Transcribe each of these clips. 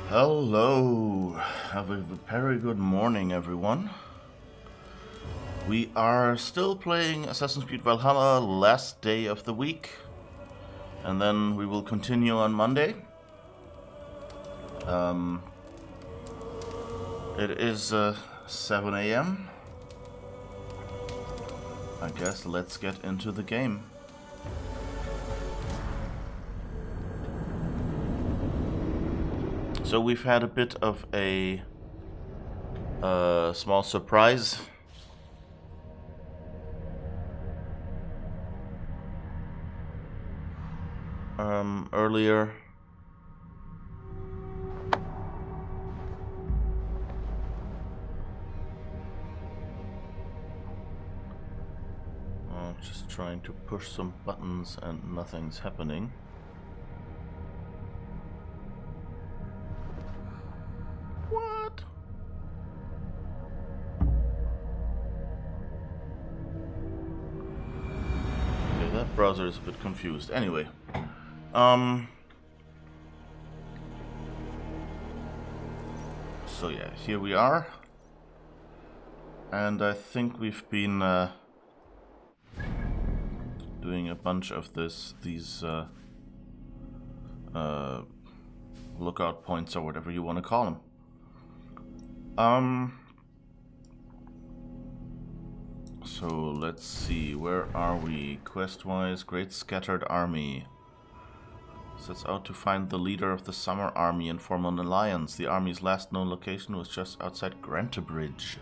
Hello, have a very good morning, everyone. We are still playing Assassin's Creed Valhalla, last day of the week, and then we will continue on Monday. It is 7 a.m. I guess let's get into the game. So we've had a bit of a small surprise. Earlier. Just trying to push some buttons and nothing's happening. What? Okay, that browser is a bit confused. Anyway. So yeah, here we are. And I think we've been doing a bunch of these lookout points or whatever you want to call them. So let's see, where are we? Quest-wise, Great Scattered Army sets out to find the leader of the Summer Army and form an alliance. The army's last known location was just outside Grantebridge.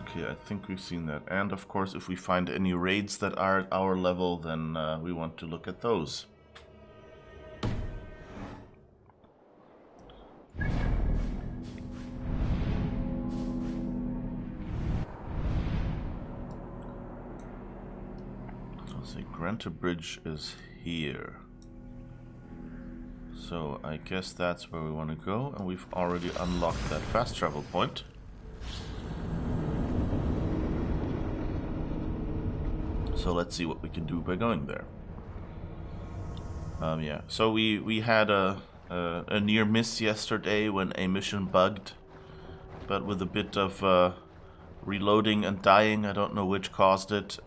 Okay, I think we've seen that. And of course, if we find any raids that are at our level, then we want to look at those. Let's see, Grantebridge is here. So I guess that's where we want to go, and we've already unlocked that fast travel point. So let's see what we can do by going there. Yeah, so we had a near miss yesterday when a mission bugged, but with a bit of reloading and dying, I don't know which caused it,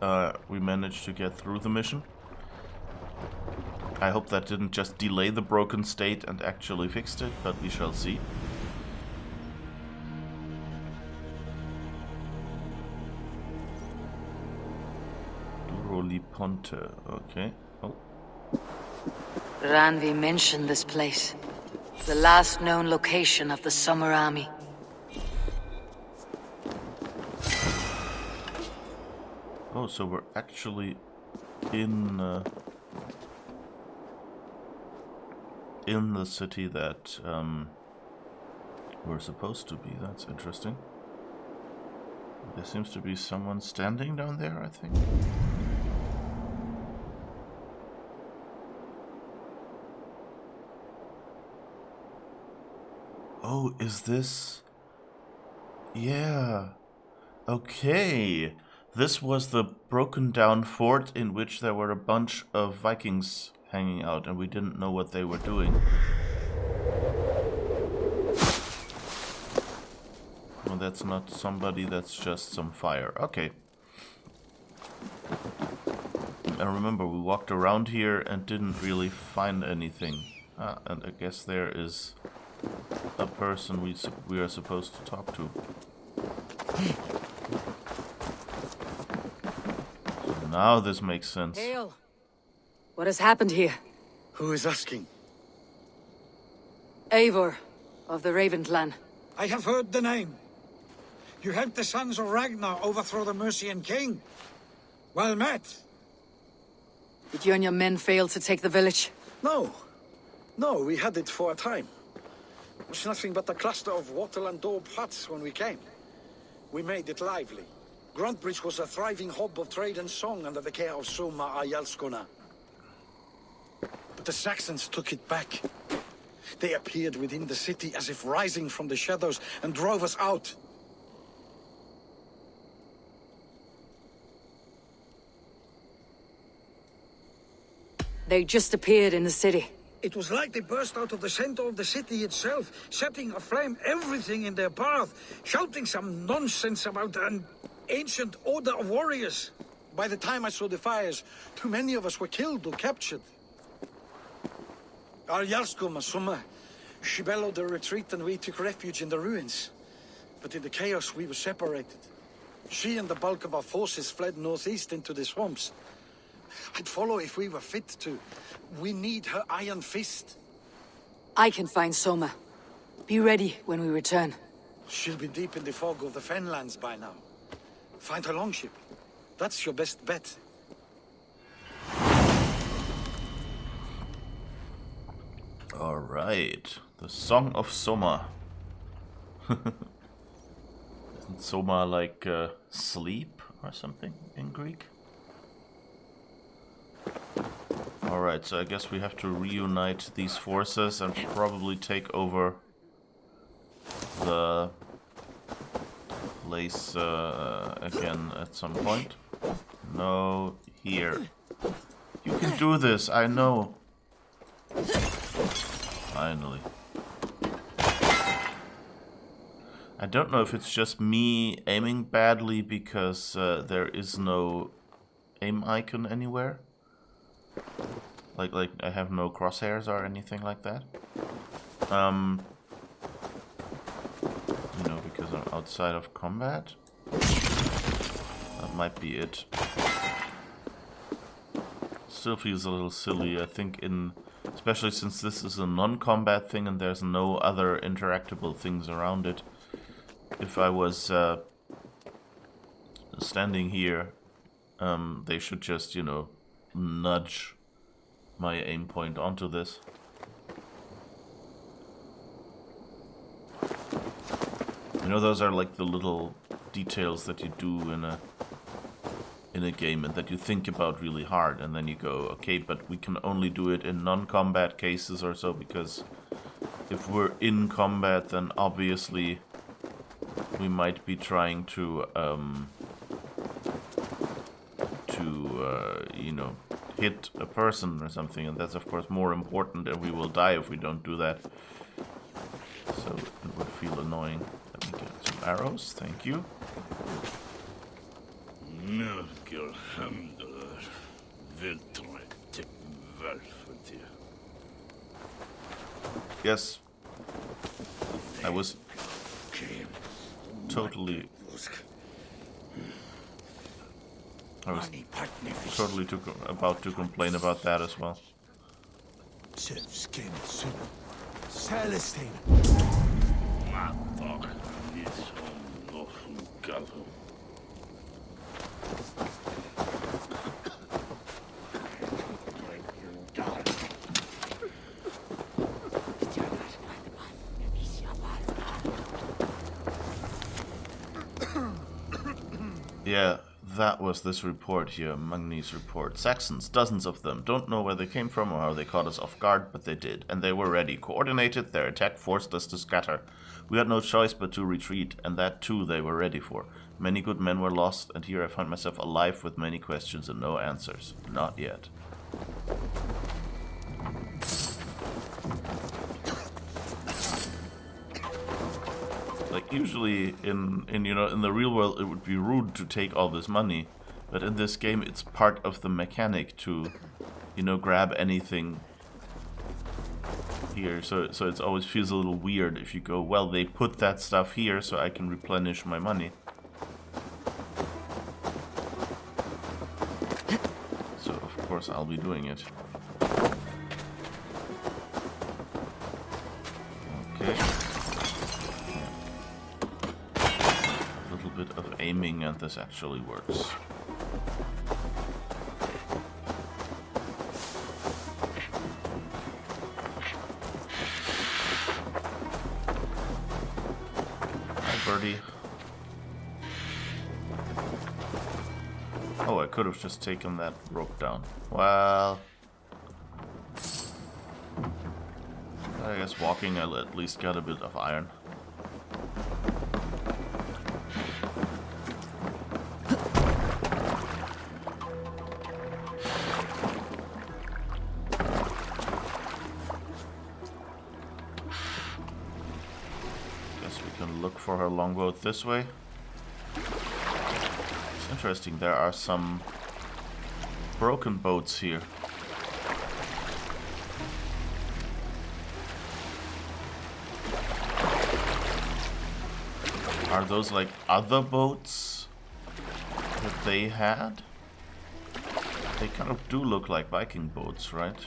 we managed to get through the mission. I hope that didn't just delay the broken state and actually fixed it, but we shall see. Ponte, okay. Oh. Ranvi mentioned this place. The last known location of the Summer Army. Oh, so we're actually in the city that we're supposed to be. That's interesting. There seems to be someone standing down there, I think. Oh, is this... Yeah. Okay. This was the broken down fort in which there were a bunch of Vikings hanging out and we didn't know what they were doing. Well, that's not somebody, that's just some fire. Okay. I remember we walked around here and didn't really find anything. And I guess there is a person we are supposed to talk to. So now this makes sense. Hail! What has happened here? Who is asking? Eivor, of the Raven clan. I have heard the name. You helped the sons of Ragnar overthrow the Mercian king. Well met. Did you and your men fail to take the village? No, we had it for a time. It was nothing but a cluster of wattle and daub huts when we came. We made it lively. Grantebridge was a thriving hub of trade and song under the care of Soma Ayalskona. But the Saxons took it back. They appeared within the city as if rising from the shadows and drove us out. They just appeared in the city. It was like they burst out of the center of the city itself, setting aflame everything in their path, shouting some nonsense about an ancient order of warriors. By the time I saw the fires, too many of us were killed or captured. Our Jarlskoma, Summa, she bellowed a retreat and we took refuge in the ruins. But in the chaos we were separated. She and the bulk of our forces fled northeast into the swamps. I'd follow if we were fit to. We need her iron fist. I can find Soma. Be ready when we return. She'll be deep in the fog of the Fenlands by now. Find her longship. That's your best bet. Alright. The Song of Soma. Isn't Soma like sleep or something in Greek? Alright, so I guess we have to reunite these forces and probably take over the place again at some point. No, here. You can do this, I know. Finally. I don't know if it's just me aiming badly because there is no aim icon anywhere. Like I have no crosshairs or anything like that. You know, because I'm outside of combat. That might be it. Still feels a little silly, I think, especially since this is a non-combat thing and there's no other interactable things around it. If I was standing here, they should just, you know, nudge my aim point onto this. You know, those are like the little details that you do in a game and that you think about really hard, and then you go, okay, but we can only do it in non-combat cases or so, because if we're in combat, then obviously we might be trying to you know, hit a person or something, and that's of course more important, and we will die if we don't do that. So it would feel annoying. Let me get some arrows, thank you. Yes, I was totally about to complain about that as well. Yeah, that was this report here, Magni's report. Saxons, dozens of them. Don't know where they came from or how they caught us off guard, but they did. And they were ready. Coordinated, their attack forced us to scatter. We had no choice but to retreat, and that too they were ready for. Many good men were lost, and here I find myself alive with many questions and no answers. Not yet. Like, usually in you know, in the real world it would be rude to take all this money, but in this game it's part of the mechanic to, you know, grab anything here. So it always feels a little weird if you go, well, they put that stuff here so I can replenish my money. So of course I'll be doing it. Okay. Bit of aiming and this actually works. Hi, birdie. Oh, I could have just taken that rope down. Well, I guess walking I at least got a bit of iron. Can look for her longboat this way. It's interesting, there are some broken boats here. Are those like other boats that they had? They kind of do look like Viking boats, right?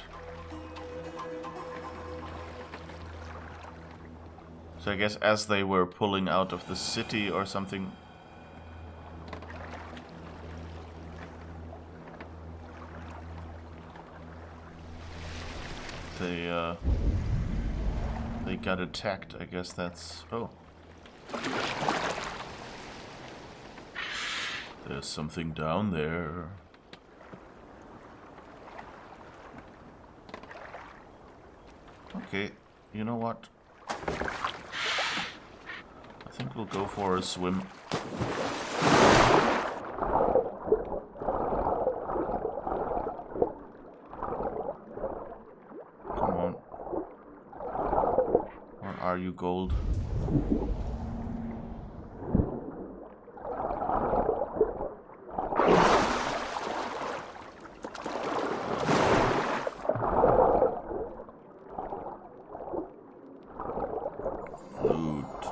So I guess as they were pulling out of the city or something. They got attacked. I guess that's... Oh. There's something down there. Okay, you know what? I think we'll go for a swim. Come on. Where are you, gold?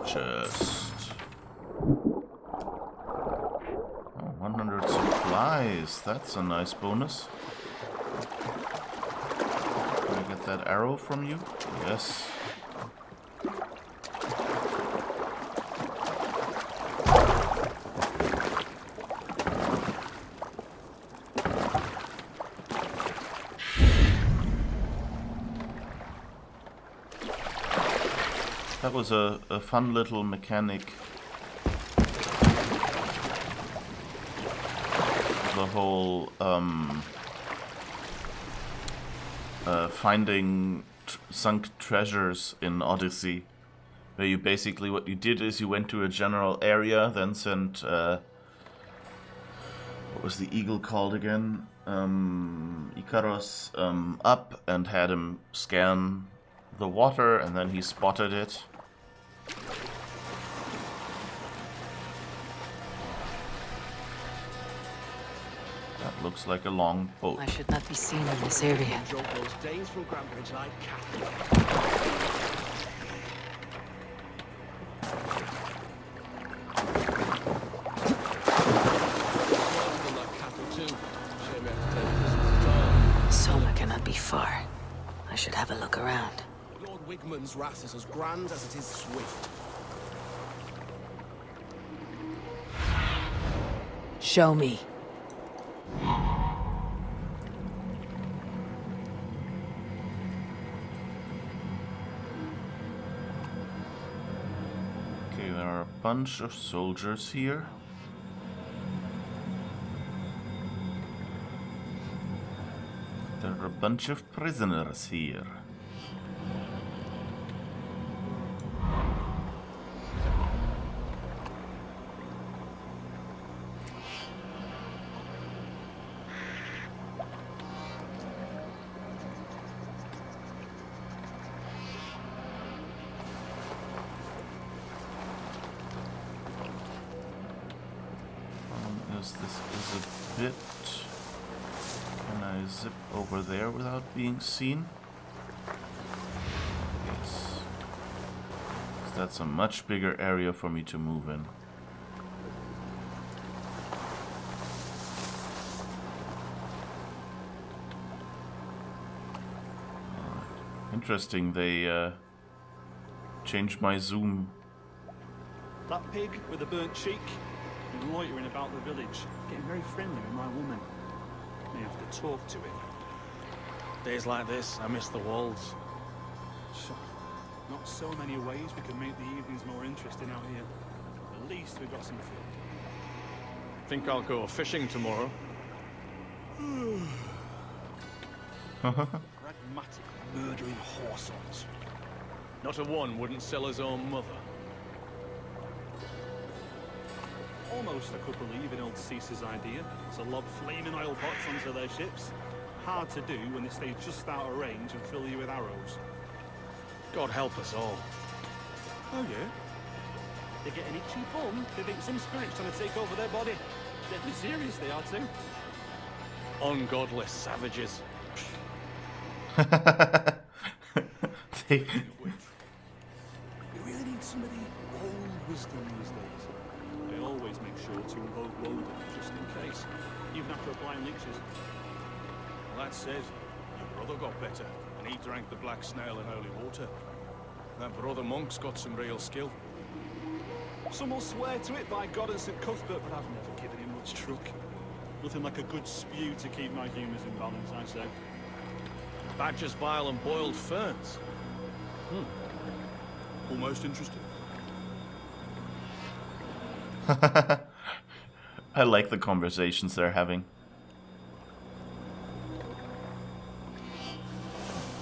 Chest. Oh, 100 supplies. That's a nice bonus. Can I get that arrow from you? Yes. That was a fun little mechanic. The whole finding sunk treasures in Odyssey, where you basically, what you did is you went to a general area, then sent what was the eagle called again? Icaros up and had him scan the water, and then he spotted it. That looks like a long boat. I should not be seen in this area. Soma cannot be far. I should have a look around. Lord Wigmund's wrath is as grand as it is swift. Show me. Okay, there are a bunch of soldiers here. There are a bunch of prisoners here. This is a bit... Can I zip over there without being seen? Yes. That's a much bigger area for me to move in. Interesting, they changed my zoom. That pig with a burnt cheek, and loitering about the village, getting very friendly with my woman. May have to talk to him. Days like this, I miss the walls. Not so many ways we can make the evenings more interesting out here. At least we've got some food. Think I'll go fishing tomorrow. Pragmatic, murdering whoresomes. Not a one wouldn't sell his own mother. Almost a couple leaving old Caesar's idea to lob flaming oil pots onto their ships. Hard to do when they stay just out of range and fill you with arrows. God help us all. Oh yeah? They get an itchy bum, they think some spirit's trying to take over their body. Deadly serious they are too. Ungodly savages. They- We really need somebody old wisdom these days. I always make sure to invoke Woden, just in case. Even after applying leeches. Well, that said, your brother got better, and he drank the black snail in holy water. That brother monk's got some real skill. Some will swear to it by God and St. Cuthbert, but I've never given him much truck. Nothing like a good spew to keep my humours in balance, I say. Badger's bile and boiled ferns. Almost interesting. I like the conversations they're having.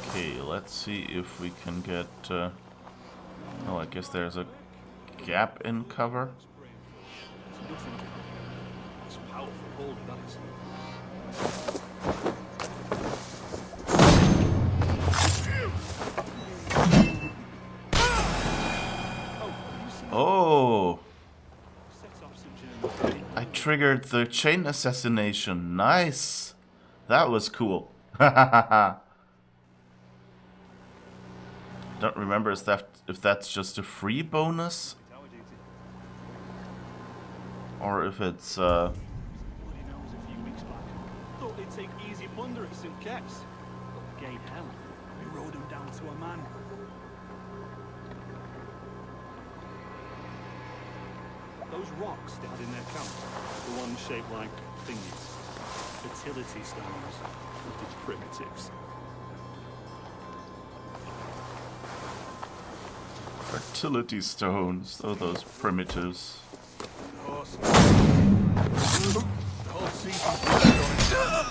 Okay, let's see if we can get... oh, I guess there's a gap in cover. It's nothing. It's powerful hold, that is. Oh! Sets off St. Germans. I triggered the chain assassination. Nice! That was cool. Don't remember if that's just a free bonus Tower duty. or if it's Bloody knows a few weeks back. Thought they'd take easy plunder at St. Keps. But gave hell. We rode them down to a man. Those rocks they had in their camp, the ones shaped like thingies, fertility stones, bloody primitives. fertility stones. Oh, those primitives. Awesome. The whole season's going.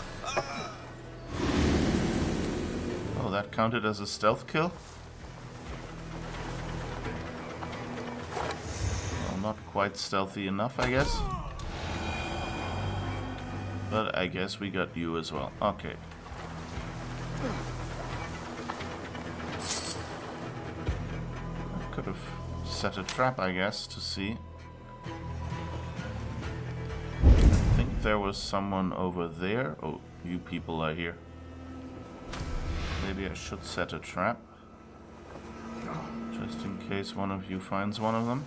Oh, that counted as a stealth kill? Well, not quite stealthy enough, I guess. But I guess we got you as well. Okay. I could have set a trap, I guess, to see. I think there was someone over there. Oh, you people are here. Maybe I should set a trap. Just in case one of you finds one of them.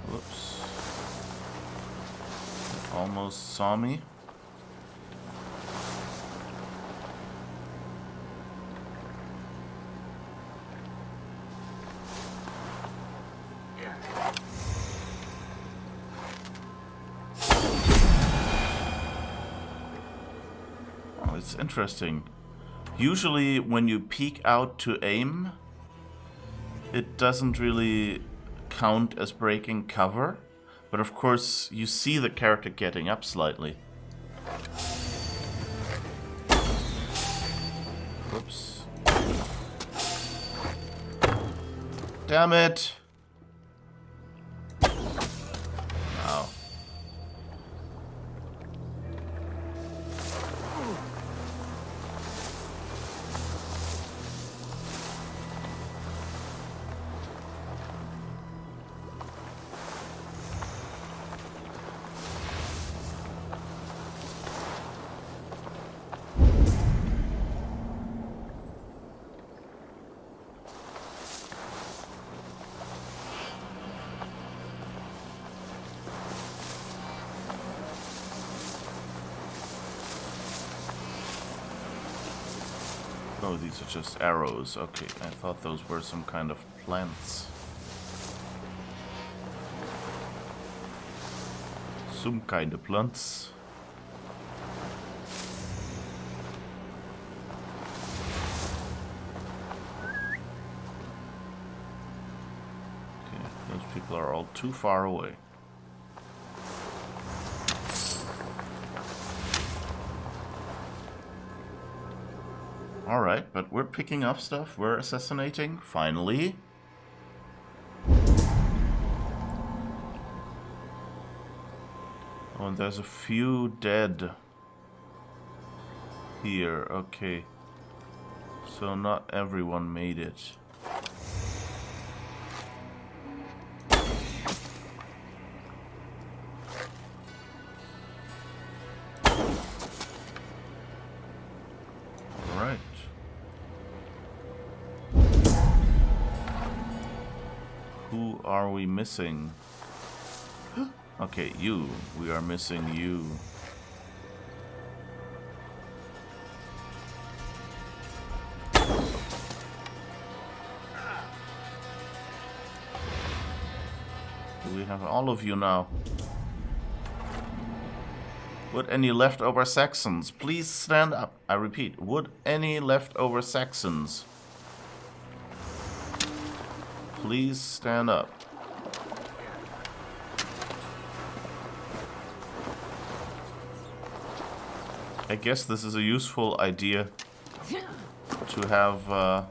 Whoops. Almost saw me. Oh, it's interesting. Usually when you peek out to aim, it doesn't really count as breaking cover. But of course, you see the character getting up slightly. Whoops. Damn it! Wow. Oh, these are just arrows. Okay, I thought those were some kind of plants. Some kind of plants. Okay, those people are all too far away. Alright, but we're picking up stuff. We're assassinating, finally. Oh, and there's a few dead here. Okay. So not everyone made it. Alright. Who are we missing? Okay, you. We are missing you. We have all of you now. Would any leftover Saxons please stand up? I repeat, would any leftover Saxons please stand up? I guess this is a useful idea to have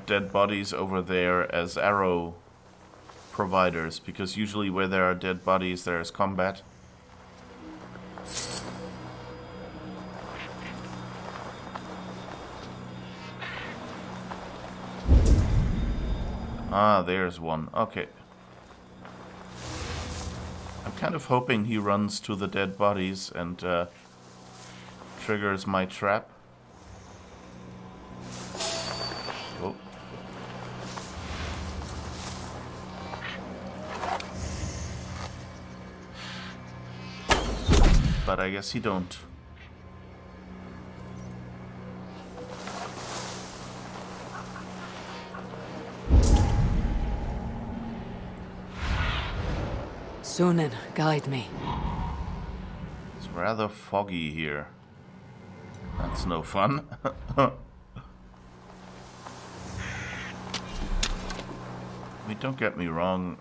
dead bodies over there as arrow providers, because usually where there are dead bodies there is combat. Ah, there's one. Okay. I'm kind of hoping he runs to the dead bodies and triggers my trap. Oh. But I guess he don't. Sunan, guide me. It's rather foggy here. That's no fun. I mean, don't get me wrong.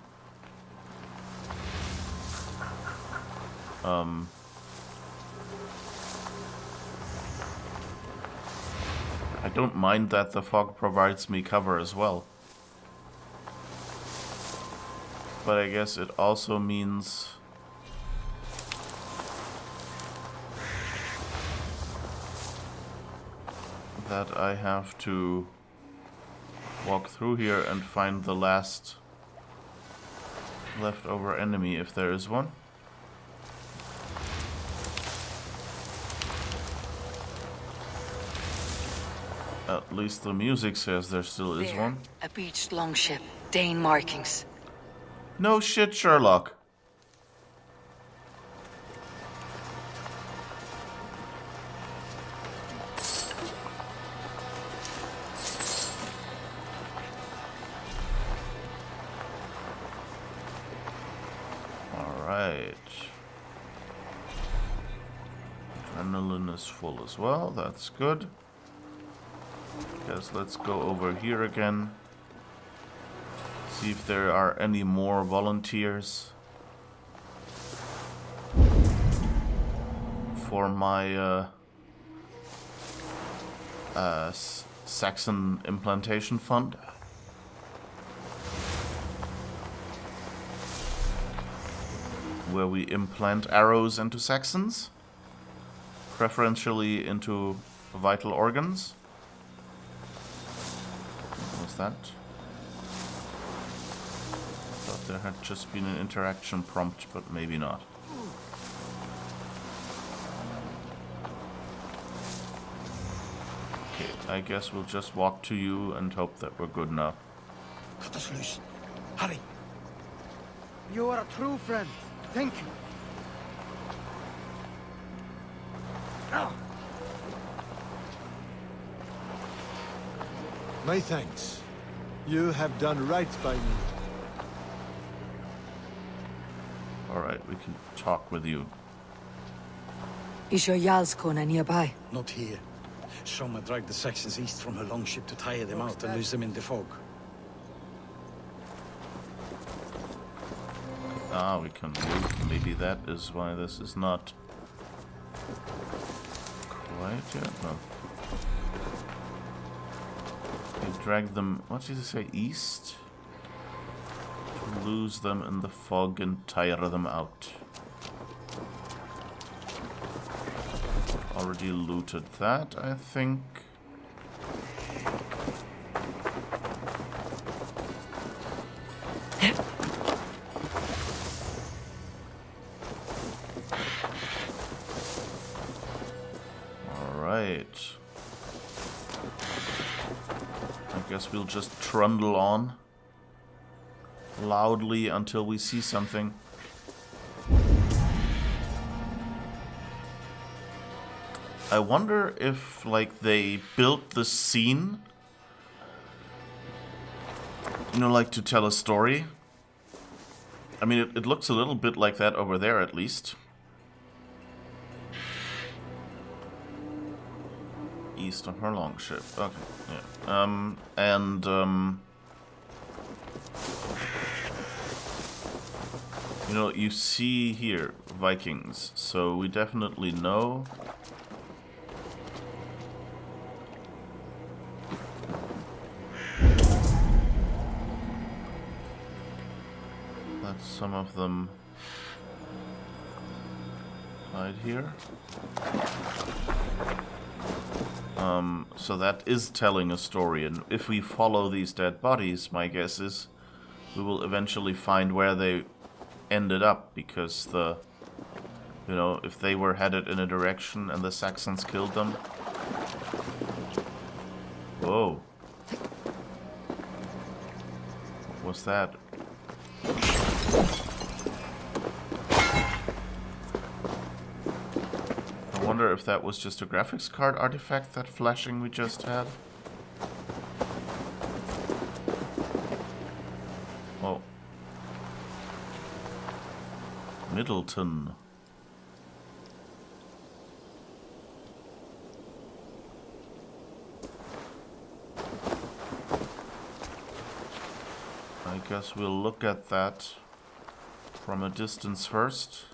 I don't mind that the fog provides me cover as well. But I guess it also means that I have to walk through here and find the last leftover enemy, if there is one. At least the music says there still is There, one. a beached longship, Dane markings. No shit, Sherlock. Alright. Adrenaline is full as well, that's good. Guess let's go over here again. See if there are any more volunteers for my Saxon implantation fund. Where we implant arrows into Saxons, preferentially into vital organs. What was that? Thought there had just been an interaction prompt, but maybe not. Okay, I guess we'll just walk to you and hope that we're good now. Cut us loose. Hurry. You are a true friend. Thank you. My thanks. You have done right by me. Alright, we can talk with you. Is your Yalskona nearby? Not here. Soma dragged the Saxons east from her longship to tire them out and lose them in the fog. Ah, we can move. Maybe that is why this is not right? Yeah, no. You drag them, what did you say, east? To lose them in the fog and tire them out. Already looted that, I think. Alright. I guess we'll just trundle on loudly until we see something. I wonder if, like, they built the scene, you know, like to tell a story. I mean, it looks a little bit like that over there, at least. East of her longship. Okay, yeah. You know, you see here, Vikings, so we definitely know. That some of them died here. So that is telling a story, and if we follow these dead bodies, my guess is we will eventually find where they ended up, because the, you know, if they were headed in a direction and the Saxons killed them. Whoa. What was that? I wonder if that was just a graphics card artifact, that flashing we just had. Oh. Middleton. I guess we'll look at that from a distance first.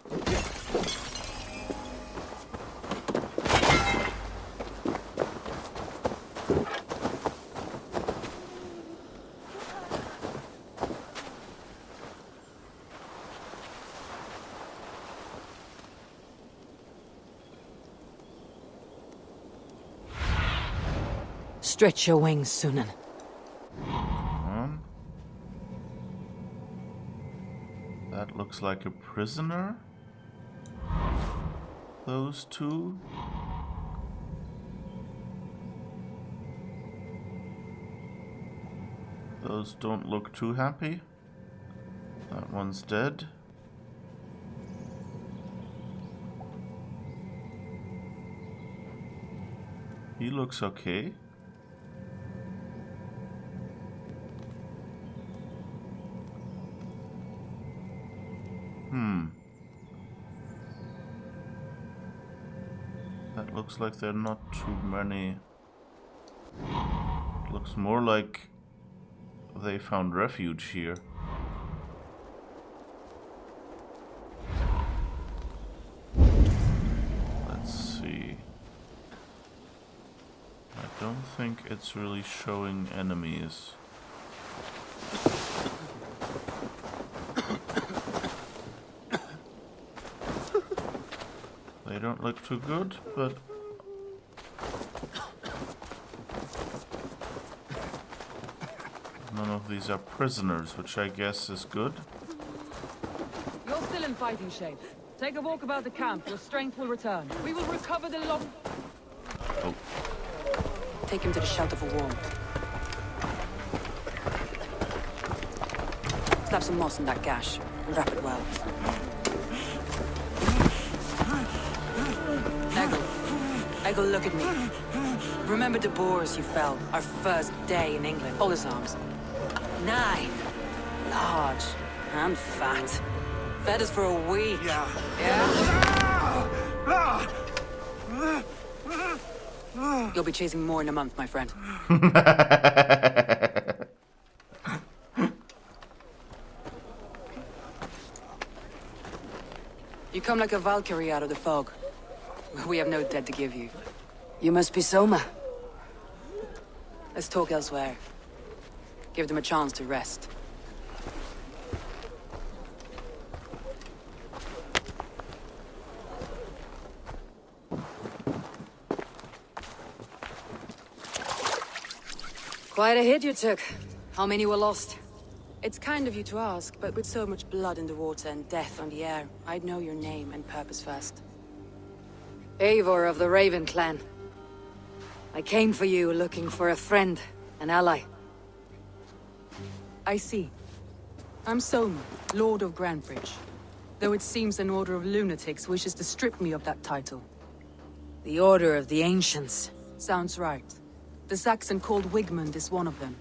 Stretch your wings, Sunan. That looks like a prisoner. Those two. Those don't look too happy. That one's dead. He looks okay. That looks like there are not too many. It looks more like they found refuge here. Let's see. I don't think it's really showing enemies. They don't look too good, but none of these are prisoners, which I guess is good. You're still in fighting shape. Take a walk about the camp. Your strength will return. We will recover the lost. Oh, Take him to the shelter for warmth. Slap some moss in that gash and wrap it well. Eggle, look at me. Remember the boars you fell our first day in England? All his arms. 9. Large and fat. Fed us for a week. Yeah? You'll be chasing more in a month, my friend. You come like a Valkyrie out of the fog. We have no dead to give you. You must be Soma. Let's talk elsewhere. Give them a chance to rest. Quite a hit you took. How many were lost? It's kind of you to ask, but with so much blood in the water and death on the air, I'd know your name and purpose first. Eivor of the Raven clan. I came for you looking for a friend, an ally. I see. I'm Soma, Lord of Grantbridge. Though it seems an order of lunatics wishes to strip me of that title. The Order of the Ancients. Sounds right. The Saxon called Wigmund is one of them.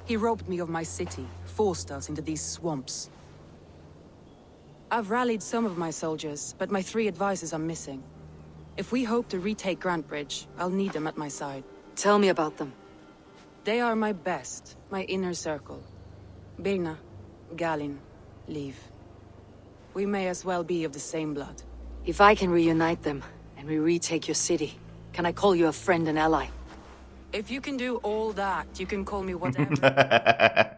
He robbed me of my city, forced us into these swamps. I've rallied some of my soldiers, but my 3 advisors are missing. If we hope to retake Grantbridge, I'll need them at my side. Tell me about them. They are my best, my inner circle. Birna, Galin, Liv. We may as well be of the same blood. If I can reunite them, and we retake your city, can I call you a friend and ally? If you can do all that, you can call me whatever.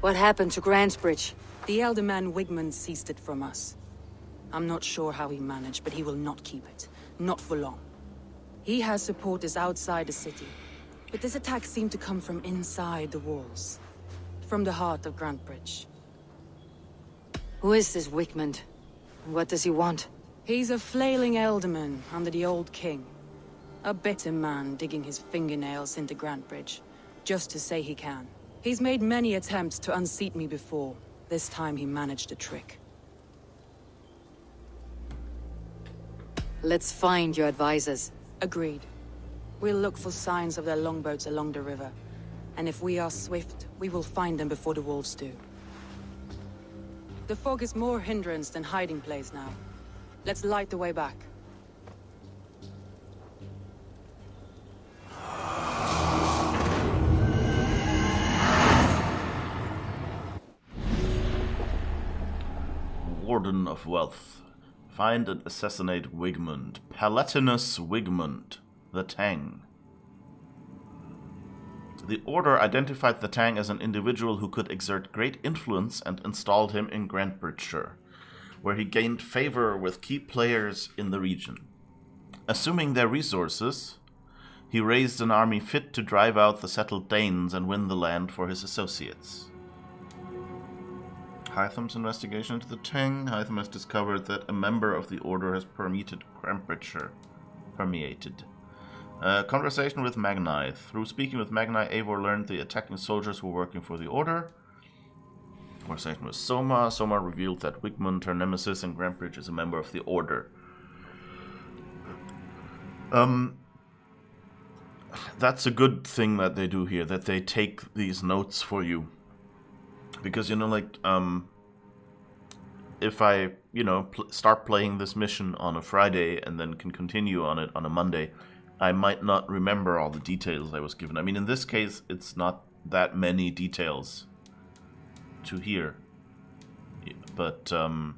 What happened to Grantbridge? The elder man Wigmund seized it from us. I'm not sure how he managed, but he will not keep it. Not for long. He has supporters outside the city. But this attack seemed to come from inside the walls. From the heart of Grantbridge. Who is this Wigmund? What does he want? He's a flailing elderman under the old king. A bitter man digging his fingernails into Grantbridge, just to say he can. He's made many attempts to unseat me before. This time he managed a trick. Let's find your advisors. Agreed. We'll look for signs of their longboats along the river. And if we are swift, we will find them before the wolves do. The fog is more hindrance than hiding place now. Let's light the way back. Warden of Wealth. Find and assassinate Wigmund. Palatinus Wigmund. The Tang. The Order identified the Tang as an individual who could exert great influence and installed him in Grantbridgeshire, where he gained favor with key players in the region. Assuming their resources, he raised an army fit to drive out the settled Danes and win the land for his associates. Hytham's investigation into the Tang. Hytham has discovered that a member of the Order has permeated Grantbridgeshire. Conversation with Magnai. Through speaking with Magnai, Eivor learned the attacking soldiers were working for the Order. Conversation with Soma. Soma revealed that Wigmund, her nemesis in Grantbridge, is a member of the Order. That's a good thing that they do here, that they take these notes for you. Because, you know, like, if I, you know, start playing this mission on a Friday and then can continue on it on a Monday, I might not remember all the details I was given. I mean, in this case, it's not that many details to hear. But, you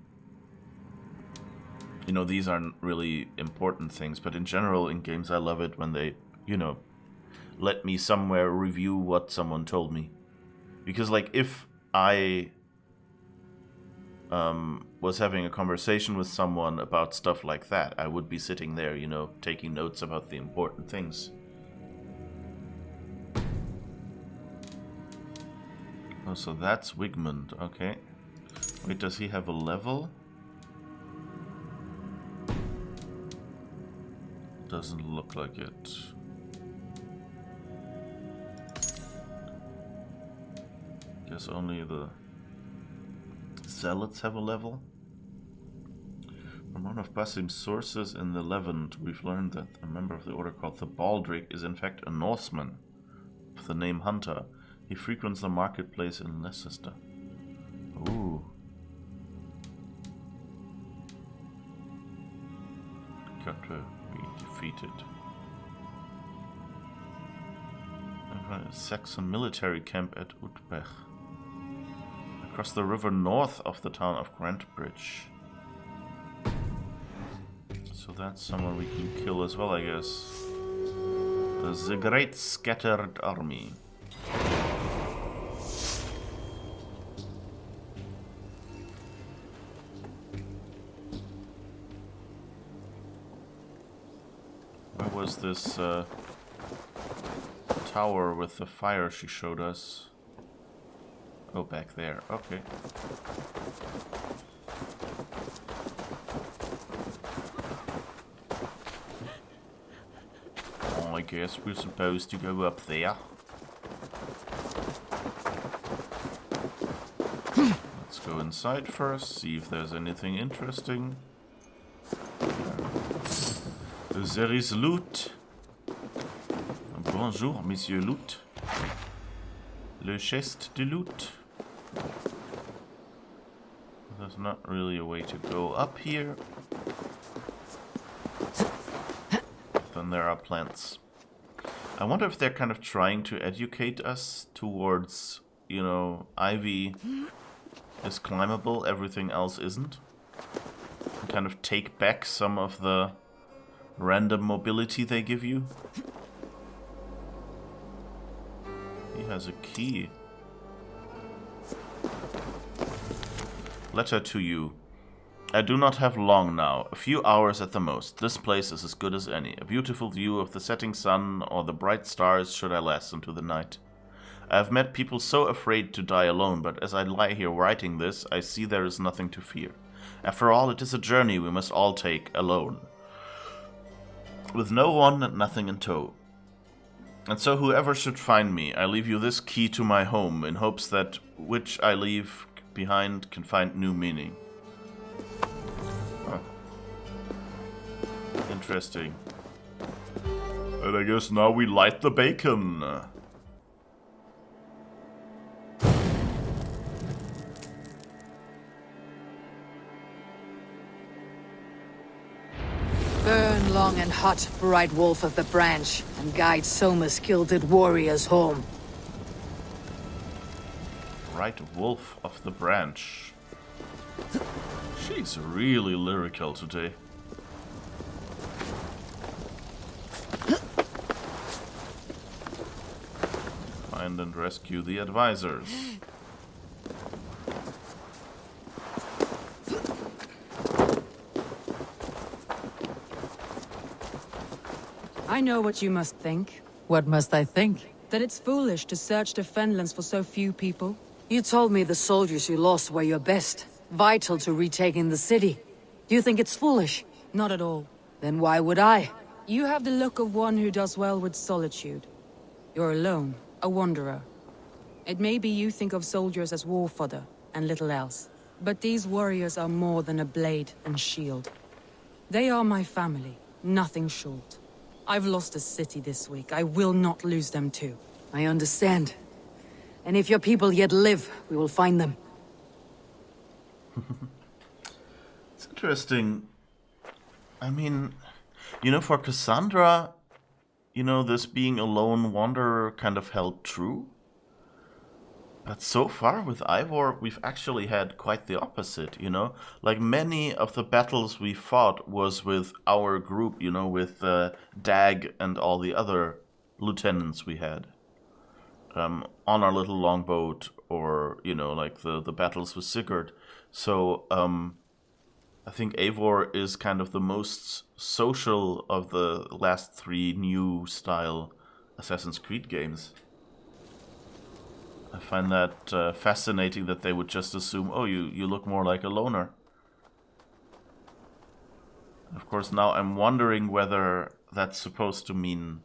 know, these aren't really important things. But in general, in games, I love it when they, you know, let me somewhere review what someone told me. Because, like, if I was having a conversation with someone about stuff like that, I would be sitting there, you know, taking notes about the important things. Oh, so that's Wigmund, okay. Wait, does he have a level? Doesn't look like it. Guess only the Zealots have a level. From one of Basim's sources in the Levant, we've learned that a member of the Order called the Baldric is in fact a Norseman with the name Hunter. He frequents the marketplace in Leicester. Ooh. Got to be defeated. A Saxon military camp at Utbech. Across the river north of the town of Grantbridge. So that's someone we can kill as well, I guess. The Great Scattered Army. Where was this tower with the fire she showed us? Oh, back there. Okay. I guess we're supposed to go up there. Let's go inside first, see if there's anything interesting. There is loot. Bonjour, monsieur loot. Le chest de loot. There's not really a way to go up here. Then there are plants. I wonder if they're kind of trying to educate us towards, you know, ivy is climbable, everything else isn't. And kind of take back some of the random mobility they give you. He has a key. Letter to you. I do not have long now, a few hours at the most. This place is as good as any. A beautiful view of the setting sun or the bright stars should I last into the night. I have met people so afraid to die alone, but as I lie here writing this, I see there is nothing to fear. After all, it is a journey we must all take alone, with no one and nothing in tow. And so whoever should find me, I leave you this key to my home, in hopes that which I leave behind can find new meaning. Huh. Interesting. And I guess now we light the bacon. Burn long and hot, bright wolf of the branch, and guide Soma's gilded warriors home. Bright wolf of the branch. She's really lyrical today. Find and rescue the advisors. I know what you must think. What must I think? That it's foolish to search the Fenlands for so few people. You told me the soldiers you lost were your best, vital to retaking the city. Do you think it's foolish? Not at all. Then why would I? You have the look of one who does well with solitude. You're alone, a wanderer. It may be you think of soldiers as war fodder, and little else. But these warriors are more than a blade and shield. They are my family, nothing short. I've lost a city this week. I will not lose them too. I understand. And if your people yet live, we will find them. It's interesting. I mean, you know, for Cassandra, you know, this being a lone wanderer kind of held true. But so far with Ivor, we've actually had quite the opposite, you know? Like, many of the battles we fought was with our group, you know, with Dag and all the other lieutenants we had. On our little longboat, or, you know, like the battles with Sigurd. So, I think Eivor is kind of the most social of the last three new style Assassin's Creed games. I find that fascinating that they would just assume, oh, you look more like a loner. Of course, now I'm wondering whether that's supposed to mean,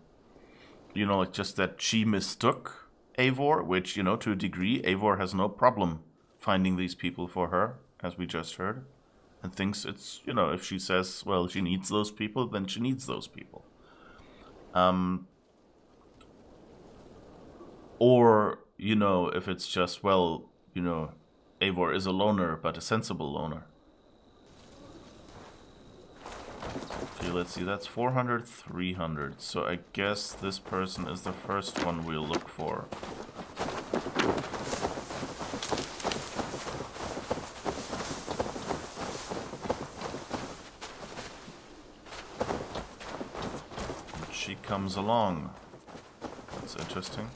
you know, like just that she mistook Eivor, which, you know, to a degree, Eivor has no problem finding these people for her, as we just heard, and thinks it's, you know, if she says, well, she needs those people, then she needs those people. Or, you know, if it's just, well, you know, Eivor is a loner, but a sensible loner. Okay, let's see, that's 400, 300. So I guess this person is the first one we'll look for. comes along. That's interesting.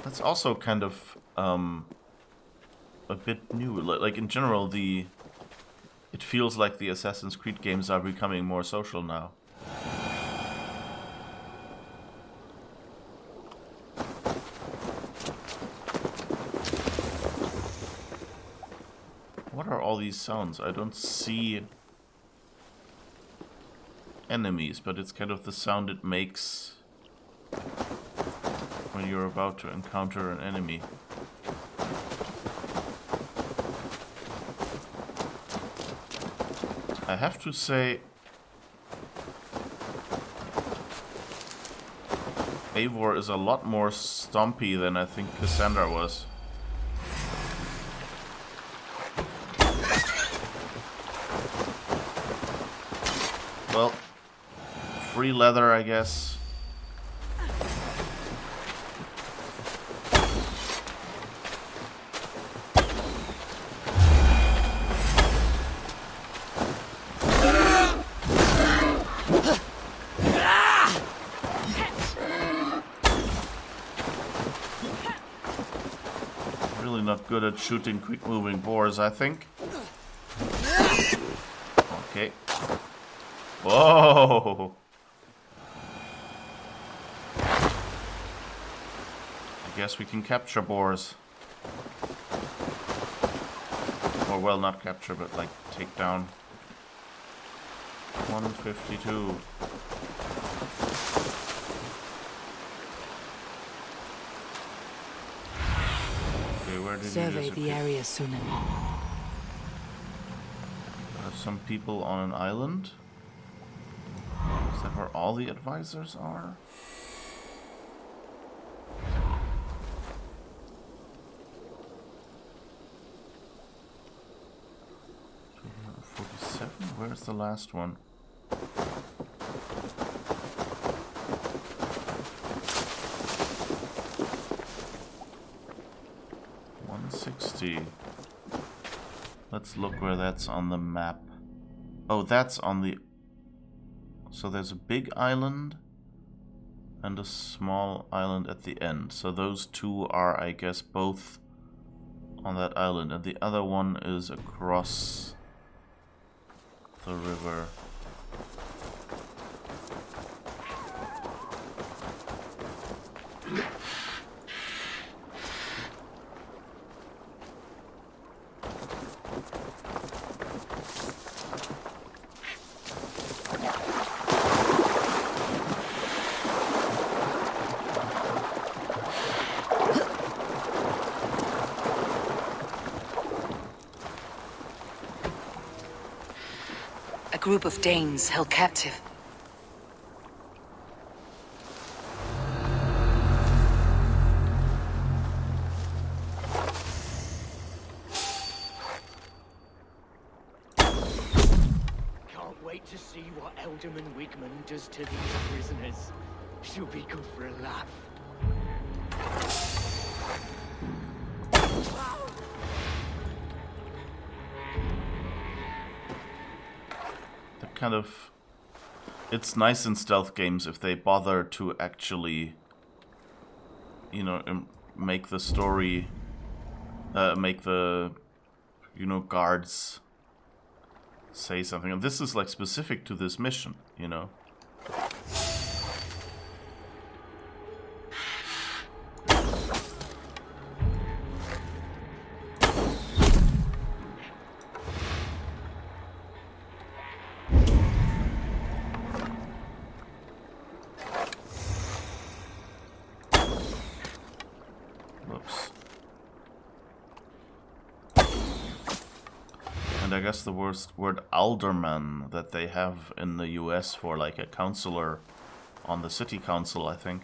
That's also kind of a bit new. Like in general, it feels like the Assassin's Creed games are becoming more social now. What are all these sounds? I don't see enemies, but it's kind of the sound it makes when you're about to encounter an enemy. I have to say, Eivor is a lot more stompy than I think Cassandra was. Well, free leather, I guess. Really not good at shooting quick-moving boars, I think. Okay. Whoa! I guess we can capture boars. Or, well, not capture, but like take down. 152. Okay, where did Survey you the area, Sunan. There are some people on an island. Is that where all the advisors are? Where's the last one? $160. Let's look where that's on the map. Oh, that's on the... So there's a big island and a small island at the end. So those two are, I guess, both on that island. And the other one is across the river. A group of Danes held captive. Can't wait to see what Alderman Wigman does to these prisoners. She'll be good for a laugh. Kind of, it's nice in stealth games if they bother to actually, you know, make the story, make the, you know, guards say something. And this is like specific to this mission, you know. I guess the word alderman that they have in the US for like a counselor on the city council, I think,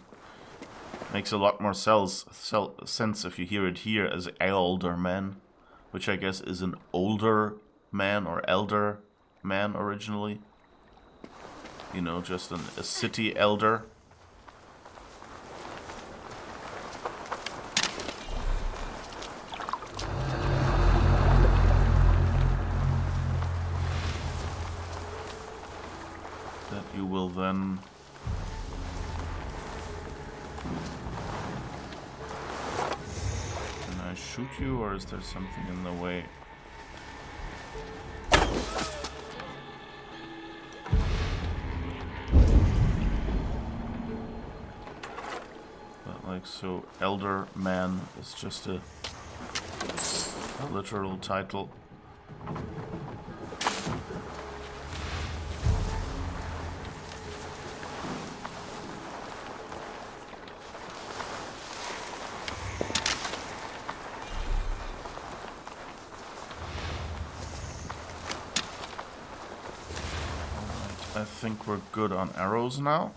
makes a lot more sense if you hear it here as alderman, which I guess is an older man or elder man originally. You know, just a city elder. Will then shoot you, or is there something in the way? But like, so Elder Man is just a literal title. I think we're good on arrows now.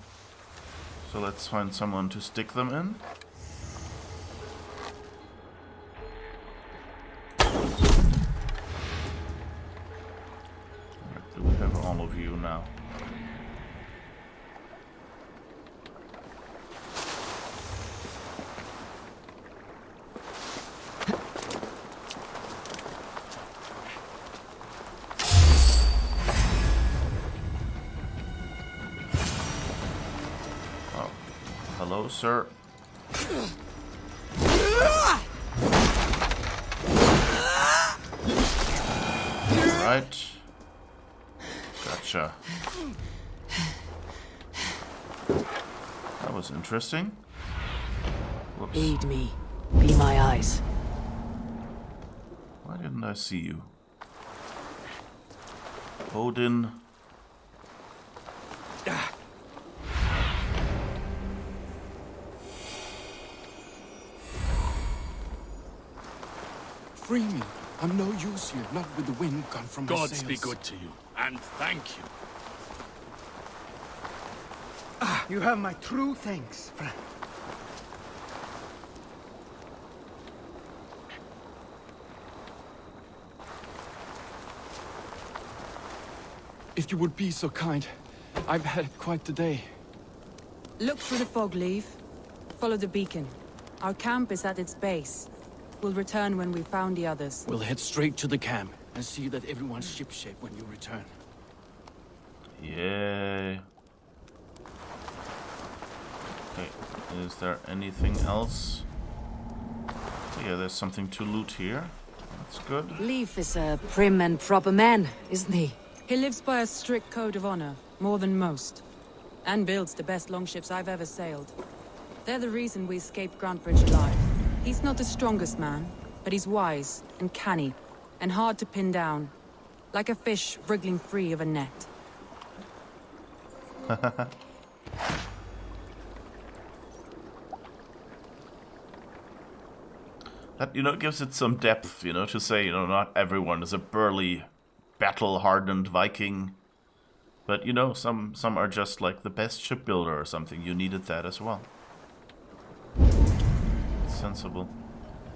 So let's find someone to stick them in. Alright, do we have all of you now? Hello, sir. Right. Gotcha. That was interesting. Whoops. Aid me. Be my eyes. Why didn't I see you? Odin. Free me. I'm no use here, not with the wind gone from my sails. Gods be good to you, and thank you. You have my true thanks, friend. If you would be so kind, I've had quite the day. Look through the fog, leave. Follow the beacon. Our camp is at its base. We'll return when we've found the others. We'll head straight to the camp and see that everyone's shipshape when you return. Yay. Okay, is there anything else? Yeah, there's something to loot here. That's good. Leif is a prim and proper man, isn't he? He lives by a strict code of honor, more than most. And builds the best longships I've ever sailed. They're the reason we escaped Grantbridge alive. He's not the strongest man, but he's wise and canny, and hard to pin down. Like a fish wriggling free of a net. That, you know, gives it some depth, you know, to say, you know, not everyone is a burly, battle-hardened Viking. But, you know, some are just like the best shipbuilder or something. You needed that as well. Sensible.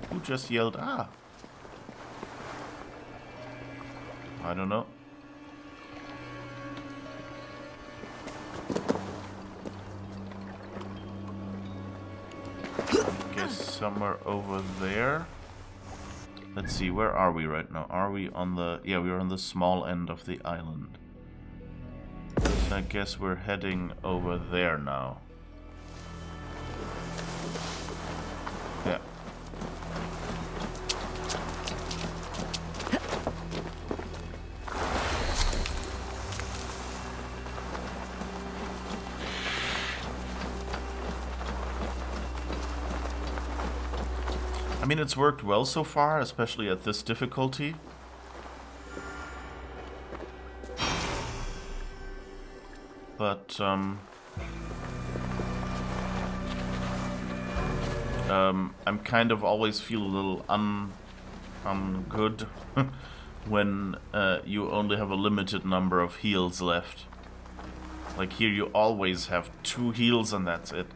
Who just yelled, ah? I don't know. I guess somewhere over there. Let's see, where are we right now? Are we on the... Yeah, we're on the small end of the island. So I guess we're heading over there now. Yeah. I mean, it's worked well so far, especially at this difficulty. But, I'm kind of always feel a little ungood when you only have a limited number of heals left. Like here you always have 2 heals and that's it.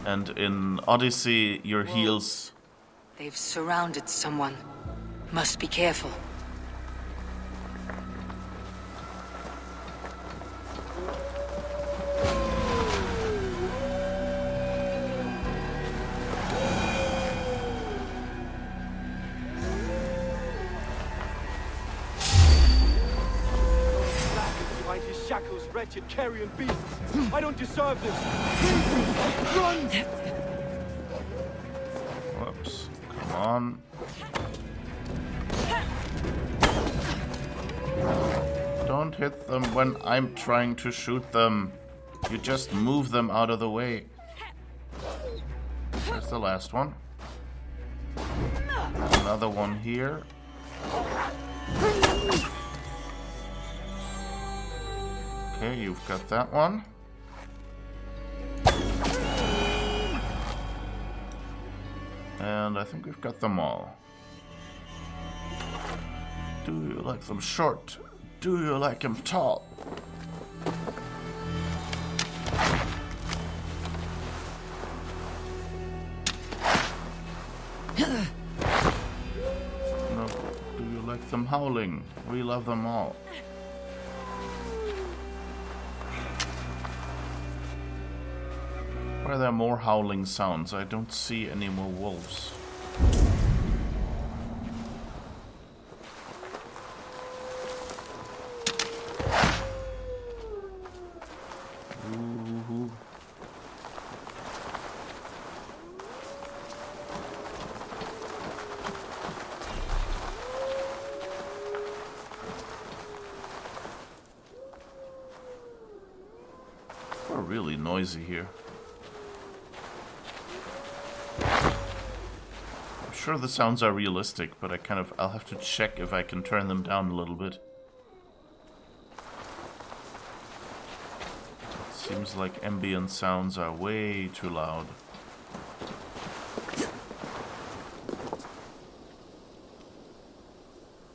And in Odyssey your heals... They've surrounded someone. Must be careful. Behind his shackles, wretched carrion beasts. I don't deserve this. Run! Whoops. Come on. Don't hit them when I'm trying to shoot them. You just move them out of the way. There's the last one. Another one here. Okay, you've got that one. And I think we've got them all. Do you like them short? Do you like them tall? No. Do you like them howling? We love them all. Why are there more howling sounds? I don't see any more wolves. Ooh. We're really noisy here. I'm sure the sounds are realistic, but I'll have to check if I can turn them down a little bit. Seems like ambient sounds are way too loud.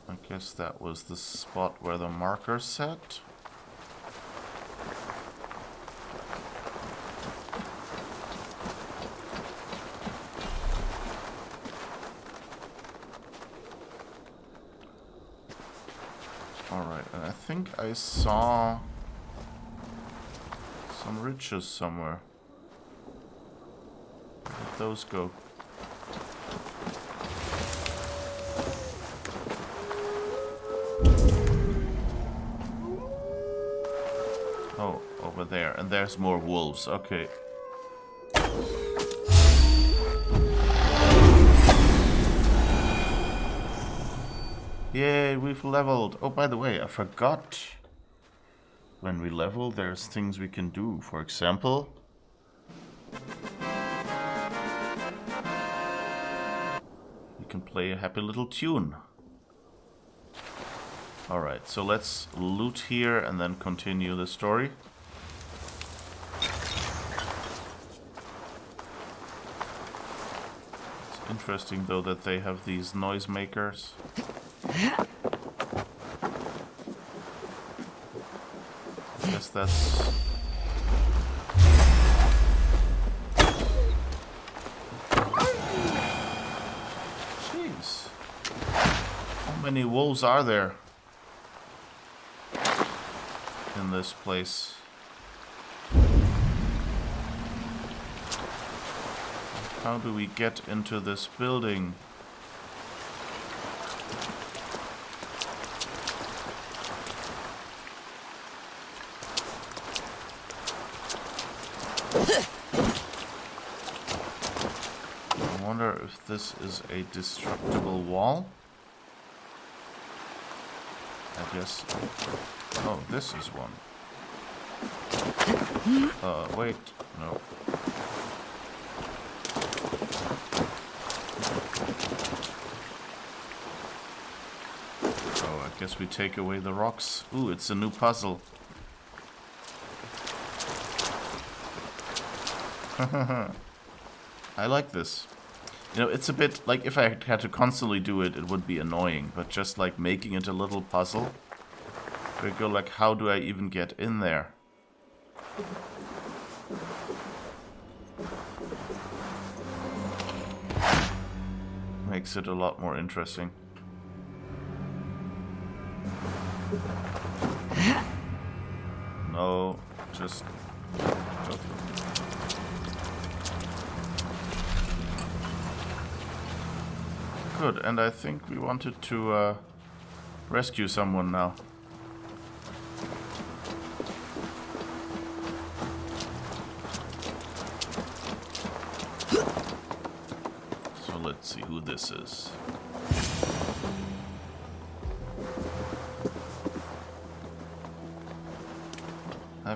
I guess that was the spot where the marker set. Alright, and I think I saw some riches somewhere. Where did those go? Oh, over there. And there's more wolves. Okay. Yay, we've leveled. Oh, by the way, I forgot. When we level, there's things we can do. For example, we can play a happy little tune. Alright, so let's loot here and then continue the story. It's interesting though that they have these noisemakers. I guess that's... Jeez. How many wolves are there in this place? How do we get into this building? I wonder if this is a destructible wall. I guess. Oh, this is one. Wait. No. Oh, I guess we take away the rocks. Ooh, it's a new puzzle. I like this. You know, it's a bit like if I had to constantly do it, it would be annoying. But just like making it a little puzzle, we go like, how do I even get in there? Makes it a lot more interesting. No, just go through. Good, and I think we wanted to rescue someone now. So let's see who this is.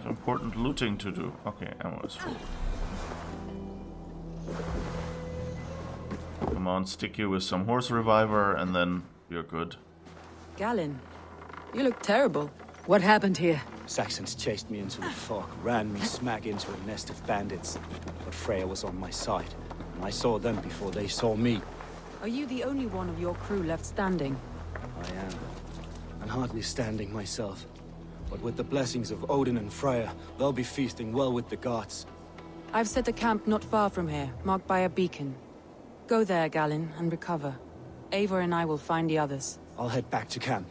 have important looting to do. Okay, ammo is full. Come on, stick you with some horse reviver and then you're good. Galen, you look terrible. What happened here? Saxons chased me into the fog, ran me smack into a nest of bandits. But Freya was on my side, and I saw them before they saw me. Are you the only one of your crew left standing? I am. And hardly standing myself. But with the blessings of Odin and Freya, they'll be feasting well with the gods. I've set a camp not far from here, marked by a beacon. Go there, Galen, and recover. Eivor and I will find the others. I'll head back to camp.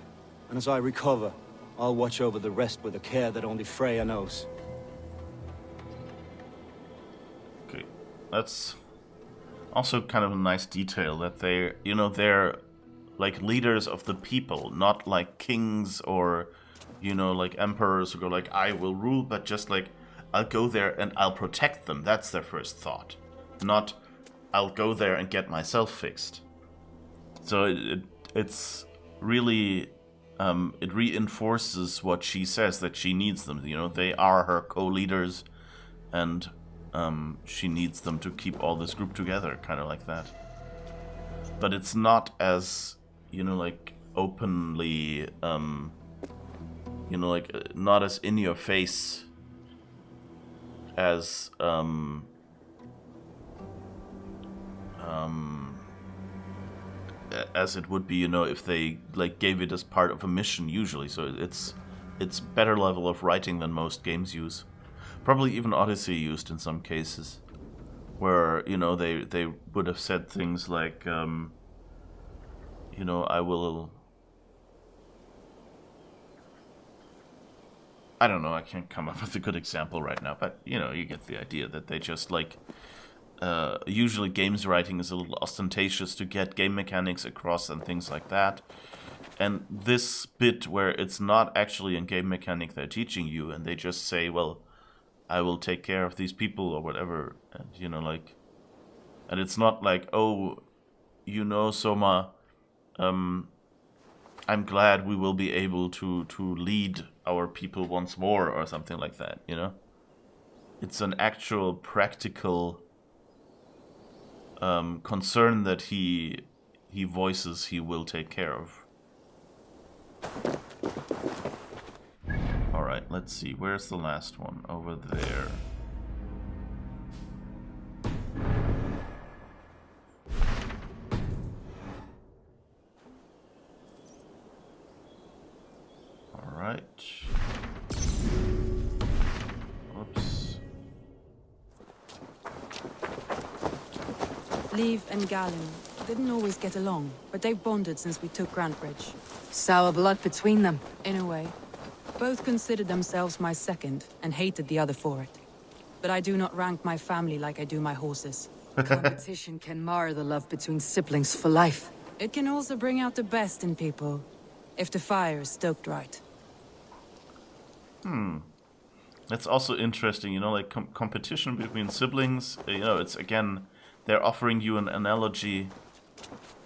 And as I recover, I'll watch over the rest with a care that only Freya knows. Okay, that's also kind of a nice detail that they, you know, they're like leaders of the people, not like kings or, you know, like emperors who go like, I will rule, but just like, I'll go there and I'll protect them. That's their first thought. Not, I'll go there and get myself fixed. So it's really, it reinforces what she says, that she needs them. You know, they are her co-leaders, and she needs them to keep all this group together, kind of like that. But it's not as, you know, like openly, you know, like not as in your face as as it would be, you know, if they like gave it as part of a mission usually. So it's better level of writing than most games use. Probably even Odyssey used in some cases, where, you know, they would have said things like, you know, I don't know, I can't come up with a good example right now, but, you know, you get the idea that they just, like, usually games writing is a little ostentatious to get game mechanics across and things like that. And this bit where it's not actually a game mechanic they're teaching you, and they just say, well, I will take care of these people or whatever, and, you know, like, and it's not like, oh, you know, Soma, I'm glad we will be able to lead our people once more or something like that, you know? It's an actual practical concern that he voices he will take care of. Alright, let's see. Where's the last one? Over there. Alright. Oops. Leave and Galen didn't always get along, but they've bonded since we took Grantbridge. Sour blood between them. In a way. Both considered themselves my second, and hated the other for it. But I do not rank my family like I do my horses. Competition can mar the love between siblings for life. It can also bring out the best in people, if the fire is stoked right. That's also interesting, you know, like competition between siblings, you know, it's again, they're offering you an analogy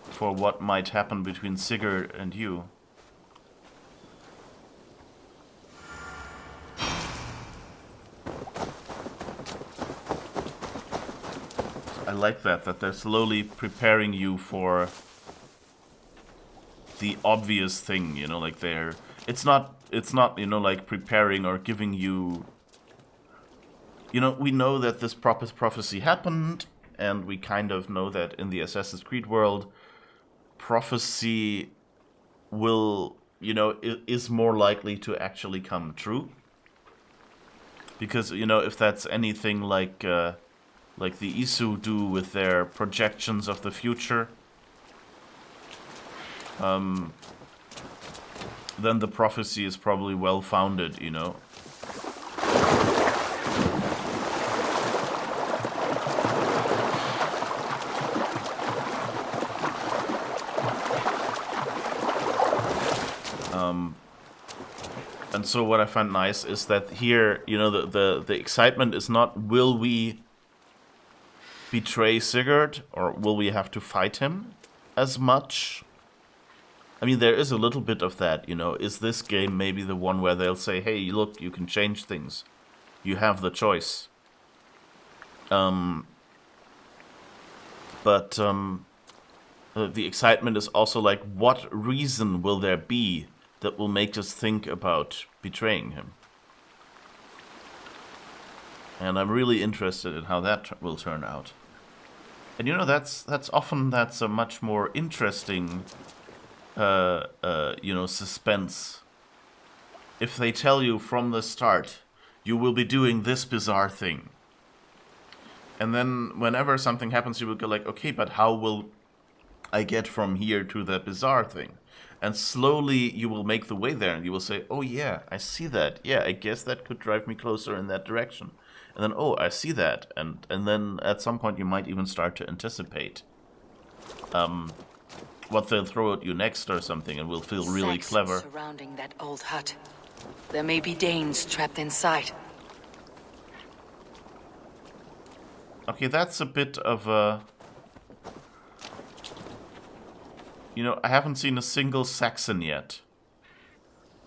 for what might happen between Sigurd and you. I like that they're slowly preparing you for the obvious thing, you know, like it's not, you know, like preparing or giving you, you know, we know that this prophecy happened, and we kind of know that in the Assassin's Creed world, prophecy will, you know, is more likely to actually come true. Because, you know, if that's anything like the Isu do with their projections of the future, then the prophecy is probably well-founded, you know. And so what I find nice is that here, you know, the excitement is not, will we betray Sigurd, or will we have to fight him as much? I mean, there is a little bit of that, you know. Is this game maybe the one where they'll say, hey, look, you can change things? you have the choice. But the excitement is also like, what reason will there be that will make us think about betraying him? And I'm really interested in how that will turn out. And you know, that's a much more interesting, suspense. If they tell you from the start, you will be doing this bizarre thing. And then whenever something happens, you will go like, okay, but how will I get from here to that bizarre thing? And slowly you will make the way there and you will say, oh yeah, I see that. Yeah, I guess that could drive me closer in that direction. And then, oh, I see that. And then at some point you might even start to anticipate what they'll throw at you next or something, and will feel really clever. Surrounding that old hut. There may be Danes trapped inside. Okay, that's a bit of a... You know, I haven't seen a single Saxon yet.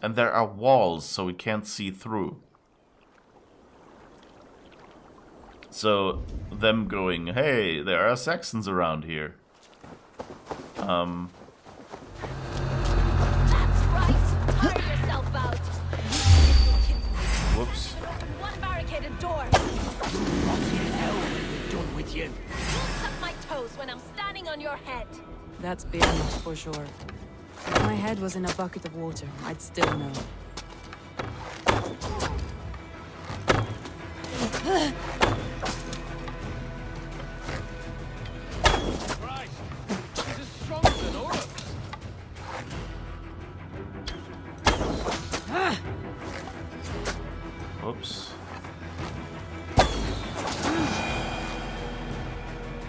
And there are walls, so we can't see through. So, them going, hey, there are Saxons around here. That's right! Tire yourself out! Whoops. One barricaded door! What the hell have we done with you? You'll suck my toes when I'm standing on your head! That's big enough for sure. If my head was in a bucket of water, I'd still know. Christ! This is stronger than Oros! Oops.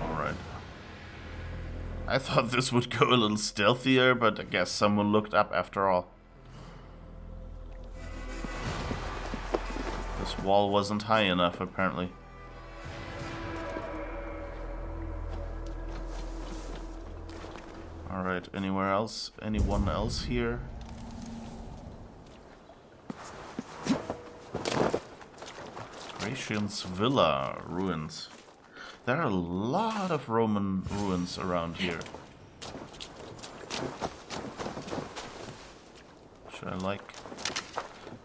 Alright. I thought this would go a little stealthier, but I guess someone looked up after all. This wall wasn't high enough, apparently. Alright, anywhere else? Anyone else here? Gratian's Villa ruins. There are a lot of Roman ruins around here. Which I like.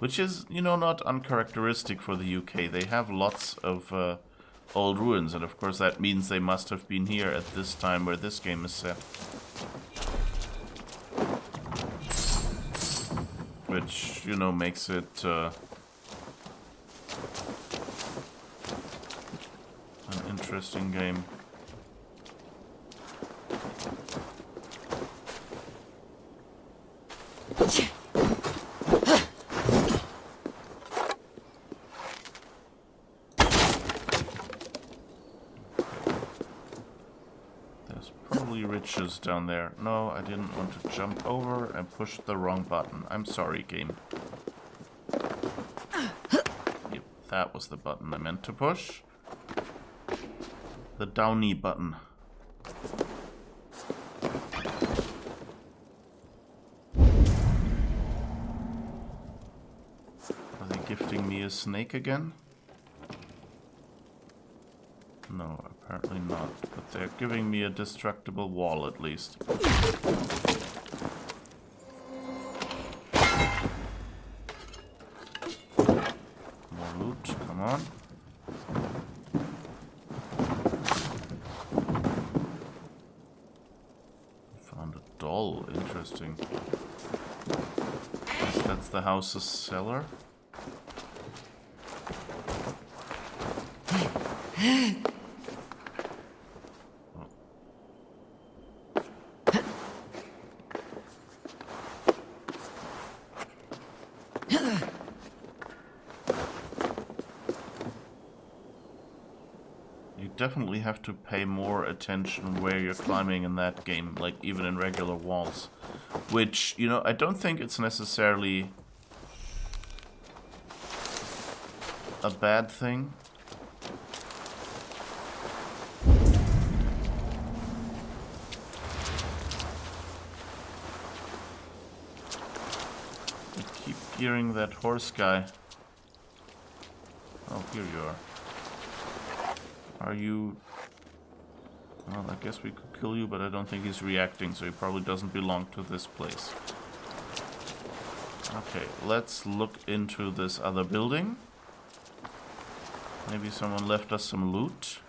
Which is, you know, not uncharacteristic for the UK. They have lots of old ruins, and of course that means they must have been here at this time where this game is set. Which, you know, makes it an interesting game. There's probably riches down there. No, I didn't want to jump over and push the wrong button. I'm sorry, game. Yep, that was the button I meant to push. The downy button. Are they gifting me a snake again? No, apparently not. But they're giving me a destructible wall at least. More loot, come on. Found a doll, interesting. Guess that's the house's cellar. You definitely have to pay more attention where you're climbing in that game, like even in regular walls. Which, you know, I don't think it's necessarily a bad thing. I keep hearing that horse guy. Oh, Here you are. Are you... Well, I guess we could kill you, but I don't think he's reacting, so he probably doesn't belong to this place. Okay, let's look into this other building. Maybe someone left us some loot.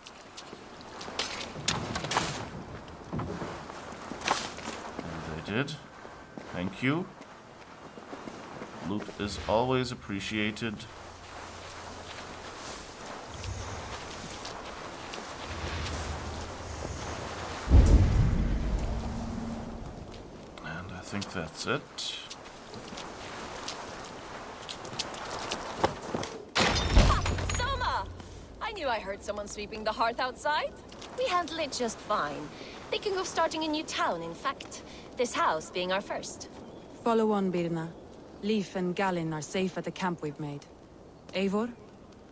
And they did. Thank you. Loot is always appreciated. And I think that's it. I heard someone sweeping the hearth outside. We handle it just fine. Thinking of starting a new town, in fact. This house being our first. Follow on, Birna. Leif and Gallin are safe at the camp we've made. Eivor,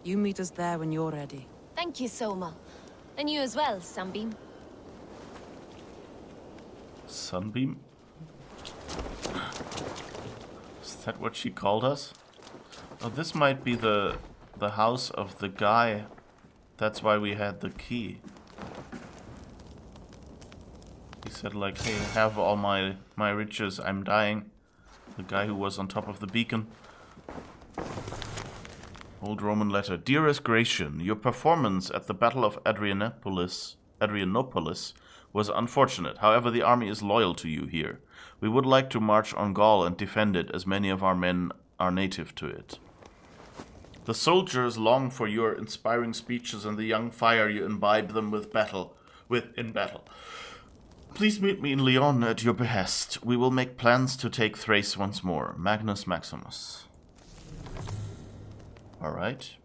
you meet us there when you're ready. Thank you, Soma. And you as well, Sunbeam. Sunbeam? Is that what she called us? Oh, this might be the house of the guy. That's why we had the key. He said like, hey, have all my riches, I'm dying. The guy who was on top of the beacon. Old Roman letter. Dearest Gratian, your performance at the Battle of Adrianopolis was unfortunate. However, the army is loyal to you here. We would like to march on Gaul and defend it, as many of our men are native to it. The soldiers long for your inspiring speeches and the young fire you imbibe them in battle. Please meet me in Lyon at your behest. We will make plans to take Thrace once more. Magnus Maximus. Alright.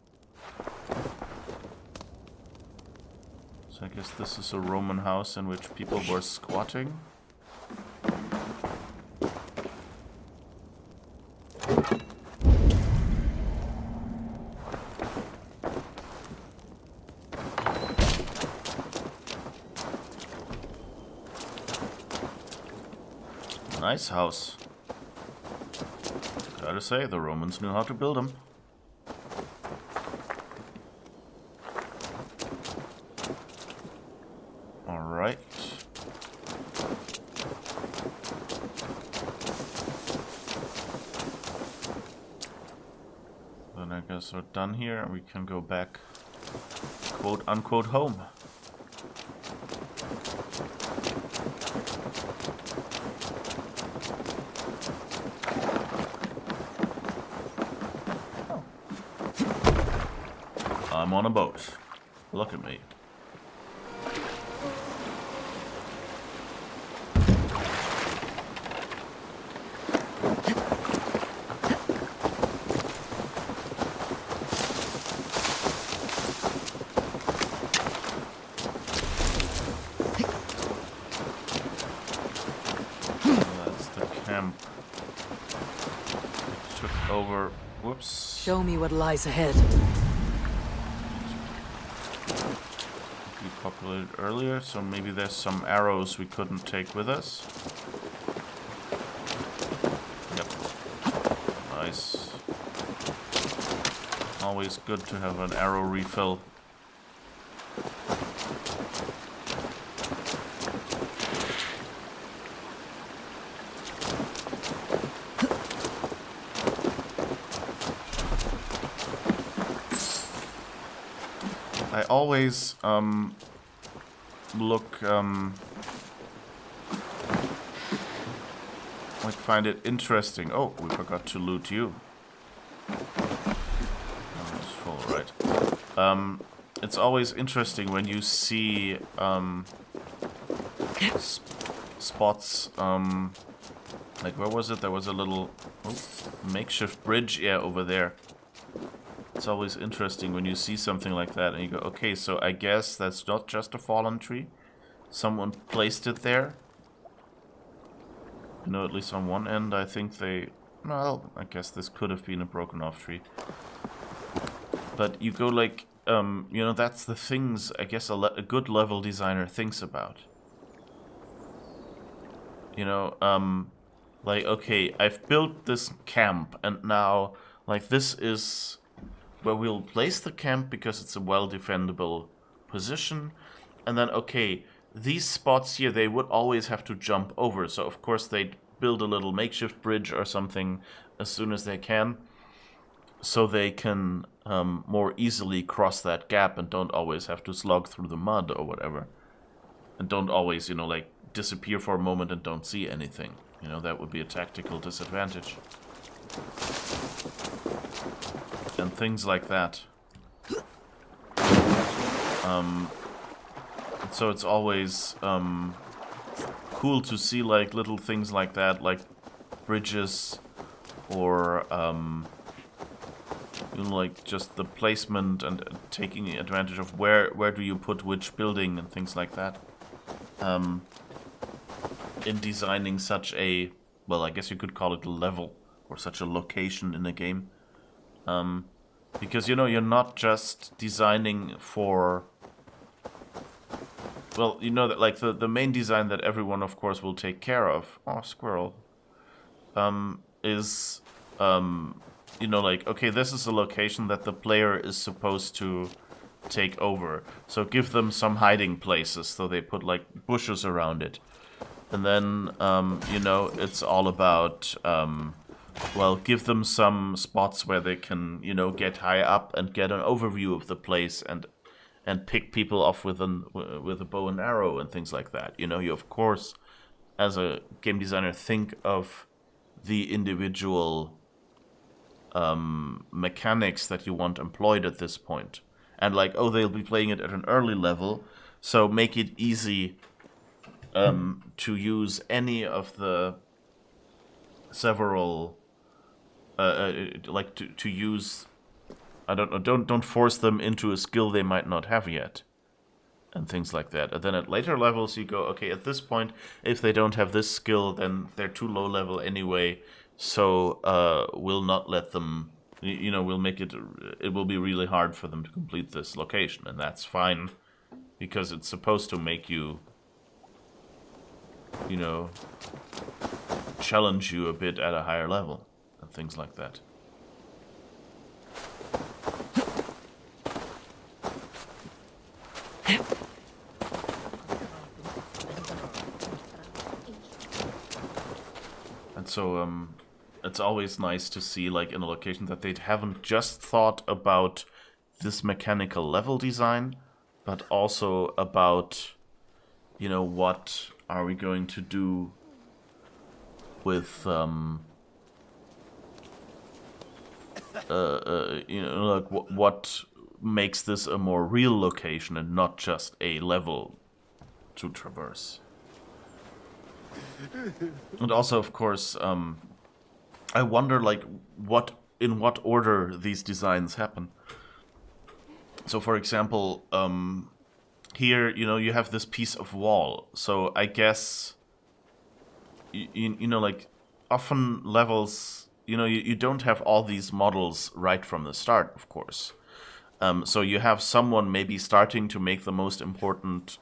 So I guess this is a Roman house in which people were squatting. Nice house. Gotta say, the Romans knew how to build them. Alright. Then I guess we're done here and we can go back, quote unquote, home. I'm on a boat. Look at me. That's the camp. It took over. Whoops. Show me what lies ahead. Populated earlier, so maybe there's some arrows we couldn't take with us. Yep. Nice. Always good to have an arrow refill. I always find it interesting. Oh, we forgot to loot you. Oh, it's full, right. It's always interesting when you see spots. Like, where was it? There was a little makeshift bridge, yeah, over there. It's always interesting when you see something like that and you go, okay, so I guess that's not just a fallen tree. Someone placed it there. You know, at least on one end, I think they... Well, I guess this could have been a broken off tree. But you go like, you know, that's the things I guess a good level designer thinks about. You know, like, okay, I've built this camp and now, like, this is where we'll place the camp because it's a well-defendable position, and then, okay, these spots here, they would always have to jump over, so of course they'd build a little makeshift bridge or something as soon as they can, so they can more easily cross that gap and don't always have to slog through the mud or whatever. And don't always, like, disappear for a moment and don't see anything. That would be a tactical disadvantage. And things like that. So it's always cool to see, like, little things like that, like bridges or like just the placement and taking advantage of where do you put which building and things like that. In designing such a, well, I guess you could call it a level or such a location in a game. Because, you're not just designing for, well, that, like, the main design that everyone, of course, will take care of, squirrel, is, like, okay, this is a location that the player is supposed to take over. So give them some hiding places, so they put, like, bushes around it. And then, it's all about, well, give them some spots where they can, get high up and get an overview of the place and pick people off with a bow and arrow and things like that. You, of course, as a game designer, think of the individual mechanics that you want employed at this point. And, like, they'll be playing it at an early level, so make it easy to use any of the several, like, to use, I don't know, don't force them into a skill they might not have yet, and things like that. And then at later levels you go, okay, at this point, if they don't have this skill, then they're too low level anyway, so we'll not let them, we'll make it will be really hard for them to complete this location, and that's fine, because it's supposed to make you, challenge you a bit at a higher level, and things like that. And so, it's always nice to see, like, in a location that they haven't just thought about this mechanical level design, but also about, what are we going to do with, like, what makes this a more real location and not just a level to traverse. And also, of course, I wonder, like, in what order these designs happen. So, for example, here, you have this piece of wall. So I guess, like, often levels, you don't have all these models right from the start, of course. So you have someone maybe starting to make the most important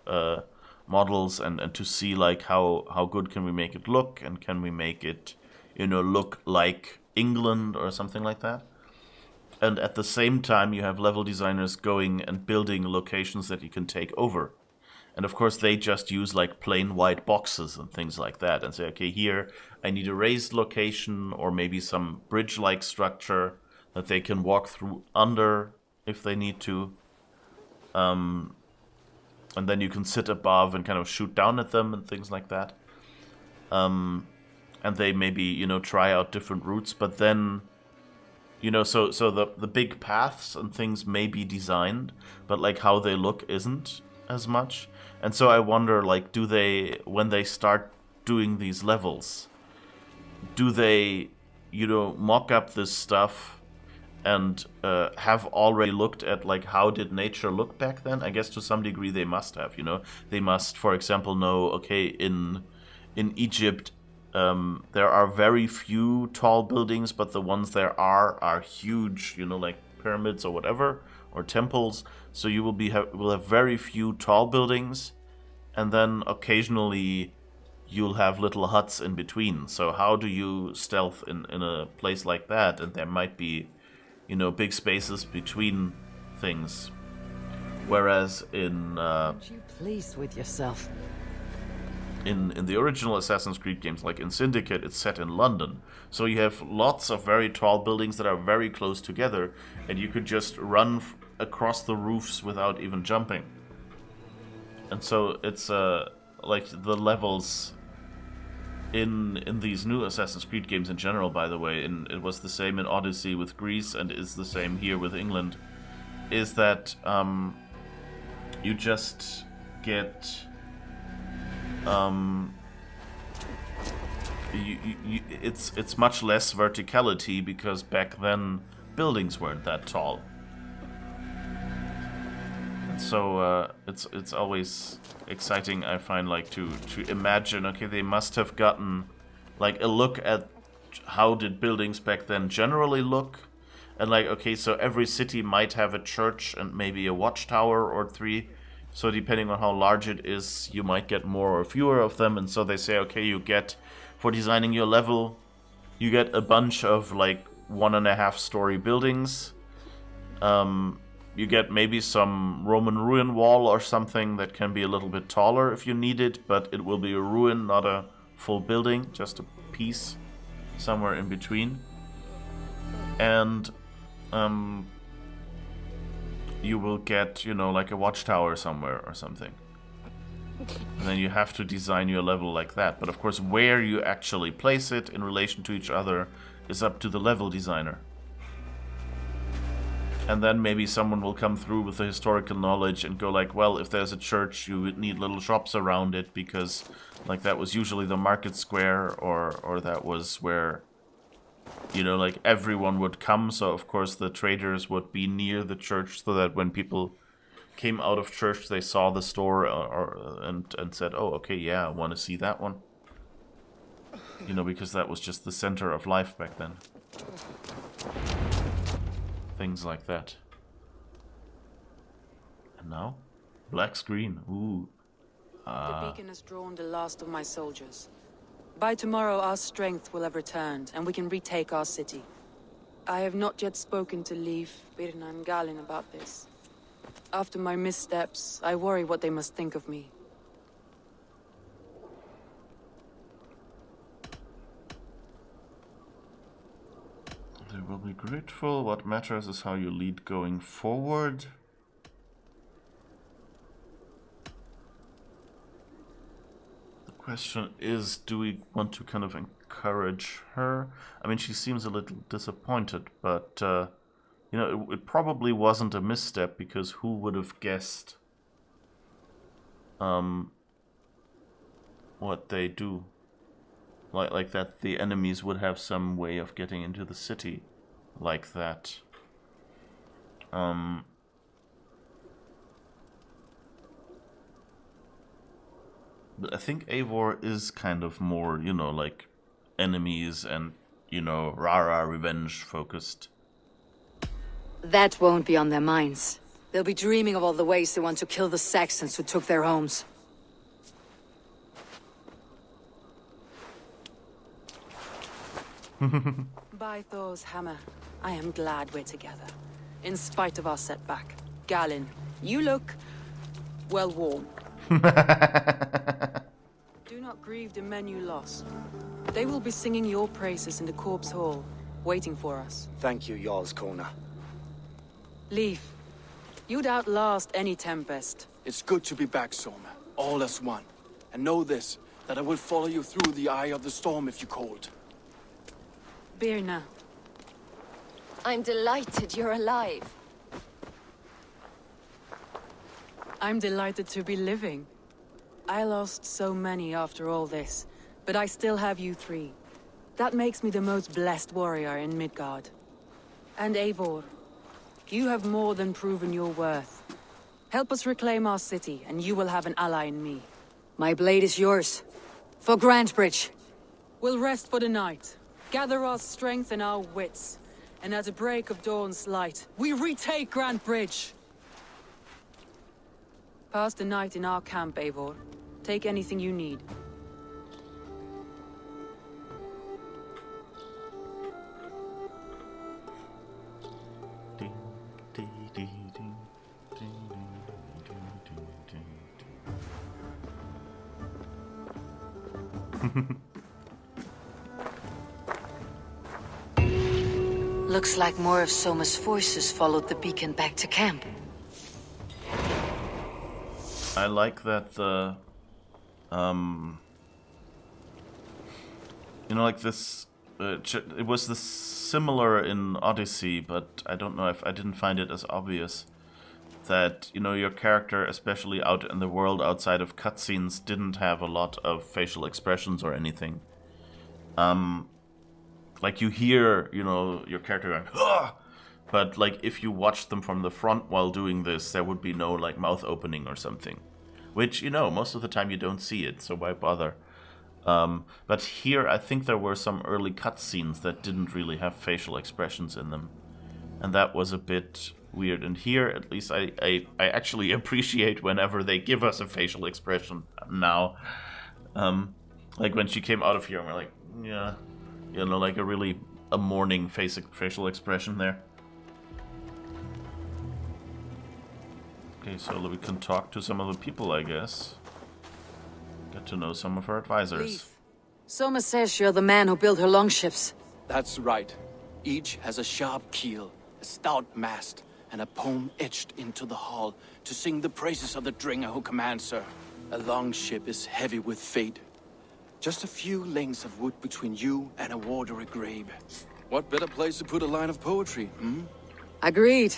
models and to see, like, how good can we make it look, and can we make it, look like England or something like that. And at the same time, you have level designers going and building locations that you can take over. And of course, they just use, like, plain white boxes and things like that, and say, okay, here I need a raised location, or maybe some bridge-like structure that they can walk through under if they need to. And then you can sit above and kind of shoot down at them and things like that. And they maybe, try out different routes, but then, so the big paths and things may be designed, but, like, how they look isn't as much. And so I wonder, like, do they, when they start doing these levels, do they, mock up this stuff and have already looked at, like, how did nature look back then? I guess to some degree they must have, They must, for example, know, okay, in Egypt, there are very few tall buildings, but the ones there are huge, like pyramids or whatever, or temples. So you will have very few tall buildings, and then occasionally you'll have little huts in between. So how do you stealth in a place like that? And there might be, you know, big spaces between things. Whereas in Aren't you pleased with yourself? in the original Assassin's Creed games, like in Syndicate, it's set in London. So you have lots of very tall buildings that are very close together, and you could just run across the roofs without even jumping. And so it's like the levels in these new Assassin's Creed games in general, by the way, and it was the same in Odyssey with Greece and is the same here with England, is that you just get it's much less verticality because back then buildings weren't that tall. And so it's always exciting, I find, like to imagine, okay, they must have gotten like a look at how did buildings back then generally look, and like, okay, so every city might have a church and maybe a watchtower or 3. So depending on how large it is, you might get more or fewer of them. And so they say, okay, you get, for designing your level, you get a bunch of like 1.5-story buildings. You get maybe some Roman ruin wall or something that can be a little bit taller if you need it, but it will be a ruin, not a full building, just a piece somewhere in between. And you will get, you know, like a watchtower somewhere or something. And then you have to design your level like that. But of course, where you actually place it in relation to each other is up to the level designer. And then maybe someone will come through with the historical knowledge and go like, well, if there's a church, you would need little shops around it because like that was usually the market square, or that was where, you know, like everyone would come. So of course the traders would be near the church so that when people came out of church, they saw the store and said, oh, okay, yeah, I want to see that one. You know, because that was just the center of life back then. Things like that. And now? Black screen. Ooh. The beacon has drawn the last of my soldiers. By tomorrow our strength will have returned, and we can retake our city. I have not yet spoken to Leif, Birna and Galin about this. After my missteps, I worry what they must think of me. They will be grateful. What matters is how you lead going forward. The question is, do we want to kind of encourage her? I mean, she seems a little disappointed, but you know, it probably wasn't a misstep, because who would have guessed what they do? Like that the enemies would have some way of getting into the city like that. But I think Eivor is kind of more, you know, like enemies and, you know, rah-rah revenge focused. That won't be on their minds. They'll be dreaming of all the ways they want to kill the Saxons who took their homes. By Thor's hammer, I am glad we're together. In spite of our setback. Galin, you look well worn. Do not grieve the men you lost. They will be singing your praises in the corpse hall, waiting for us. Thank you, Jarl's Kona. Leif, you'd outlast any tempest. It's good to be back, Soma. All as one. And know this, that I will follow you through the eye of the storm if you called. Birna. I'm delighted you're alive. I'm delighted to be living. I lost so many after all this, but I still have you 3. That makes me the most blessed warrior in Midgard. And Eivor, you have more than proven your worth. Help us reclaim our city, and you will have an ally in me. My blade is yours. For Grantebridge. We'll rest for the night. Gather our strength and our wits. And at the break of dawn's light, we retake Grantebridge! Pass the night in our camp, Eivor. Take anything you need. Looks like more of Soma's forces followed the beacon back to camp. I like that the, you know, like this, it was this similar in Odyssey, but I don't know if I didn't find it as obvious that, you know, your character, especially out in the world outside of cutscenes, didn't have a lot of facial expressions or anything. Like you hear, you know, your character going, "Ah!" But like if you watch them from the front while doing this, there would be no like mouth opening or something. Which, you know, most of the time you don't see it, so why bother? But here I think there were some early cutscenes that didn't really have facial expressions in them. And that was a bit weird. And here, at least, I actually appreciate whenever they give us a facial expression now. Like when she came out of here and we're like, yeah, you know, like a mourning facial expression there. Okay, so we can talk to some of the people, I guess. Get to know some of her advisors. Leaf. Soma says you're the man who built her longships. That's right. Each has a sharp keel, a stout mast, and a poem etched into the hull to sing the praises of the Dringer who commands her. A longship is heavy with fate. Just a few lengths of wood between you and a watery grave. What better place to put a line of poetry, hmm? Agreed.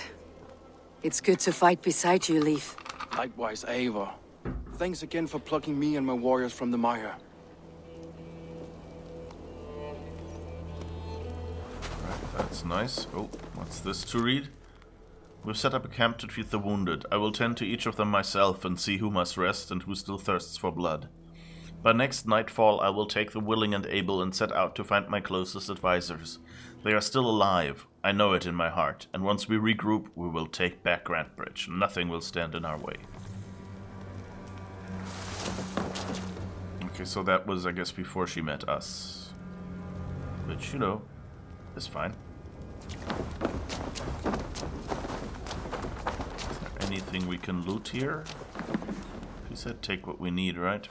It's good to fight beside you, Leaf. Likewise, Eivor. Thanks again for plucking me and my warriors from the mire. Right, that's nice. Oh, what's this to read? We've set up a camp to treat the wounded. I will tend to each of them myself and see who must rest and who still thirsts for blood. By next nightfall, I will take the willing and able and set out to find my closest advisors. They are still alive. I know it in my heart. And once we regroup, we will take back Grantbridge. Nothing will stand in our way. Okay, so that was, I guess, before she met us. Which, you know, is fine. Is there anything we can loot here? She said take what we need, right?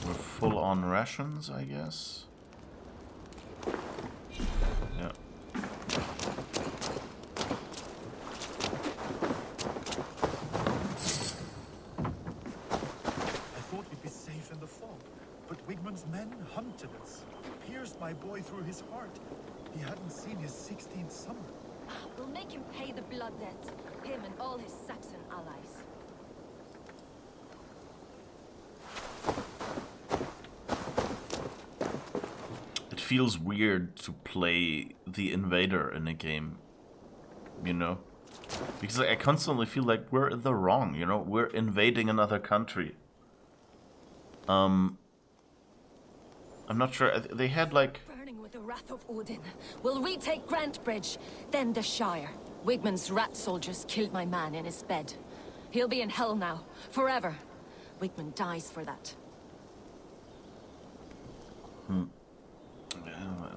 We're full on rations, I guess. Yeah. I thought we'd be safe in the fog, but Wigmund's men hunted us. Pierced my boy through his heart. He hadn't seen his 16th summer. We'll make him pay the blood debt. Him and all his Saxon allies. It feels weird to play the invader in a game, you know? Because I constantly feel like we're in the wrong, you know? We're invading another country. I'm not sure. They had like... Burning with the wrath of Odin. We'll retake Grantbridge, then the Shire. Wigmund's rat soldiers killed my man in his bed. He'll be in hell now, forever. Wigmund dies for that.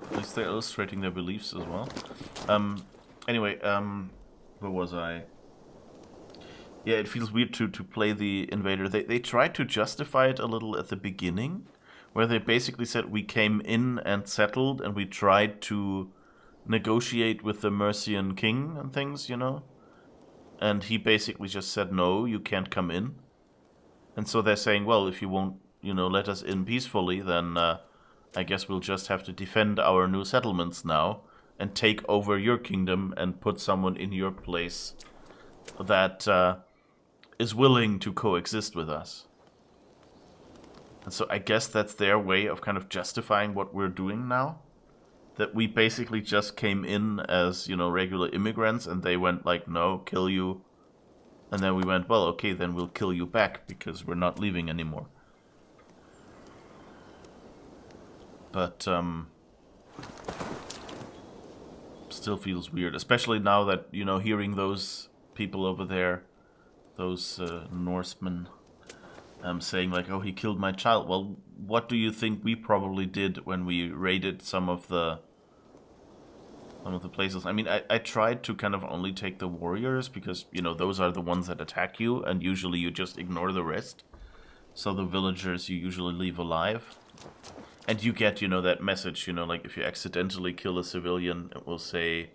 At least they're illustrating their beliefs as well. Anyway, where was I? Yeah, it feels weird to play the invader. They tried to justify it a little at the beginning, where they basically said we came in and settled and we tried to negotiate with the Mercian king and things, you know? And he basically just said, no, you can't come in. And so they're saying, well, if you won't, you know, let us in peacefully, then I guess we'll just have to defend our new settlements now and take over your kingdom and put someone in your place that is willing to coexist with us. And so I guess that's their way of kind of justifying what we're doing now. That we basically just came in as, you know, regular immigrants and they went like, no, kill you. And then we went, well, okay, then we'll kill you back because we're not leaving anymore. But, still feels weird, especially now that, you know, hearing those people over there, those Norsemen, saying like, oh, he killed my child. Well, what do you think we probably did when we raided some of the places? I mean, I tried to kind of only take the warriors because, you know, those are the ones that attack you, and usually you just ignore the rest. So the villagers you usually leave alive. And you get, you know, that message, you know, like if you accidentally kill a civilian, it will say,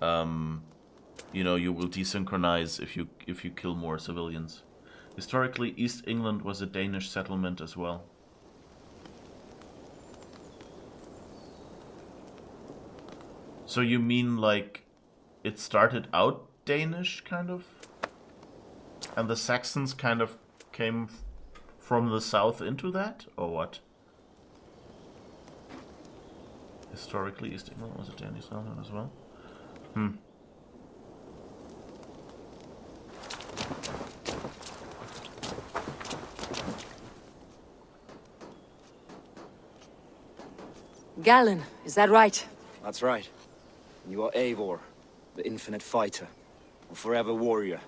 you know, you will desynchronize if you kill more civilians. Historically, East England was a Danish settlement as well. So you mean like it started out Danish, kind of? And the Saxons kind of came from the south into that, or what? Historically, East England was a Danish settlement as well. Galen, is that right? That's right. You are Eivor, the infinite fighter, a forever warrior.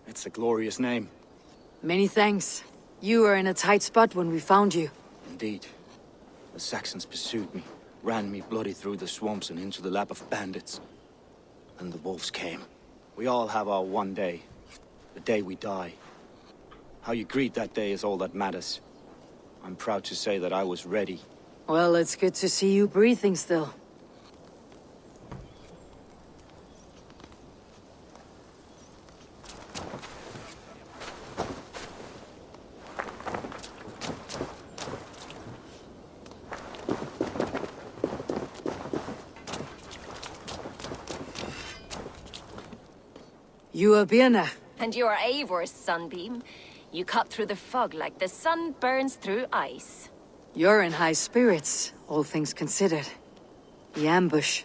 It's a glorious name. Many thanks. You were in a tight spot when we found you. Indeed. The Saxons pursued me, ran me bloody through the swamps and into the lap of bandits. And the wolves came. We all have our one day. The day we die. How you greet that day is all that matters. I'm proud to say that I was ready. Well, it's good to see you breathing still. You are Birna. And you are Eivor's sunbeam. You cut through the fog like the sun burns through ice. You're in high spirits, all things considered. The ambush.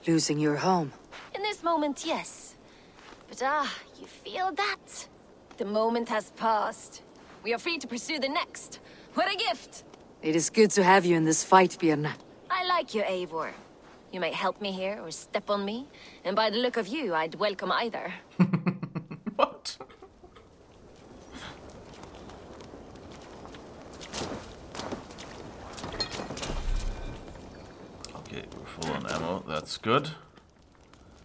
Losing your home. In this moment, yes. But you feel that? The moment has passed. We are free to pursue the next. What a gift! It is good to have you in this fight, Birna. I like you, Eivor. You may help me here or step on me, and by the look of you, I'd welcome either. What? Okay, we're full on ammo. That's good.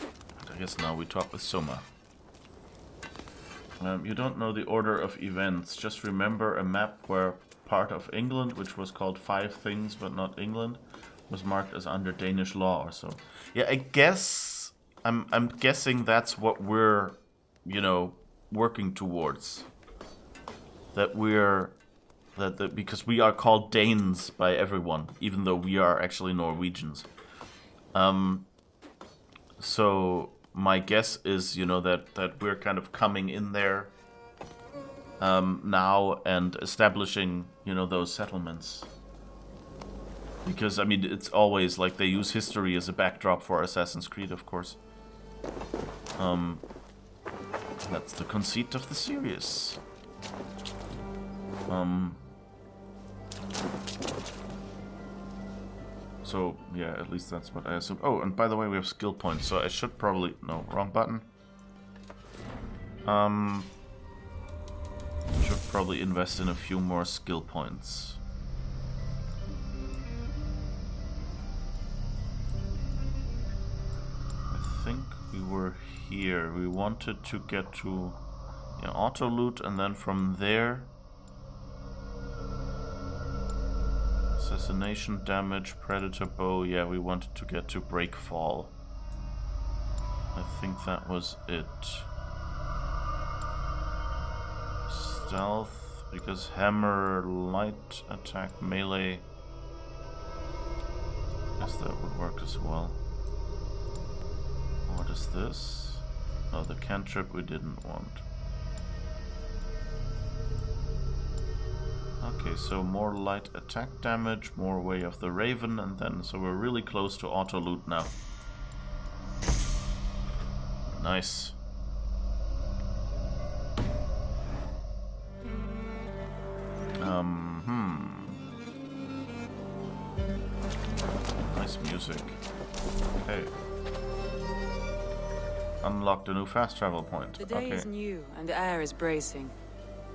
And I guess now we talk with Soma. You don't know the order of events. Just remember a map where part of England, which was called Five Things but not England, was marked as under Danish law or so. Yeah, I guess I'm guessing that's what we're, you know, working towards. That we're that because we are called Danes by everyone, even though we are actually Norwegians. So my guess is, you know, that we're kind of coming in there now and establishing, you know, those settlements. Because, I mean, it's always like they use history as a backdrop for Assassin's Creed, of course. That's the conceit of the series. So, yeah, at least that's what I assume. Oh, and by the way, we have skill points, so I should probably... No, wrong button. Should probably invest in a few more skill points. I think we were here. We wanted to get to auto loot, and then from there assassination damage, predator bow. Yeah, we wanted to get to break fall. I think that was it. Stealth, because hammer, light attack, melee. Guess that would work as well. What is this? Oh, the cantrip we didn't want. Okay, so more light attack damage, more Way of the Raven, and then, so we're really close to auto loot now. Nice. Nice music. Okay. Unlocked a new fast travel point. The day okay. is new and the air is bracing.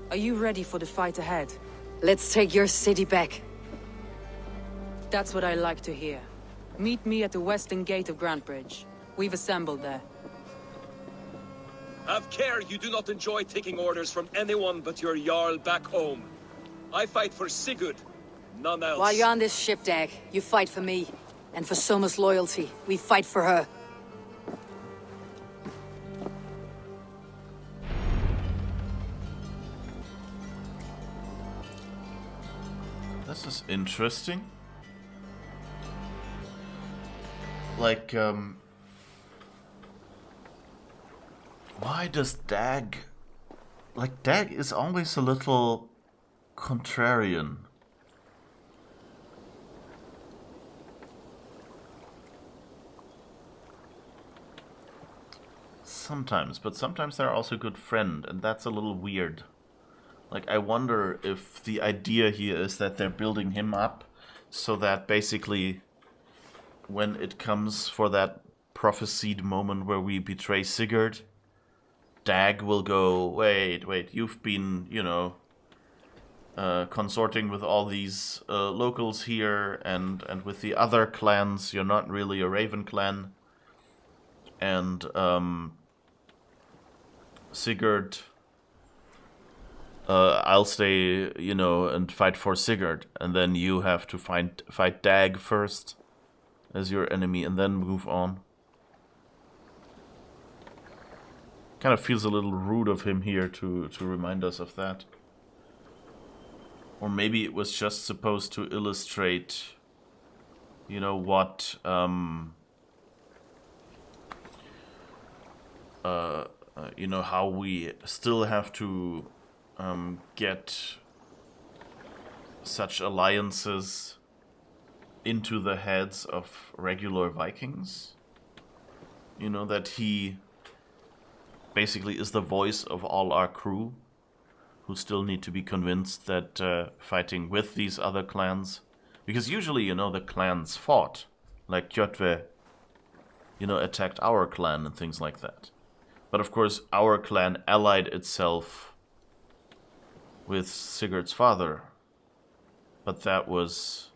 Are you ready for the fight ahead? Let's take your city back. That's what I like to hear. Meet me at the western gate of Grantbridge. We've assembled there. Have care you do not enjoy taking orders from anyone but your Jarl back home. I fight for Sigurd, none else. While you're on this ship, Dag, you fight for me. And for Soma's loyalty, we fight for her. This is interesting. Like, why does Dag... Like, Dag is always a little contrarian. Sometimes, but sometimes they're also a good friend, and that's a little weird. Like, I wonder if the idea here is that they're building him up so that basically when it comes for that prophesied moment where we betray Sigurd, Dag will go, wait, you've been, you know, consorting with all these locals here and with the other clans. You're not really a Raven clan. And Sigurd, I'll stay, you know, and fight for Sigurd, and then you have to fight Dag first as your enemy, and then move on. Kind of feels a little rude of him here to remind us of that. Or maybe it was just supposed to illustrate, you know, what you know, how we still have to get such alliances into the heads of regular Vikings. You know, that he basically is the voice of all our crew, who still need to be convinced that fighting with these other clans, because usually, you know, the clans fought, like Kjotve, you know, attacked our clan and things like that. But of course, our clan allied itself with Sigurd's father. But that was,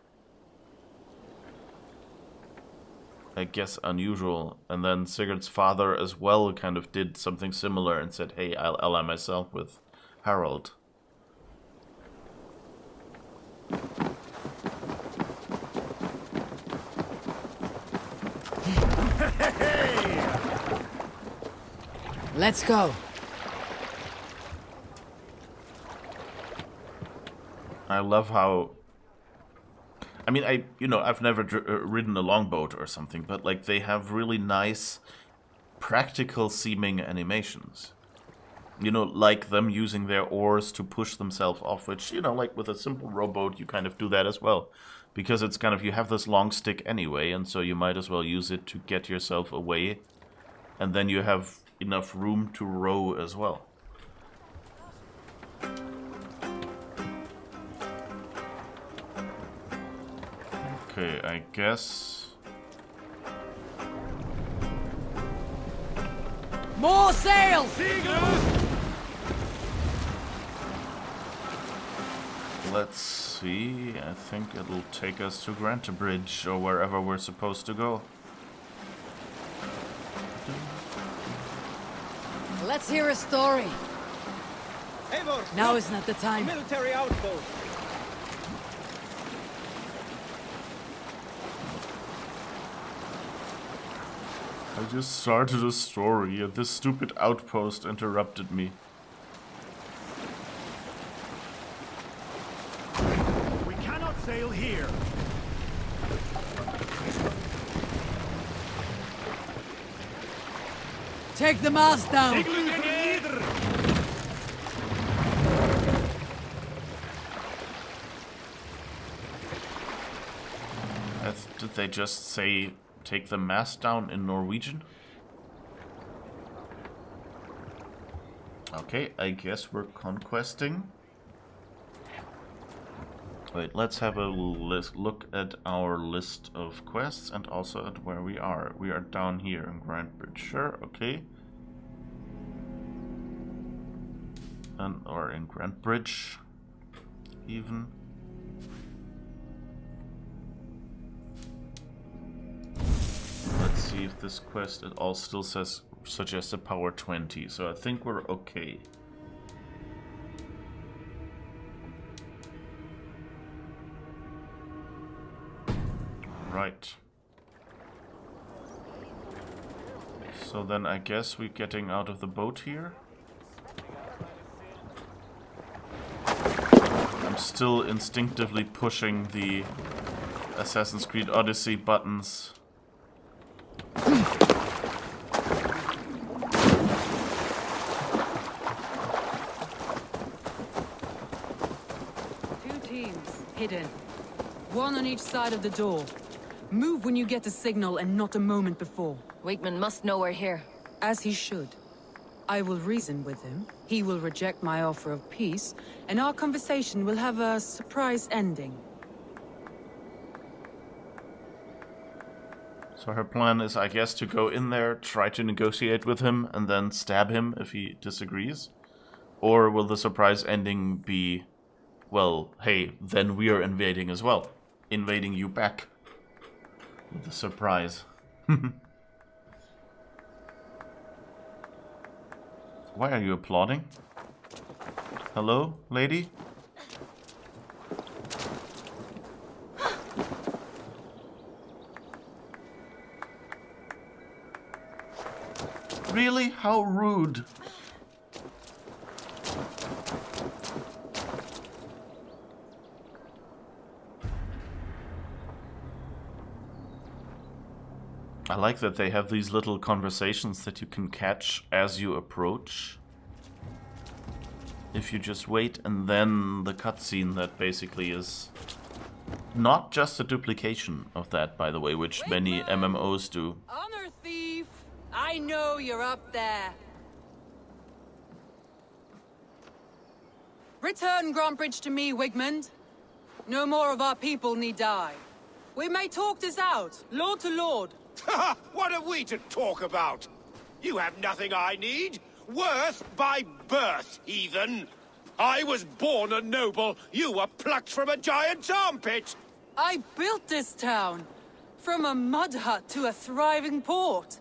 I guess, unusual. And then Sigurd's father as well kind of did something similar and said, hey, I'll ally myself with Harald. Let's go. I love how... I mean, I've never ridden a longboat or something, but like they have really nice, practical seeming animations. You know, like them using their oars to push themselves off, which, you know, like with a simple rowboat, you kind of do that as well. Because it's kind of, you have this long stick anyway, and so you might as well use it to get yourself away. And then you have enough room to row as well. Okay, I guess... More sail! Let's see, I think it'll take us to Grantebridge, or wherever we're supposed to go. Let's hear a story. Eivor, Now look! is not the time. Military outpost. I just started a story and this stupid outpost interrupted me. We cannot sail here. Take the mast down. Did they just say take the mast down in Norwegian? Okay, I guess we're conquesting. Wait, let's have a look at our list of quests and also at where we are. We are down here in Grantebridge. Sure, okay. Or in Grantebridge, even. Let's see if this quest, it all still says suggested power 20, so I think we're okay. Right. So then I guess we're getting out of the boat here. I'm still instinctively pushing the Assassin's Creed Odyssey buttons. 2 teams, hidden. 1 on each side of the door. Move when you get a signal and not a moment before. Wigman must know we're here. As he should. I will reason with him. He will reject my offer of peace, and our conversation will have a surprise ending. So her plan is, I guess, to go in there, try to negotiate with him, and then stab him if he disagrees? Or will the surprise ending be, well, hey, then we are invading as well. Invading you back. With a surprise. Why are you applauding? Hello, lady? Really? How rude. I like that they have these little conversations that you can catch as you approach. If you just wait, and then the cutscene that basically is not just a duplication of that, by the way, which many MMOs do. Honor thief! I know you're up there. Return Grantbridge to me, Wigmund. No more of our people need die. We may talk this out, lord to lord. What are we to talk about? You have nothing I need. Worth by birth, heathen. I was born a noble. You were plucked from a giant's armpit. I built this town. From a mud hut to a thriving port.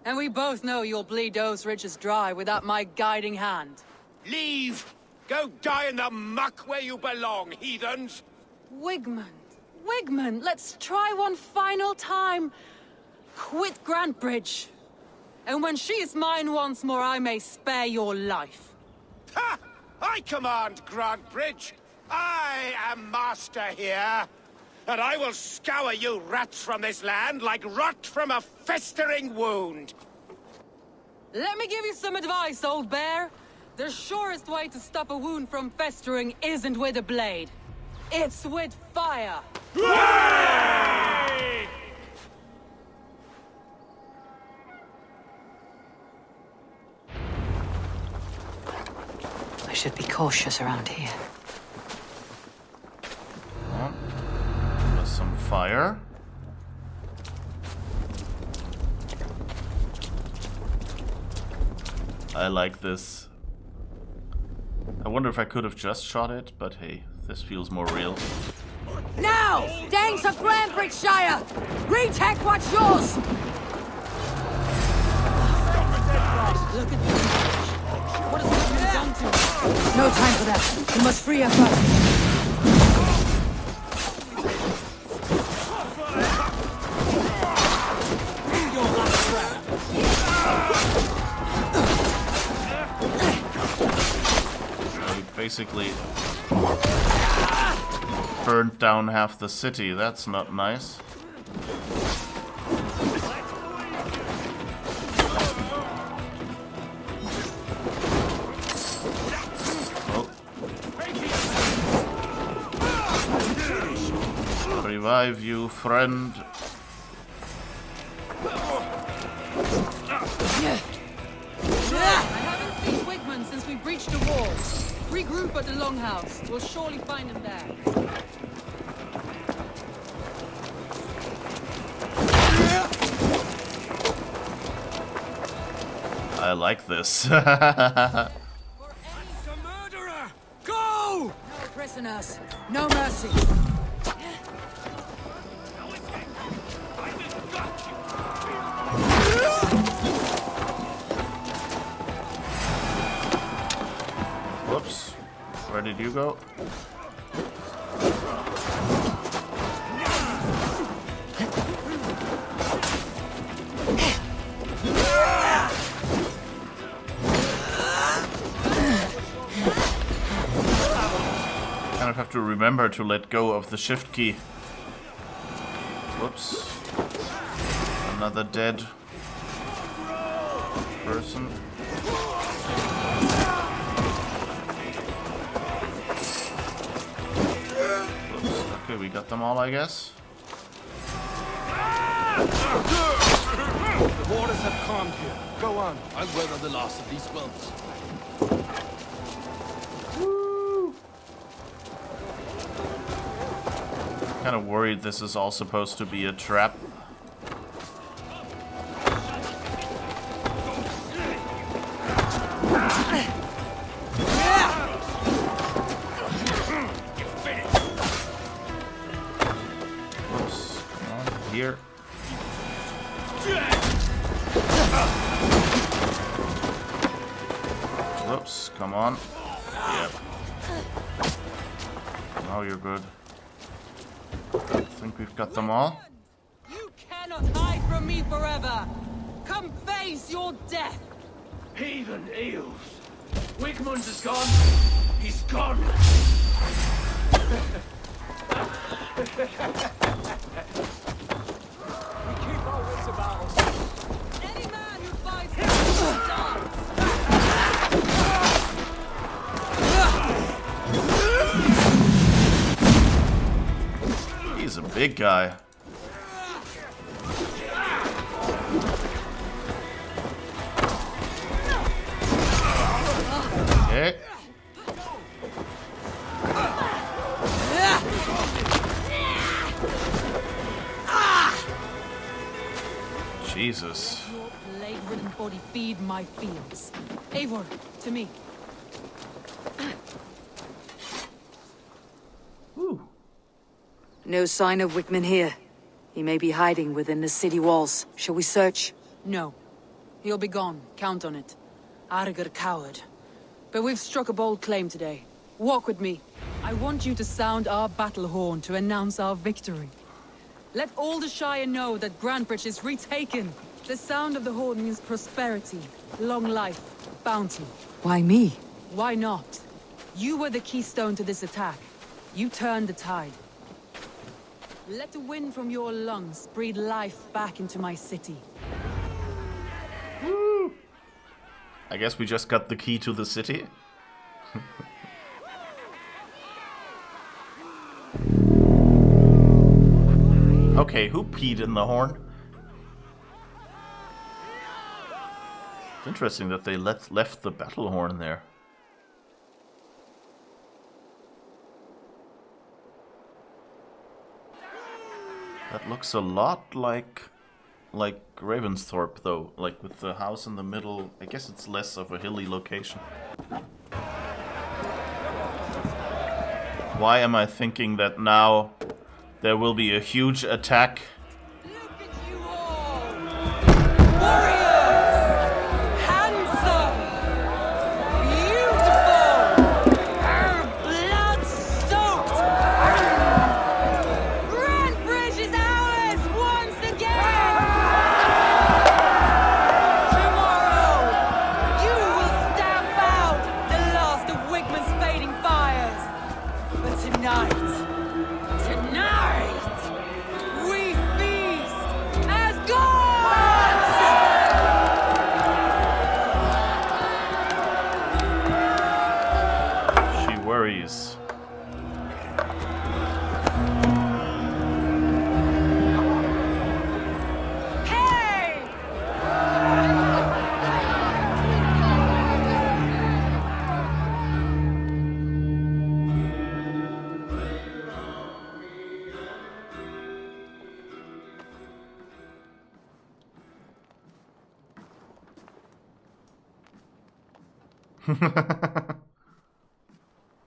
And we both know you'll bleed those riches dry without my guiding hand. Leave! Go die in the muck where you belong, heathens! Wigmund, let's try one final time. Quit Grantbridge. And when she is mine once more, I may spare your life. Ha! I command Grantbridge. I am master here. And I will scour you rats from this land like rot from a festering wound. Let me give you some advice, old bear. The surest way to stop a wound from festering isn't with a blade. It's with fire. Hooray! I should be cautious around here. There's some fire. I like this. I wonder if I could have just shot it, but hey, this feels more real. Now! Danes of Grantbridgeshire! Retake what's yours! Look at this. What has Wigmund done to us? No time for that. You must free her first. Basically burned down half the city. That's not nice. Oh. Revive you, friend. Since we breached the walls. Regroup at the Longhouse. We'll surely find him there. I like this. A murderer! Go! No prisoners. No mercy. you go? Kind of have to remember to let go of the shift key. Whoops. Another dead person. Whoops. Okay, we got them all, I guess. The waters have calmed here. Go on. I'll weather the last of these wells. Kind of worried this is all supposed to be a trap. Whoops, come on, here. Whoops, come on. Yep. Now you're good. I think we've got them all. You cannot hide from me forever! Come face your death! Heathen eels. Wigmund is gone. He's gone. We keep our wits about us. Any man who fights will die! He's a big guy. Okay. Jesus. Your plague-ridden body feed my fields. Eivor, to me. No sign of Wigman here. He may be hiding within the city walls. Shall we search? No. He'll be gone. Count on it. Arger coward. But we've struck a bold claim today. Walk with me. I want you to sound our battle horn to announce our victory. Let all the Shire know that Grantbridge is retaken. The sound of the horn means prosperity, long life, bounty. Why me? Why not? You were the keystone to this attack. You turned the tide. Let the wind from your lungs breathe life back into my city. Woo. I guess we just got the key to the city. Okay, who peed in the horn? It's interesting that they left the battle horn there. That looks a lot like Ravensthorpe, though, like with the house in the middle. I guess it's less of a hilly location. Why am I thinking that now there will be a huge attack?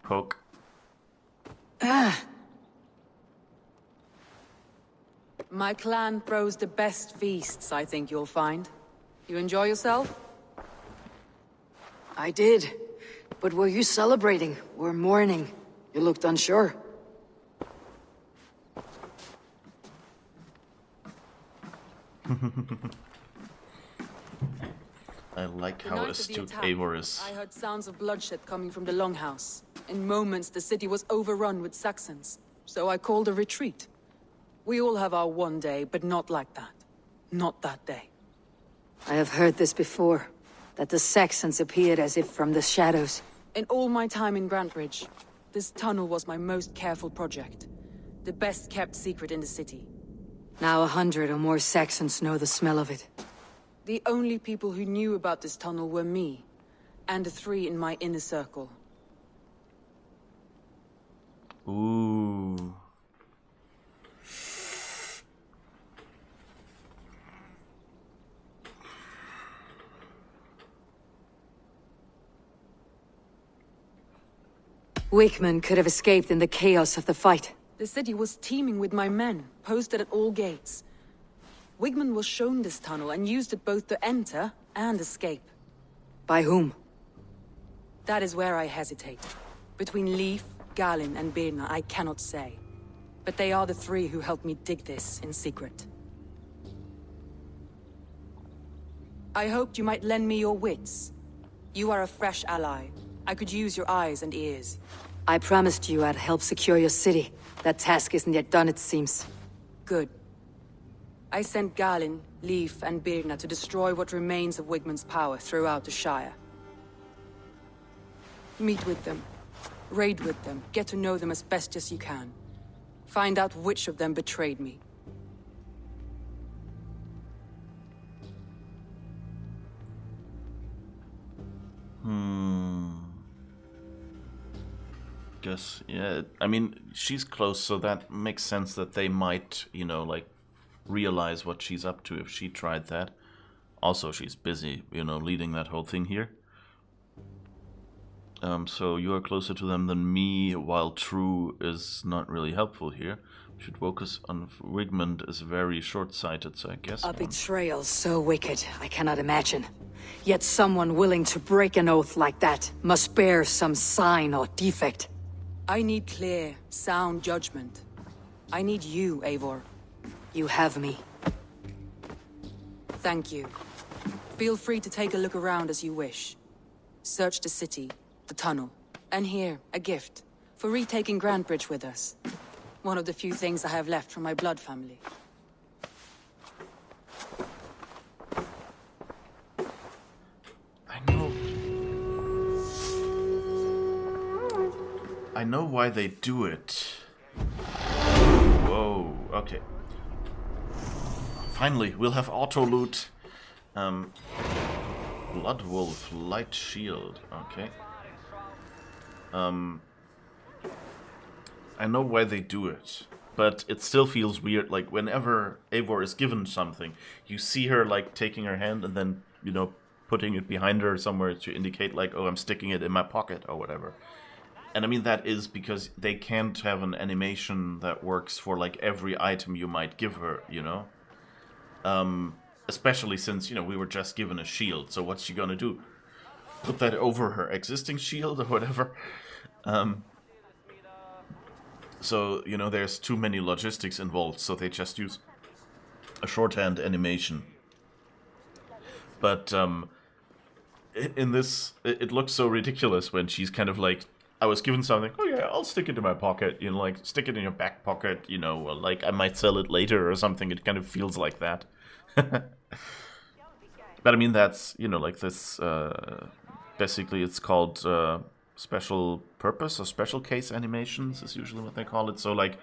Poke. My clan throws the best feasts, I think you'll find. You enjoy yourself? I did. But were you celebrating or mourning? You looked unsure. I like The how night of the astute attack, Eivor is. I heard sounds of bloodshed coming from the Longhouse. In moments, the city was overrun with Saxons, so I called a retreat. We all have our one day, but not like that. Not that day. I have heard this before, that the Saxons appeared as if from the shadows. In all my time in Grantbridge, this tunnel was my most careful project. The best kept secret in the city. Now 100 or more Saxons know the smell of it. The only people who knew about this tunnel were me, and the 3 in my inner circle. Ooh. Wickman could have escaped in the chaos of the fight. The city was teeming with my men, posted at all gates. Wigman was shown this tunnel and used it both to enter and escape. By whom? That is where I hesitate. Between Leif, Galin, and Birna, I cannot say. But they are the 3 who helped me dig this in secret. I hoped you might lend me your wits. You are a fresh ally. I could use your eyes and ears. I promised you I'd help secure your city. That task isn't yet done, it seems. Good. I sent Galin, Leif, and Birna to destroy what remains of Wigman's power throughout the Shire. Meet with them. Raid with them. Get to know them as best as you can. Find out which of them betrayed me. Guess, yeah. I mean, she's close, so that makes sense that they might, you know, like, realize what she's up to if she tried that. Also, she's busy, you know, leading that whole thing here. So you are closer to them than me, while True is not really helpful here. We should focus on Wigmund is very short-sighted, so I guess... A betrayal so wicked, I cannot imagine. Yet someone willing to break an oath like that must bear some sign or defect. I need clear, sound judgment. I need you, Eivor. You have me. Thank you. Feel free to take a look around as you wish. Search the city, the tunnel, and here, a gift, for retaking Grantbridge with us. One of the few things I have left from my blood family. I know why they do it. Whoa, okay. Finally, we'll have auto loot. Blood Wolf, light shield, okay. I know why they do it, but it still feels weird. Like, whenever Eivor is given something, you see her, like, taking her hand and then, you know, putting it behind her somewhere to indicate, like, oh, I'm sticking it in my pocket or whatever. And I mean, that is because they can't have an animation that works for, like, every item you might give her, you know? Especially since, you know, we were just given a shield, so what's she gonna do? Put that over her existing shield or whatever? So, you know, there's too many logistics involved, so they just use a shorthand animation. But, in this, it looks so ridiculous when she's kind of like, I was given something, oh yeah, I'll stick it in my pocket, you know, like, stick it in your back pocket, you know, like, I might sell it later or something, it kind of feels like that. But I mean, that's, you know, like this, basically it's called, special purpose or special case animations is usually what they call it, so, like,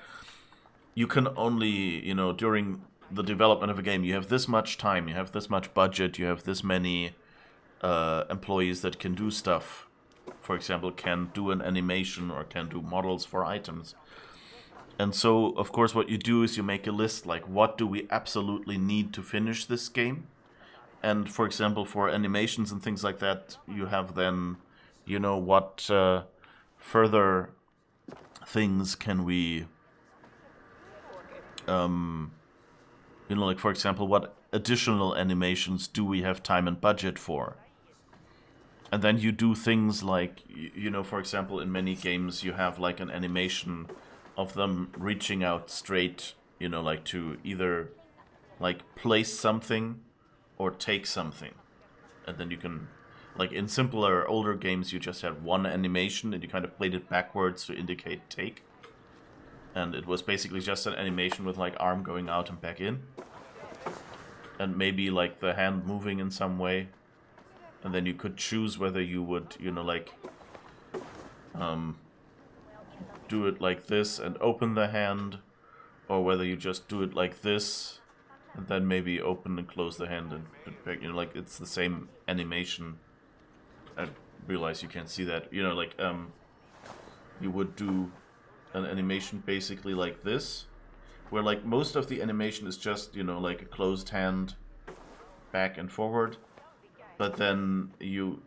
you can only, you know, during the development of a game, you have this much time, you have this much budget, you have this many, employees that can do stuff. For example, can do an animation or can do models for items. And so, of course, what you do is you make a list, like, what do we absolutely need to finish this game? And, for example, for animations and things like that, you have then, you know, what further things can we, you know, like, for example, what additional animations do we have time and budget for? And then you do things like, you know, for example, in many games you have like an animation of them reaching out straight, you know, like to either like place something or take something. And then you can, like in simpler, older games, you just had one animation and you kind of played it backwards to indicate take. And it was basically just an animation with like arm going out and back in. And maybe like the hand moving in some way. And then you could choose whether you would, you know, like do it like this and open the hand, or whether you just do it like this and then maybe open and close the hand and back, you know, like it's the same animation. I realize you can't see that, you know, like you would do an animation basically like this, where like most of the animation is just, you know, like a closed hand back and forward, but then you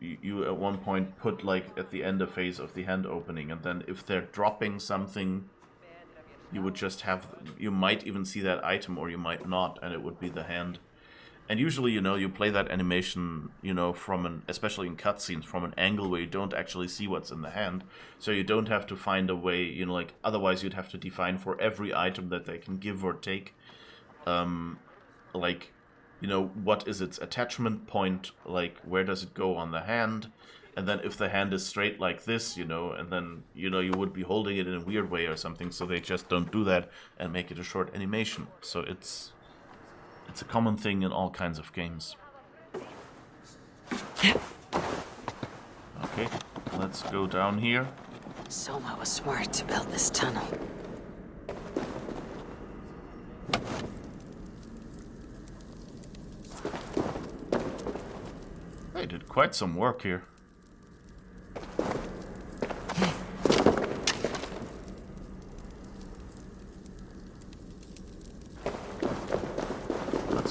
at one point put like at the end a phase of the hand opening, and then if they're dropping something, you would just have, you might even see that item or you might not, and it would be the hand. And usually, you know, you play that animation, you know, from an, especially in cutscenes, from an angle where you don't actually see what's in the hand. So you don't have to find a way, you know, like, otherwise you'd have to define for every item that they can give or take, like, you know, what is its attachment point, like, where does it go on the hand? And then if the hand is straight like this, you know, and then, you know, you would be holding it in a weird way or something, so they just don't do that and make it a short animation. So it's a common thing in all kinds of games. Okay, let's go down here. Soma was smart to build this tunnel. They did quite some work here.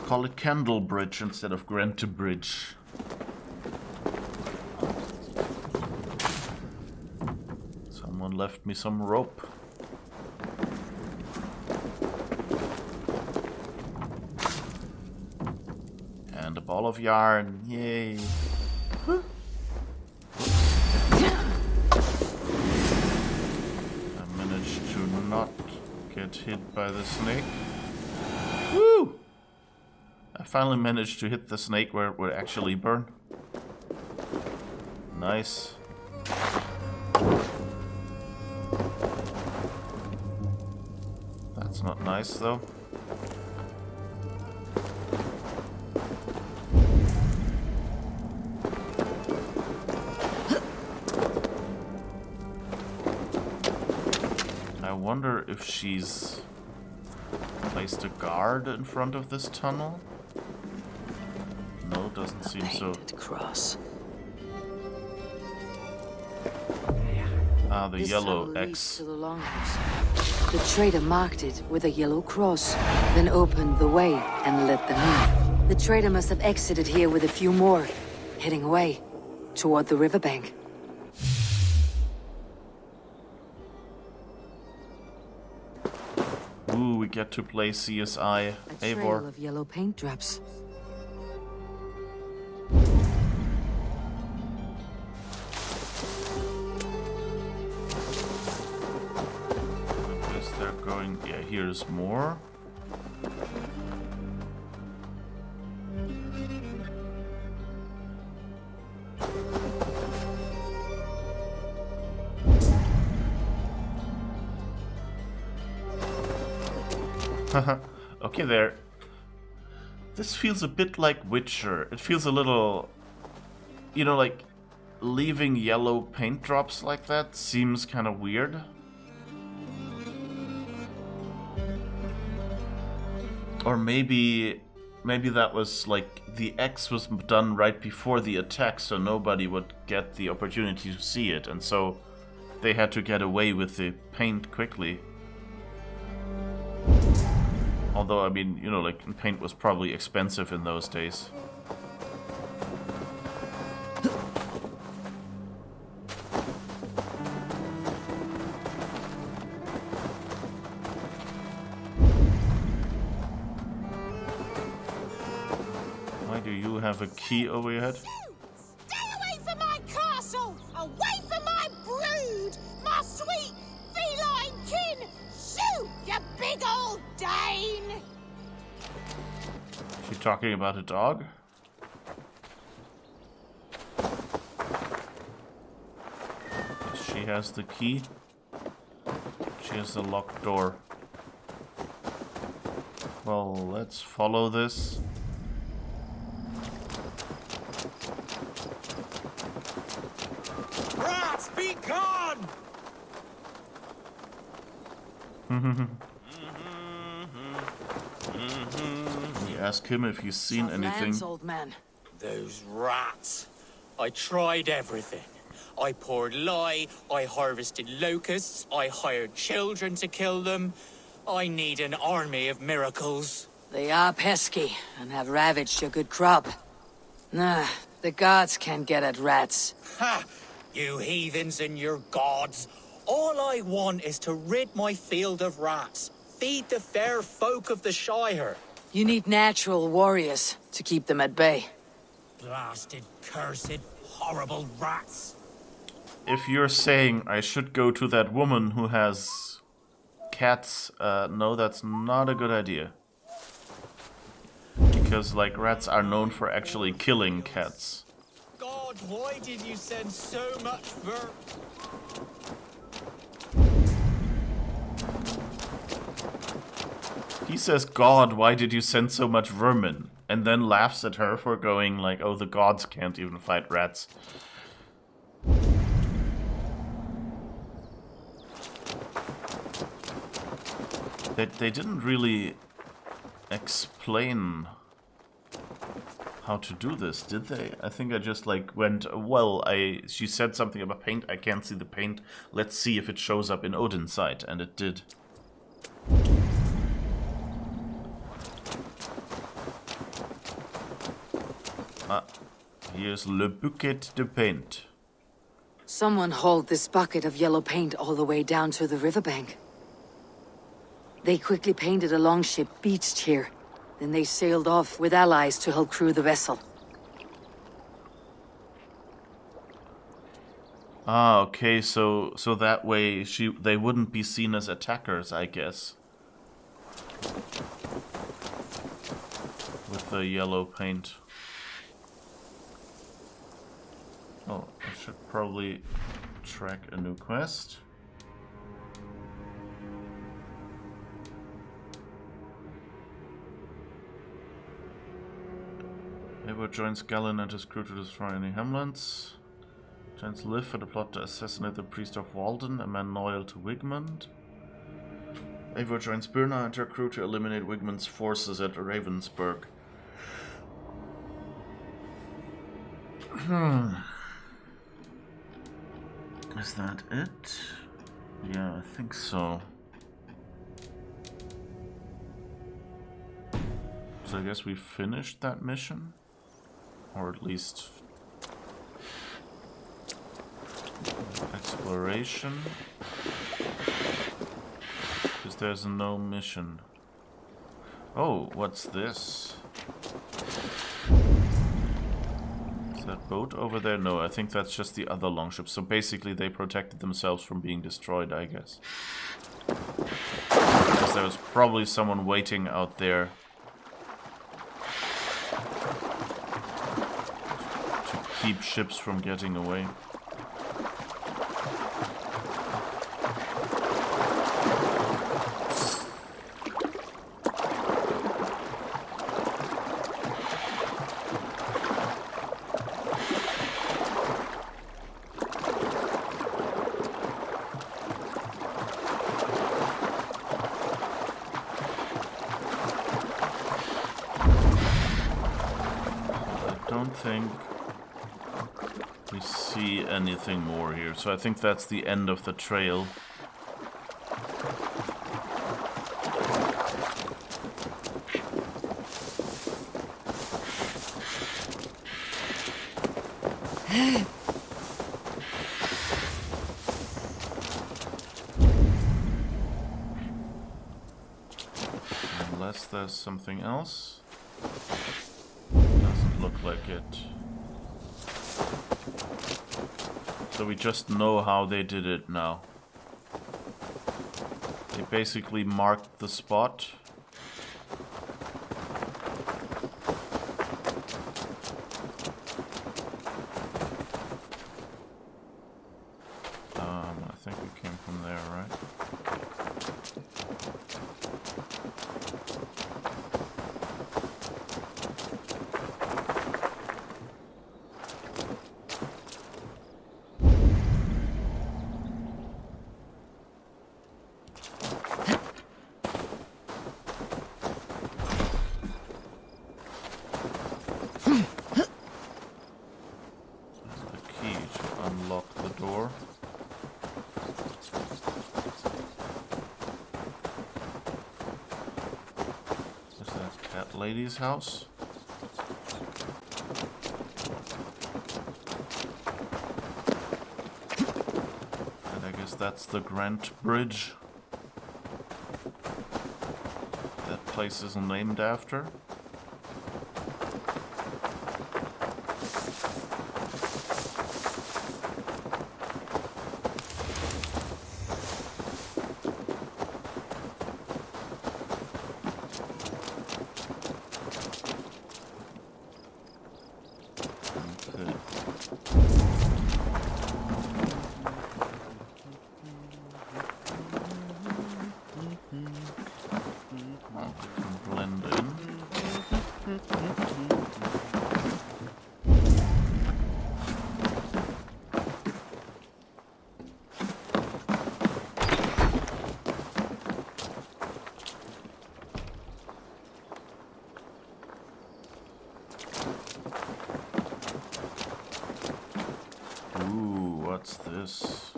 Call it Candle Bridge instead of Granta Bridge. Someone left me some rope. And a ball of yarn. Yay. I managed to not get hit by the snake. Woo! I finally managed to hit the snake where it would actually burn. Nice. That's not nice, though. I wonder if she's placed a guard in front of this tunnel. No, doesn't seem so. Cross. Ah, the This yellow tunnel leads X. to the longhouse. The trader marked it with a yellow cross, then opened the way and let them in. The trader must have exited here with a few more, heading away toward the riverbank. Ooh, we get to play CSI A trail Eivor. of yellow paint drops. I guess they're going. Yeah, here's more. Okay, there. This feels a bit like Witcher. It feels a little, you know, like leaving yellow paint drops like that seems kind of weird. Or maybe that was like the X was done right before the attack, so nobody would get the opportunity to see it, and so they had to get away with the paint quickly. Although, I mean, you know, like, paint was probably expensive in those days. Why do you have a key over your head? Stay away from my Dane! She talking about a dog? She has the key. She has the locked door. Well, let's follow this. Rats, be gone! We ask him if he's seen anything. Old man. Those rats. I tried everything. I poured lye, I harvested locusts, I hired children to kill them. I need an army of miracles. They are pesky and have ravaged a good crop. Nah, the gods can't get at rats. Ha! You heathens and your gods. All I want is to rid my field of rats. Feed the fair folk of the Shire. You need natural warriors to keep them at bay. Blasted, cursed, horrible rats. If you're saying I should go to that woman who has cats, no, that's not a good idea. Because, like, rats are known for actually killing cats. God, why did you send so much ver... He says, God, why did you send so much vermin? And then laughs at her for going like, oh, the gods can't even fight rats. They didn't really explain how to do this, did they? I think I just like went, well, she said something about paint, I can't see the paint, let's see if it shows up in Odin's site, and it did. Ah, here's le bucket de paint. Someone hauled this bucket of yellow paint all the way down to the riverbank. They quickly painted a longship beached here. Then they sailed off with allies to help crew the vessel. Ah, okay, so that way they wouldn't be seen as attackers, I guess. With the yellow paint. Oh, I should probably track a new quest. Eivor joins Galen and his crew to destroy any hamlets. Joins Liv for the plot to assassinate the priest of Walden, a man loyal to Wigmund. Eivor joins Birna and her crew to eliminate Wigmund's forces at Ravensburg. Is that it? Yeah, I think so. So I guess we finished that mission? Or at least exploration. Because there's no mission. Oh, what's this? Is that boat over there? No, I think that's just the other longship. So basically they protected themselves from being destroyed, I guess. Because there was probably someone waiting out there keep ships from getting away. I don't think we see anything more here, so I think that's the end of the trail. Unless there's something else. Doesn't look like it. So we just know how they did it now. They basically marked the spot lady's house. And I guess that's the Grand Bridge that place is named after. What's this?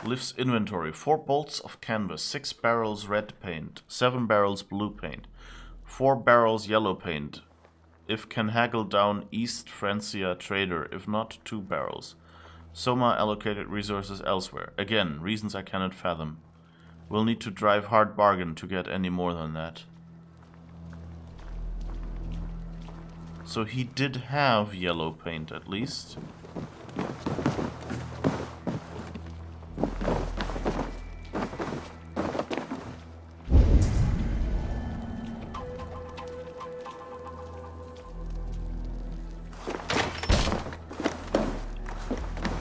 Lifts inventory. 4 bolts of canvas, 6 barrels red paint, 7 barrels blue paint, 4 barrels yellow paint. If can haggle down East Francia trader, if not 2 barrels. Soma allocated resources elsewhere. Again, reasons I cannot fathom. We'll need to drive hard bargain to get any more than that. So he did have yellow paint at least.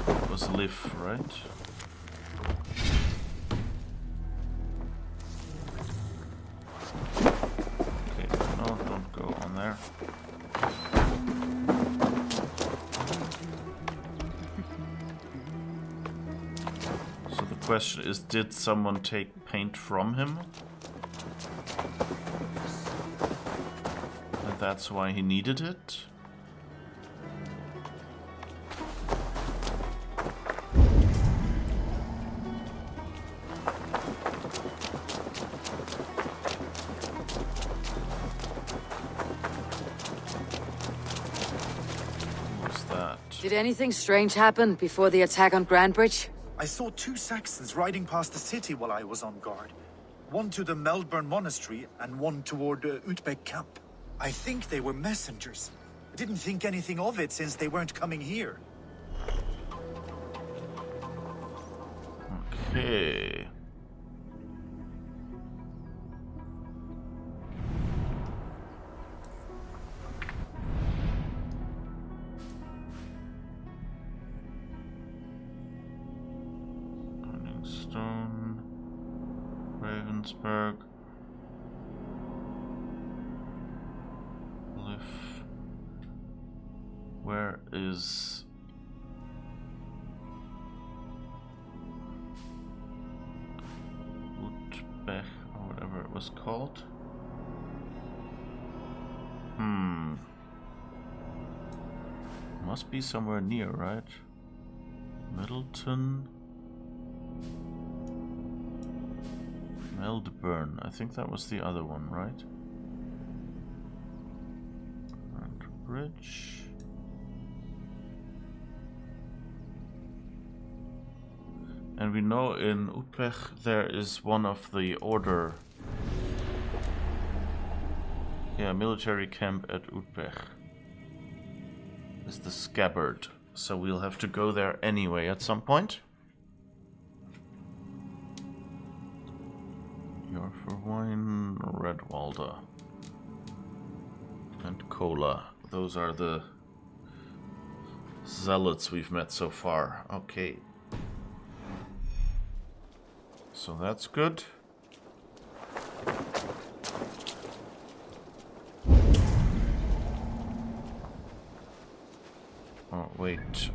It was Liv, right? Okay, no, don't go on there. Question is, did someone take paint from him? And that's why he needed it? What's that? Did anything strange happen before the attack on Grand Bridge? I saw 2 Saxons riding past the city while I was on guard. One to the Melbourne Monastery and one toward Utbeck camp. I think they were messengers. I didn't think anything of it since they weren't coming here. Okay. Stone, Ravensburg, Liv. Where is Utbeck or whatever it was called? Must be somewhere near, right? Middleton. Melbourne, I think that was the other one, right? Grand Bridge. And we know in Utrecht there is one of the order. Yeah, military camp at Utrecht. Is the Scabbard. So we'll have to go there anyway at some point. For wine, Redwalder, and Cola. Those are the zealots we've met so far. Okay. So that's good. Oh, wait.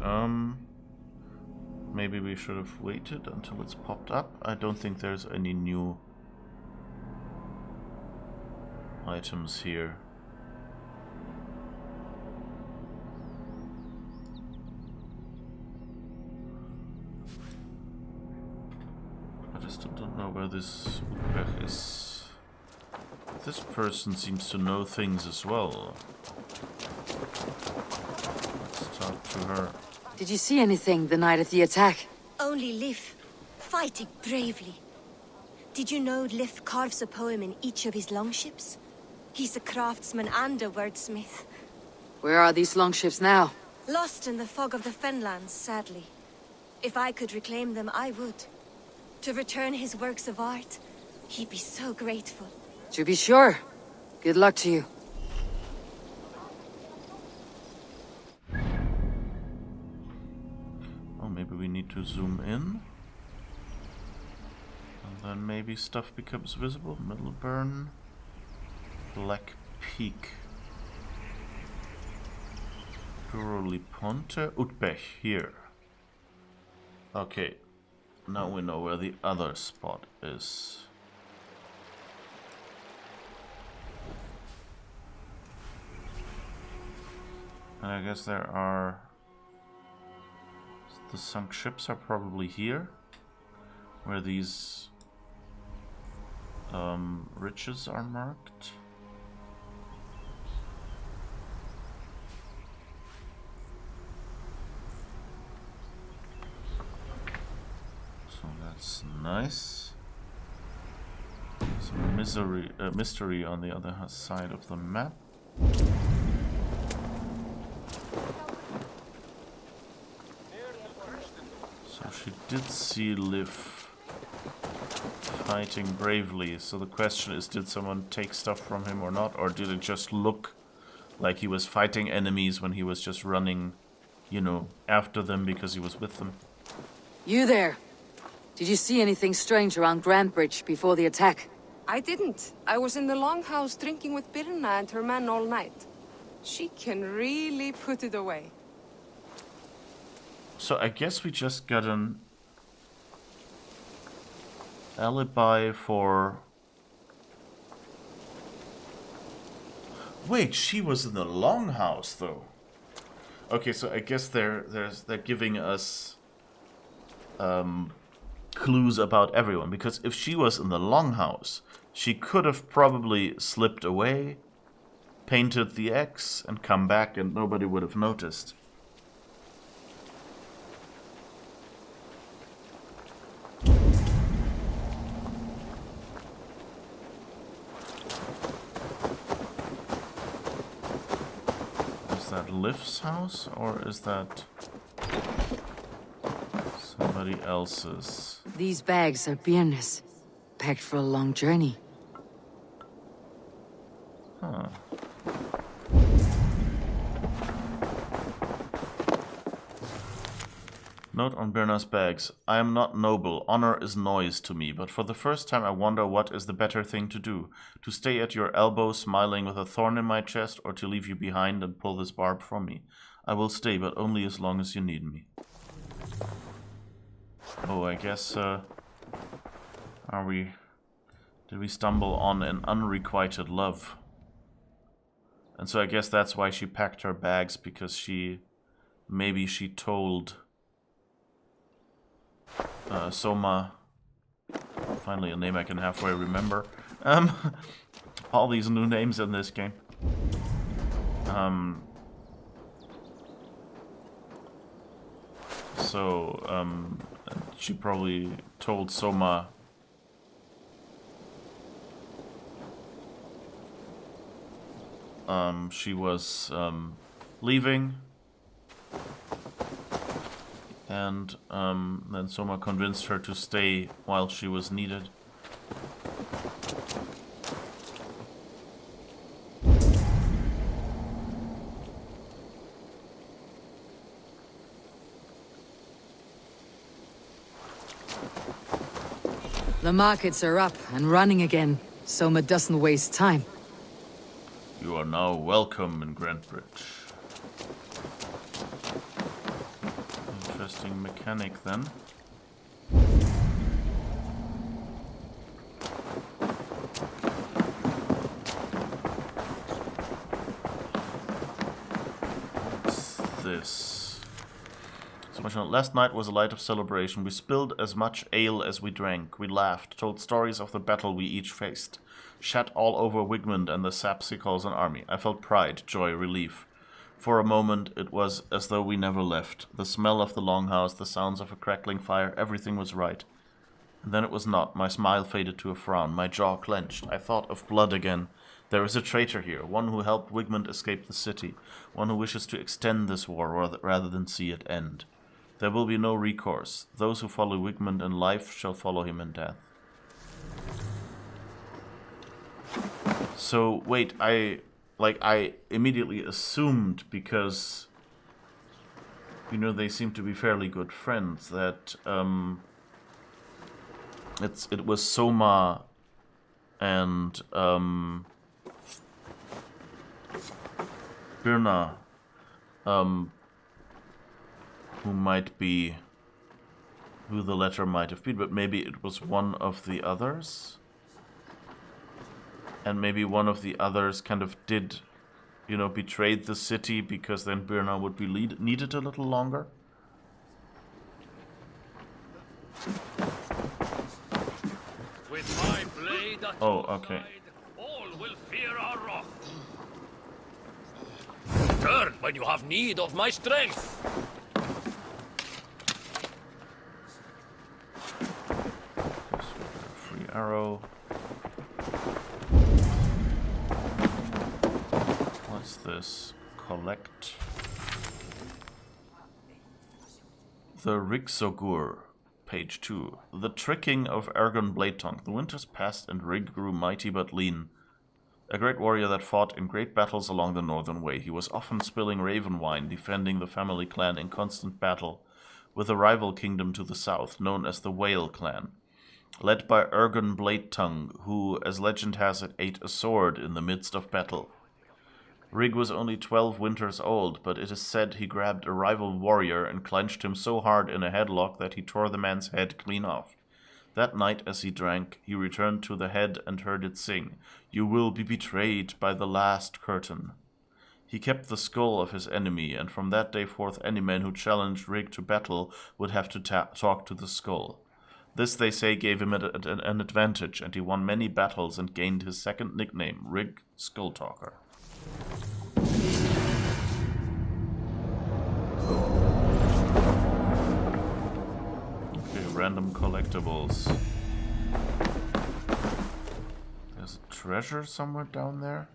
Maybe we should have waited until it's popped up. I don't think there's any new items here. I just don't know where this Utrecht is. This person seems to know things as well. Let's talk to her. Did you see anything the night of the attack? Only Lif, fighting bravely. Did you know Lif carves a poem in each of his longships? He's a craftsman and a wordsmith. Where are these longships now? Lost in the fog of the Fenlands, sadly. If I could reclaim them, I would. To return his works of art, he'd be so grateful. To be sure. Good luck to you. Oh, maybe we need to zoom in. And then maybe stuff becomes visible. Middleburn. Black Peak. Duroliponte. Utpech, here. Okay. Now we know where the other spot is. And I guess there are... The sunk ships are probably here. Where these riches are marked. So that's nice. Some mystery on the other side of the map. So she did see Liv fighting bravely. So the question is, did someone take stuff from him or not? Or did it just look like he was fighting enemies when he was just running, you know, after them because he was with them? You there. Did you see anything strange around Grand Bridge before the attack? I didn't. I was in the longhouse drinking with Birna and her men all night. She can really put it away. So I guess we just got an alibi for... Wait, she was in the longhouse though. Okay, so I guess they're giving us clues about everyone, because if she was in the longhouse, she could have probably slipped away, painted the X, and come back and nobody would have noticed. Is that Liv's house, or is that somebody else's? These bags are Birna's, packed for a long journey. Huh. Note on Birna's bags. I am not noble. Honor is noise to me. But for the first time I wonder what is the better thing to do. To stay at your elbow smiling with a thorn in my chest, or to leave you behind and pull this barb from me. I will stay, but only as long as you need me. Oh, I guess, did we stumble on an unrequited love? And so I guess that's why she packed her bags, because maybe she told Soma, finally a name I can halfway remember, all these new names in this game. She probably told Soma she was leaving, and then Soma convinced her to stay while she was needed. The markets are up and running again. Soma doesn't waste time. You are now welcome in Grand Bridge. Interesting mechanic then. What's this? Last night was a night of celebration. We spilled as much ale as we drank. We laughed, told stories of the battle we each faced. Shat all over Wigmund and the Sapsicolson army. I felt pride, joy, relief. For a moment, it was as though we never left. The smell of the longhouse, the sounds of a crackling fire, everything was right. And then it was not. My smile faded to a frown. My jaw clenched. I thought of blood again. There is a traitor here, one who helped Wigmund escape the city, one who wishes to extend this war rather than see it end. There will be no recourse. Those who follow Wigmund in life shall follow him in death. So, wait, I immediately assumed, because, you know, they seem to be fairly good friends, that, it was Soma and, Birna, who the letter might have been, but maybe it was one of the others? And maybe one of the others kind of did, you know, betrayed the city because then Birna would be needed a little longer? With my blade at Oh, okay. all will fear our wrath. Turn when you have need of my strength. Free arrow. What's this? Collect. The Rixogur, page 2. The tricking of Ergon Bladetongue. The winters passed and Rig grew mighty but lean. A great warrior that fought in great battles along the northern way. He was often spilling raven wine, defending the family clan in constant battle with a rival kingdom to the south, known as the Whale clan, led by Ergon Bladetongue, who, as legend has it, ate a sword in the midst of battle. Rig was only 12 winters old, but it is said he grabbed a rival warrior and clenched him so hard in a headlock that he tore the man's head clean off. That night, as he drank, he returned to the head and heard it sing, "You will be betrayed by the last curtain." He kept the skull of his enemy, and from that day forth any man who challenged Rig to battle would have to talk to the skull. This, they say, gave him an advantage, and he won many battles and gained his second nickname, Rig Skull Talker. Random collectibles. There's a treasure somewhere down there.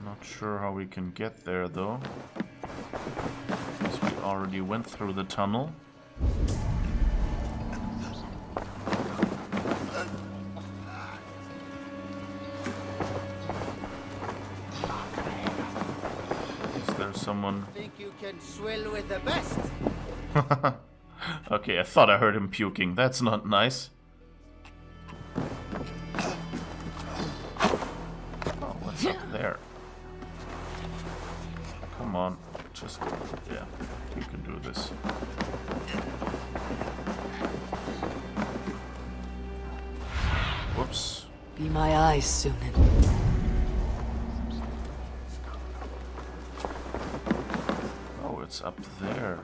Not sure how we can get there though, because we already went through the tunnel. Is there someone? Think you can swill with the best? Okay, I thought I heard him puking. That's not nice. Oh, what's up there? Come on. Just... yeah, you can do this. Whoops. Be my eyes, Sunan. Oh, it's up there.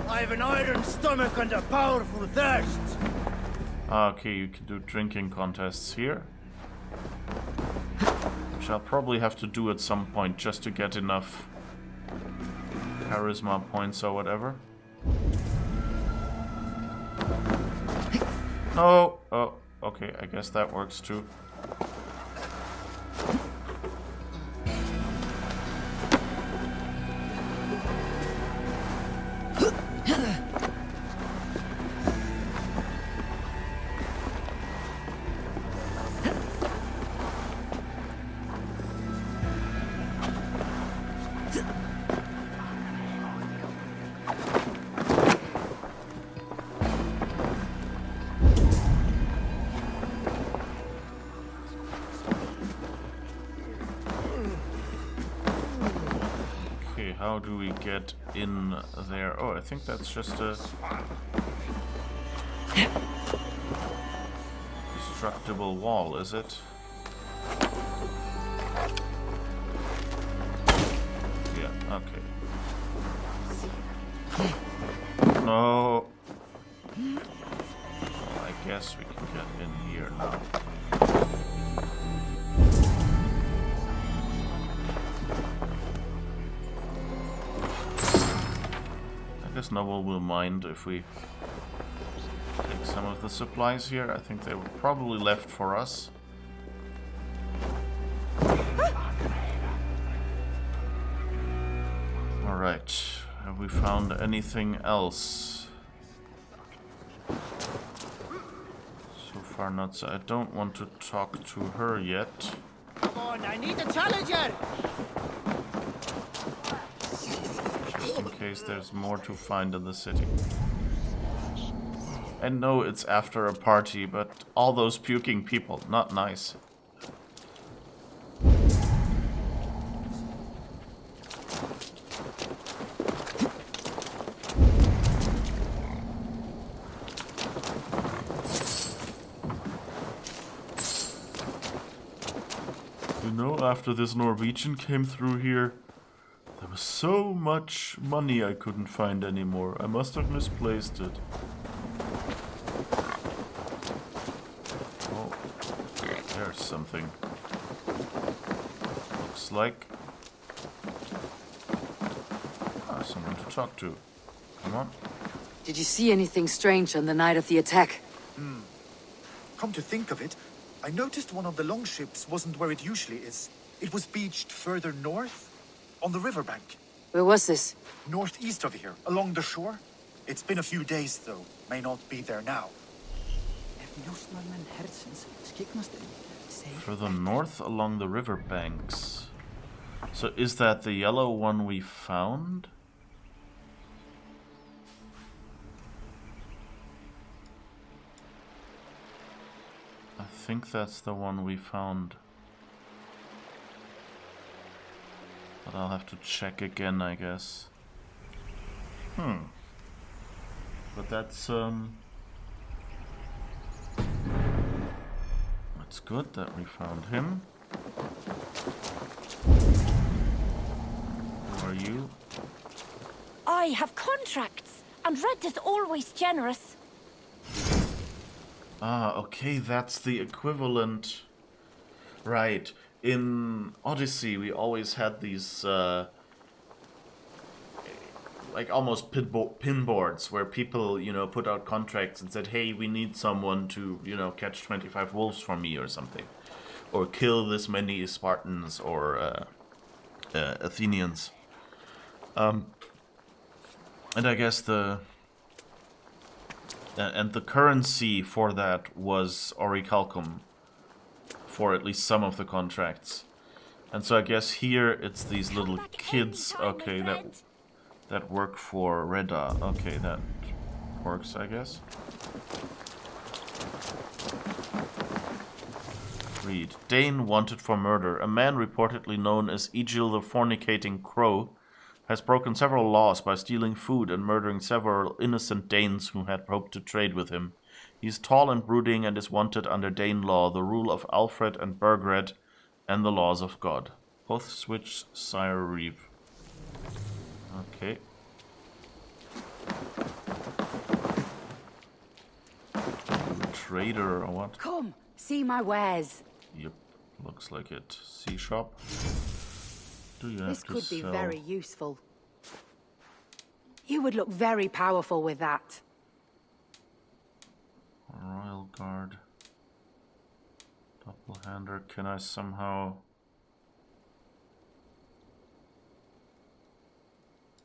I have an iron stomach and a powerful thirst. Okay, you can do drinking contests here. Which I'll probably have to do at some point just to get enough charisma points or whatever. Oh, okay, I guess that works too. How do we get in there? Oh, I think that's just a... it's indestructible wall, is it? Yeah, okay. No. Well, I guess we can get in here now. I guess no one will mind if we take some of the supplies here. I think they were probably left for us. Alright, have we found anything else? So far not so. I don't want to talk to her yet. Come on, I need a challenger! Just in case there's more to find in the city. I know it's after a party, but all those puking people, not nice. You know, after this Norwegian came through here, there was so much money I couldn't find anymore. I must have misplaced it. Oh, there's something. Looks like someone to talk to. Come on. Did you see anything strange on the night of the attack? Come to think of it, I noticed one of the longships wasn't where it usually is. It was beached further north, on the riverbank. Where was this? Northeast of here, along the shore. It's been a few days, though. May not be there now. Further north along the riverbanks. So is that the yellow one we found? I think that's the one we found. But I'll have to check again, I guess. But that's good that we found him. Who are you? I have contracts, and Red is always generous. Ah, okay, that's the equivalent. Right. In Odyssey, we always had these, like almost pinboards where people, you know, put out contracts and said, hey, we need someone to, you know, catch 25 wolves for me or something. Or kill this many Spartans or Athenians. And I guess the currency for that was orichalcum for at least some of the contracts. And so I guess here it's these little kids, okay, that work for Reda. Okay, that works, I guess. Read. Dane wanted for murder. A man reportedly known as Egil the Fornicating Crow has broken several laws by stealing food and murdering several innocent Danes who had hoped to trade with him. He is tall and brooding and is wanted under Dane law, the rule of Alfred and Burgred, and the laws of God. Both switch Sire Reeve. Okay. Trader or what? Come, see my wares. Yep, looks like it. Sea shop. Do you have This to could be sell? very useful. You would look very powerful with that. Royal Guard. Doppelhander. Can I somehow...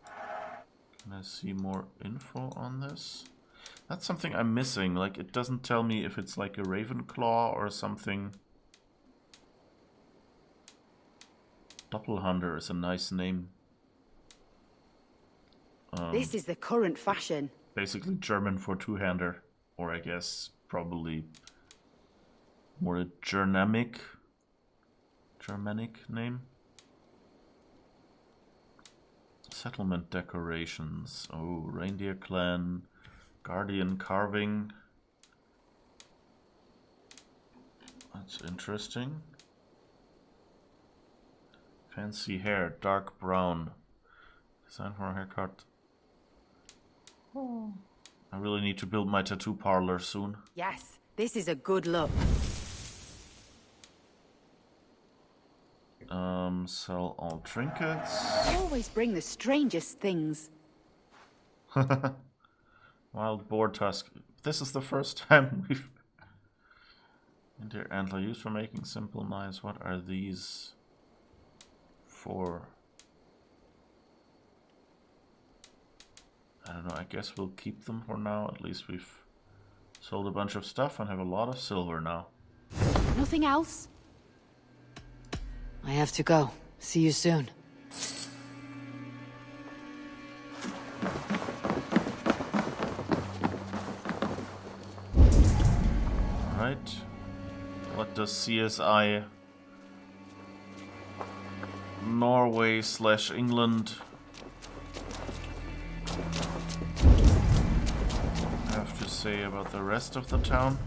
Can I see more info on this? That's something I'm missing. Like, it doesn't tell me if it's like a Ravenclaw or something. Doppelhander is a nice name. This is the current fashion. Basically German for two-hander. Or I guess probably more a Germanic name. Settlement decorations. Oh, reindeer clan, guardian carving. That's interesting. Fancy hair, dark brown. Design for a haircut. Oh. I really need to build my tattoo parlor soon. Yes, this is a good look. Sell all trinkets. You always bring the strangest things. Wild boar tusk. This is the first time we've... Deer antler used for making simple knives. What are these for? I don't know, I guess we'll keep them for now. At least we've sold a bunch of stuff and have a lot of silver now. Nothing else? I have to go. See you soon. Right. What does CSI Norway/England have to say about the rest of the town?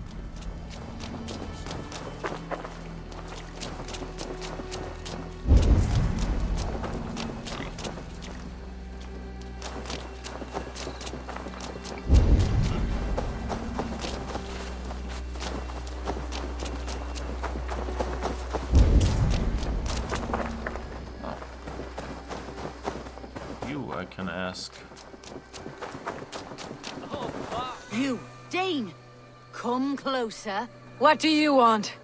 I can ask. You, Dane! Come closer. What do you want?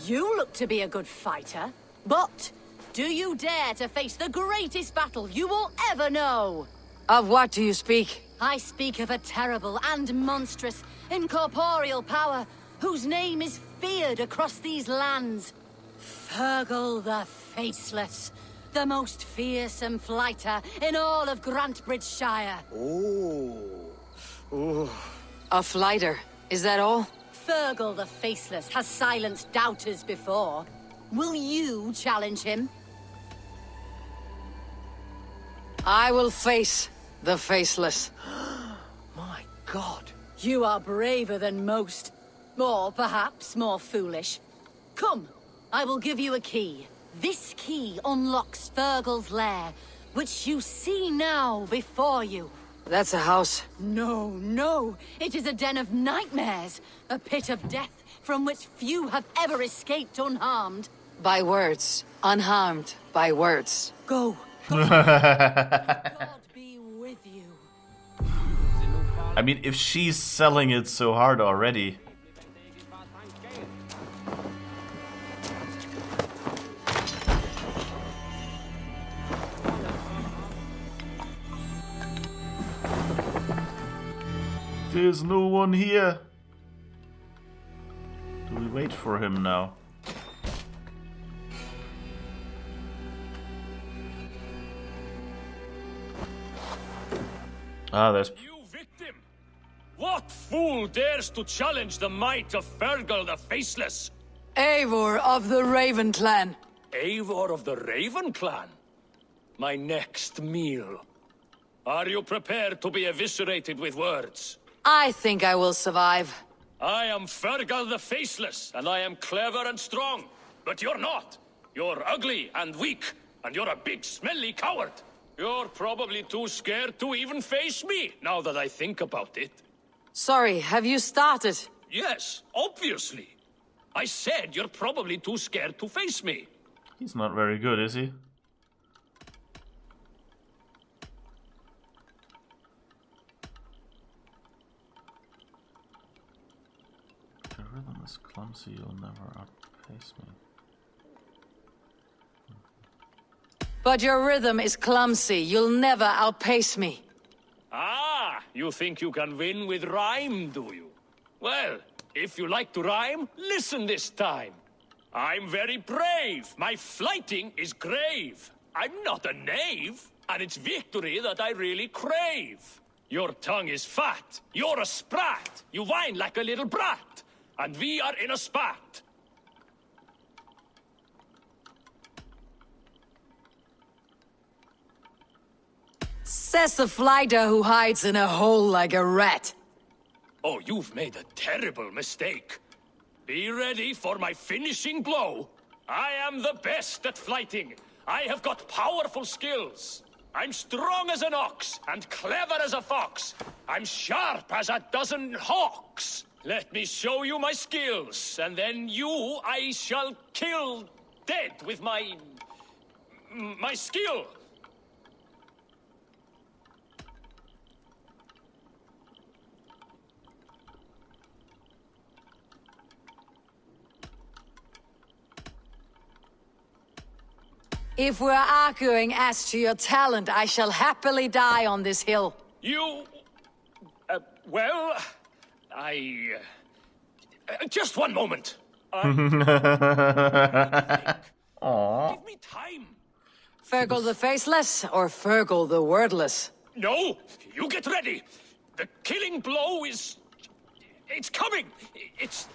You look to be a good fighter, but do you dare to face the greatest battle you will ever know? Of what do you speak? I speak of a terrible and monstrous, incorporeal power whose name is feared across these lands. Fergal the Faceless. The most fearsome fighter in all of Grantbridgeshire. A fighter, is that all? Fergal the Faceless has silenced doubters before. Will you challenge him? I will face the Faceless. My God. You are braver than most. Or perhaps more foolish. Come, I will give you a key. This key unlocks Fergal's lair, which you see now before you. That's a house. No, no. It is a den of nightmares. A pit of death from which few have ever escaped unharmed. By words. Unharmed by words. Go. God be with you. I mean, if she's selling it so hard already... There's no one here. Do we wait for him now? Ah, there's... You victim! What fool dares to challenge the might of Fergal the Faceless? Eivor of the Raven Clan. Eivor of the Raven Clan? My next meal. Are you prepared to be eviscerated with words? I think I will survive. I am Fergal the Faceless, and I am clever and strong. But you're not. You're ugly and weak, and you're a big smelly coward. You're probably too scared to even face me, now that I think about it. Sorry, have you started? Yes, obviously. I said you're probably too scared to face me. He's not very good, is he? The rhythm is clumsy, you'll never outpace me. But your rhythm is clumsy. You'll never outpace me. Ah, you think you can win with rhyme, do you? Well, if you like to rhyme, listen this time. I'm very brave. My flighting is grave. I'm not a knave, and it's victory that I really crave. Your tongue is fat. You're a sprat. You whine like a little brat. And we are in a spat. Says the fighter who hides in a hole like a rat. Oh, you've made a terrible mistake. Be ready for my finishing blow. I am the best at fighting. I have got powerful skills. I'm strong as an ox and clever as a fox. I'm sharp as a dozen hawks. Let me show you my skills, and then you I shall kill dead with my skill. If we're arguing as to your talent, I shall happily die on this hill. You... well... I... just one moment. Aww. Give me time. Fergal the Faceless or Fergal the Wordless? No, you get ready. The killing blow is... it's coming. It's...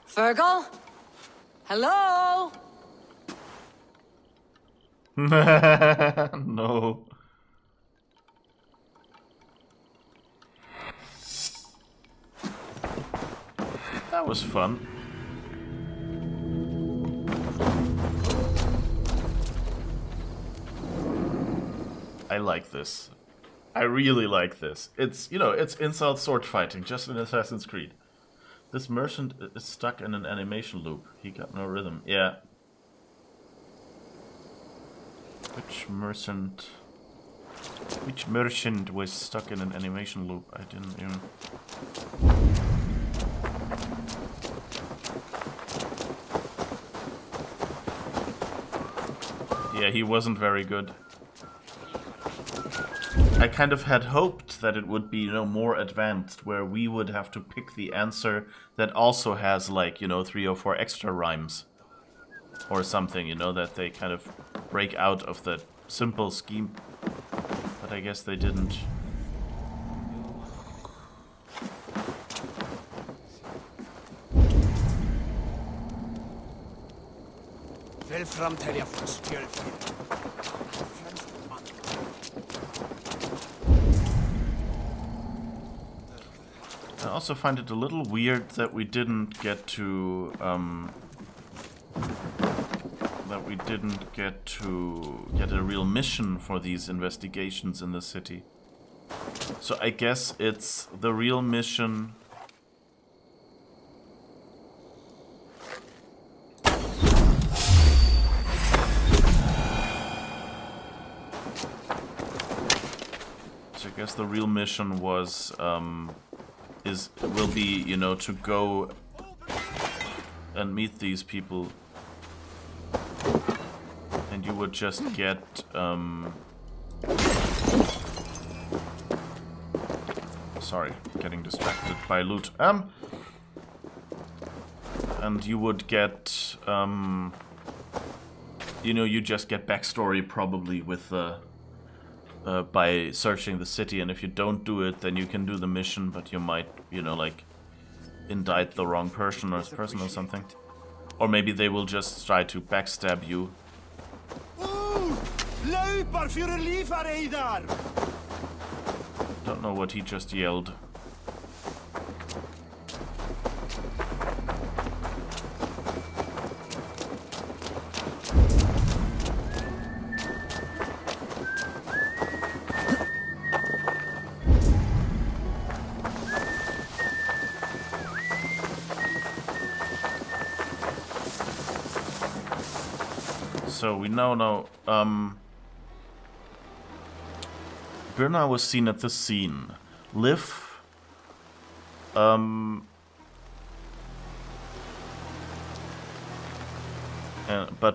Fergal? Hello? No. That was fun. I like this. I really like this. It's, you know, it's insult sword fighting, just in Assassin's Creed. This merchant is stuck in an animation loop. He got no rhythm. Yeah. Which merchant was stuck in an animation loop? I didn't even... Yeah, he wasn't very good. I kind of had hoped that it would be, you know, more advanced, where we would have to pick the answer that also has, like, you know, 3 or 4 extra rhymes. Or something, you know, that they kind of break out of the simple scheme. But I guess they didn't. I also find it a little weird that we didn't get to get a real mission for these investigations in the city. So I guess it's the real mission. So I guess the real mission was will be, you know, to go and meet these people. And you would just get, sorry, getting distracted by loot. And you would get, you know, you just get backstory probably with by searching the city. And if you don't do it, then you can do the mission, but you might, you know, like, indict the wrong person or something. Or maybe they will just try to backstab you. Don't know what he just yelled. So we now know, Birna was seen at the scene. Liv, but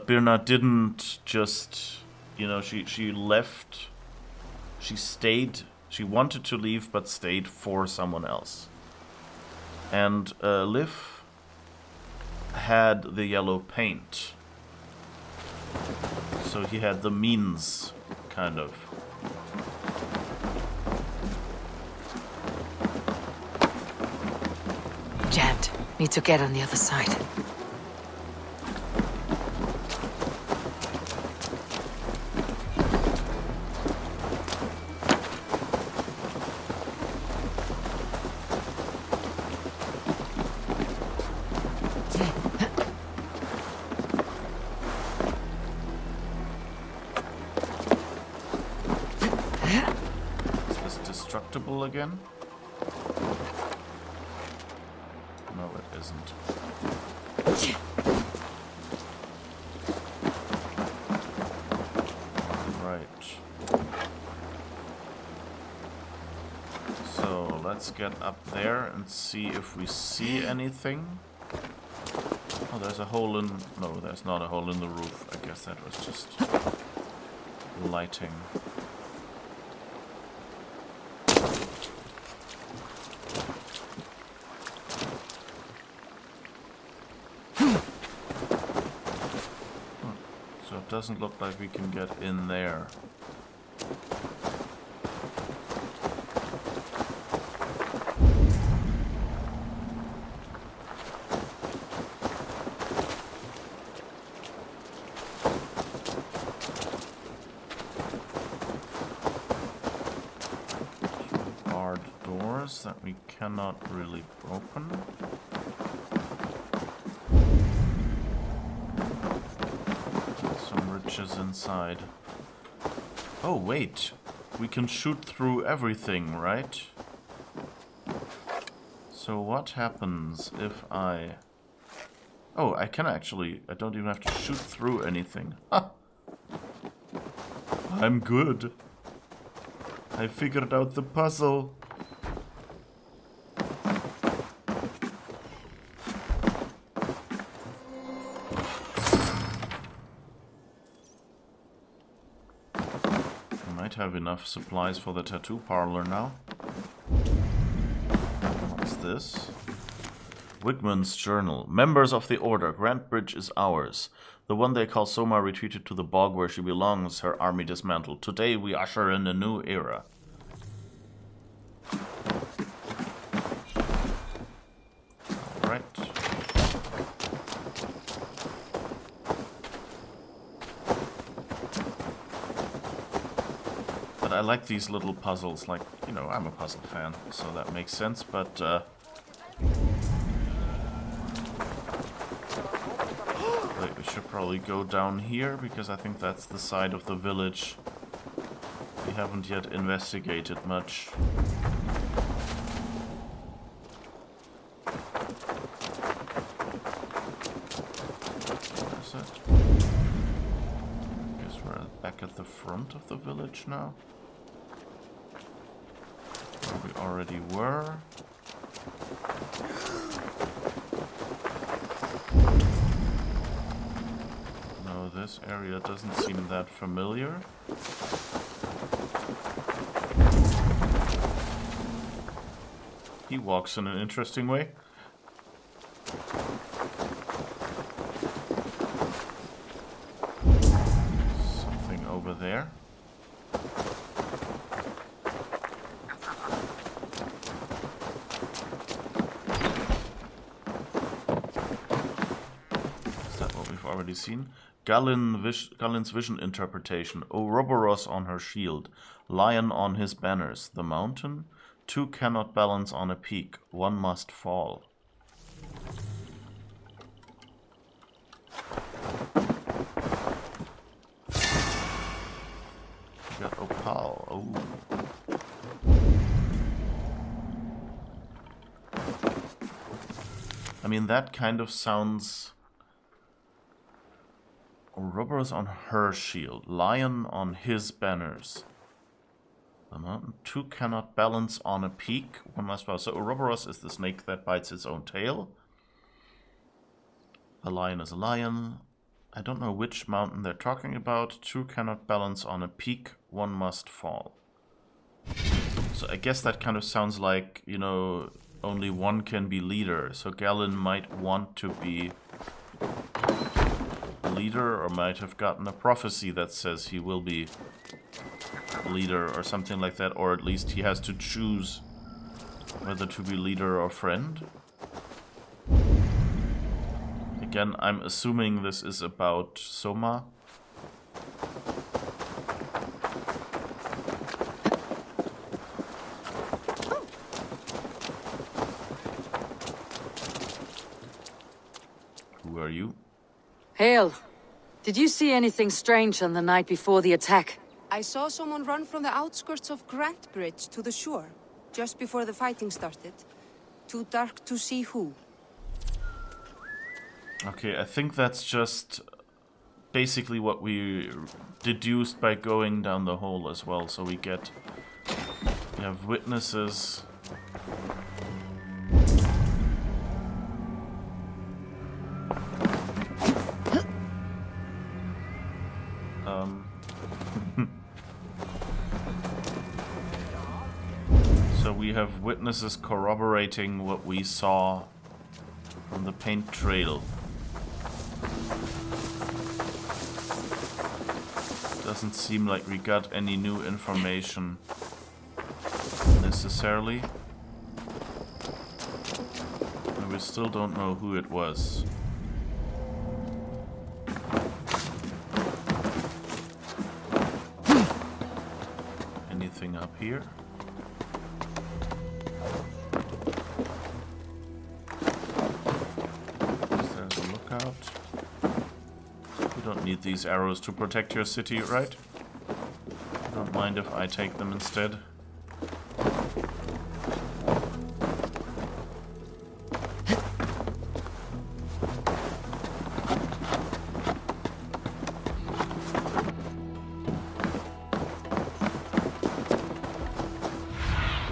Birna didn't just, you know, she left, she stayed, she wanted to leave but stayed for someone else. And Liv had the yellow paint. So he had the means, kind of. Jammed. Need to get on the other side. indestructible again? No, it isn't. Right. So let's get up there and see if we see anything. Oh, there's a hole in... No, there's not a hole in the roof. I guess that was just lighting. So it doesn't look like we can get in there. Barred doors that we cannot really open. Riches inside. Oh, wait. We can shoot through everything, right? So what happens if I... Oh, I can actually... I don't even have to shoot through anything. Ha! I'm good. I figured out the puzzle. Have enough supplies for the tattoo parlor now. What's this? Wigman's journal. Members of the Order, Grand Bridge is ours. The one they call Soma retreated to the bog where she belongs, her army dismantled. Today we usher in a new era. Alright. I like these little puzzles, like, you know, I'm a puzzle fan, so that makes sense, but, wait, we should probably go down here, because I think that's the side of the village we haven't yet investigated much. Where is it? I guess we're back at the front of the village now. We already were. No, this area doesn't seem that familiar. He walks in an interesting way. Something over there. Already seen. Galen's vision interpretation. Ouroboros on her shield. Lion on his banners. The mountain. Two cannot balance on a peak. One must fall. We got Opal. Oh. I mean, that kind of sounds... Ouroboros on her shield, lion on his banners. The mountain two cannot balance on a peak. One must bow. So Ouroboros is the snake that bites its own tail. A lion is a lion. I don't know which mountain they're talking about. Two cannot balance on a peak. One must fall. So I guess that kind of sounds like, you know, only one can be leader. So Galen might want to be leader, or might have gotten a prophecy that says he will be leader or something like that, or at least he has to choose whether to be leader or friend. Again, I'm assuming this is about Soma. Who are you? Hail. Did you see anything strange on the night before the attack? I saw someone run from the outskirts of Grantbridge to the shore, just before the fighting started. Too dark to see who. Okay, I think that's just basically what we deduced by going down the hole as well. So we have witnesses. So we have witnesses corroborating what we saw from the paint trail. Doesn't seem like we got any new information necessarily. And we still don't know who it was. Anything up here? There's a lookout. You don't need these arrows to protect your city, right? You don't mind if I take them instead?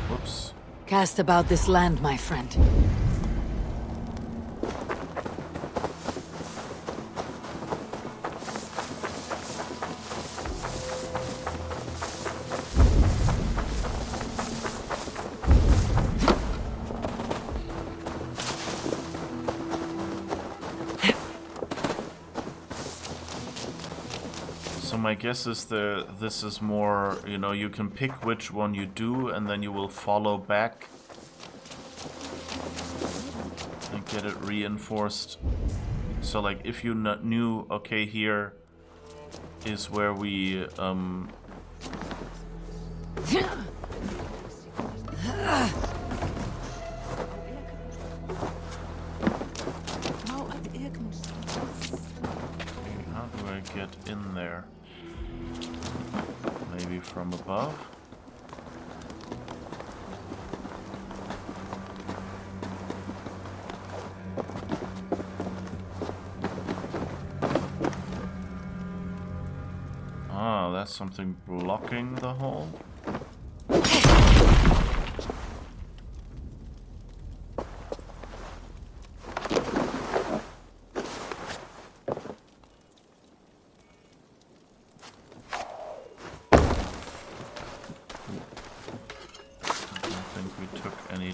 Whoops. Cast about this land, my friend. My guess is this is more, you know, you can pick which one you do and then you will follow back and get it reinforced. So like if you knew, okay, here is where we how do I get in there? Maybe from above? Ah, that's something blocking the hole?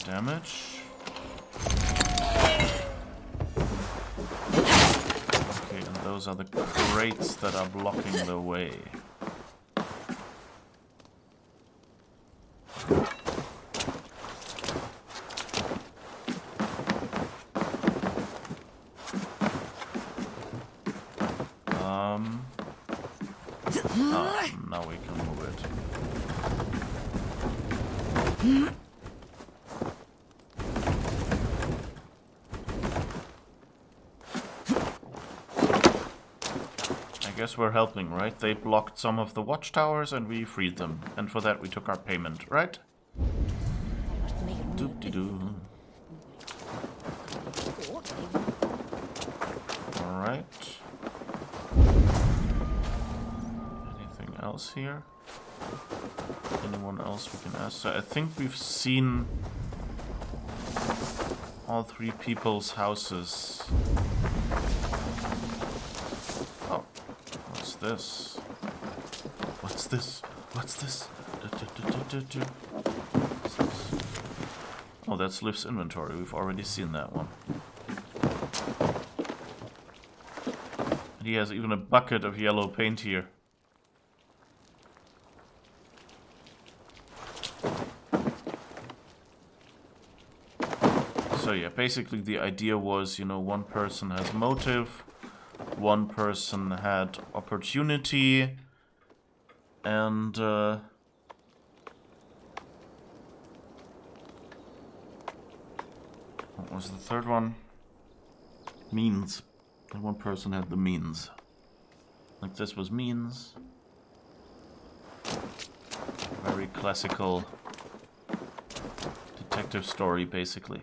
Damage. Okay, and those are the crates that are blocking the way. Now we can move it. I guess we're helping, right? They blocked some of the watchtowers and we freed them. And for that we took our payment, right? Doop-de-doo. Alright. Anything else here? Anyone else we can ask? So I think we've seen all three people's houses. Oh. What's this? What's this? What's this? Oh, that's Liv's inventory. We've already seen that one. And he has even a bucket of yellow paint here. So yeah, basically the idea was, you know, one person has motive, one person had opportunity, and what was the third one? Means. And one person had the means. Like this was means. classical detective story, basically.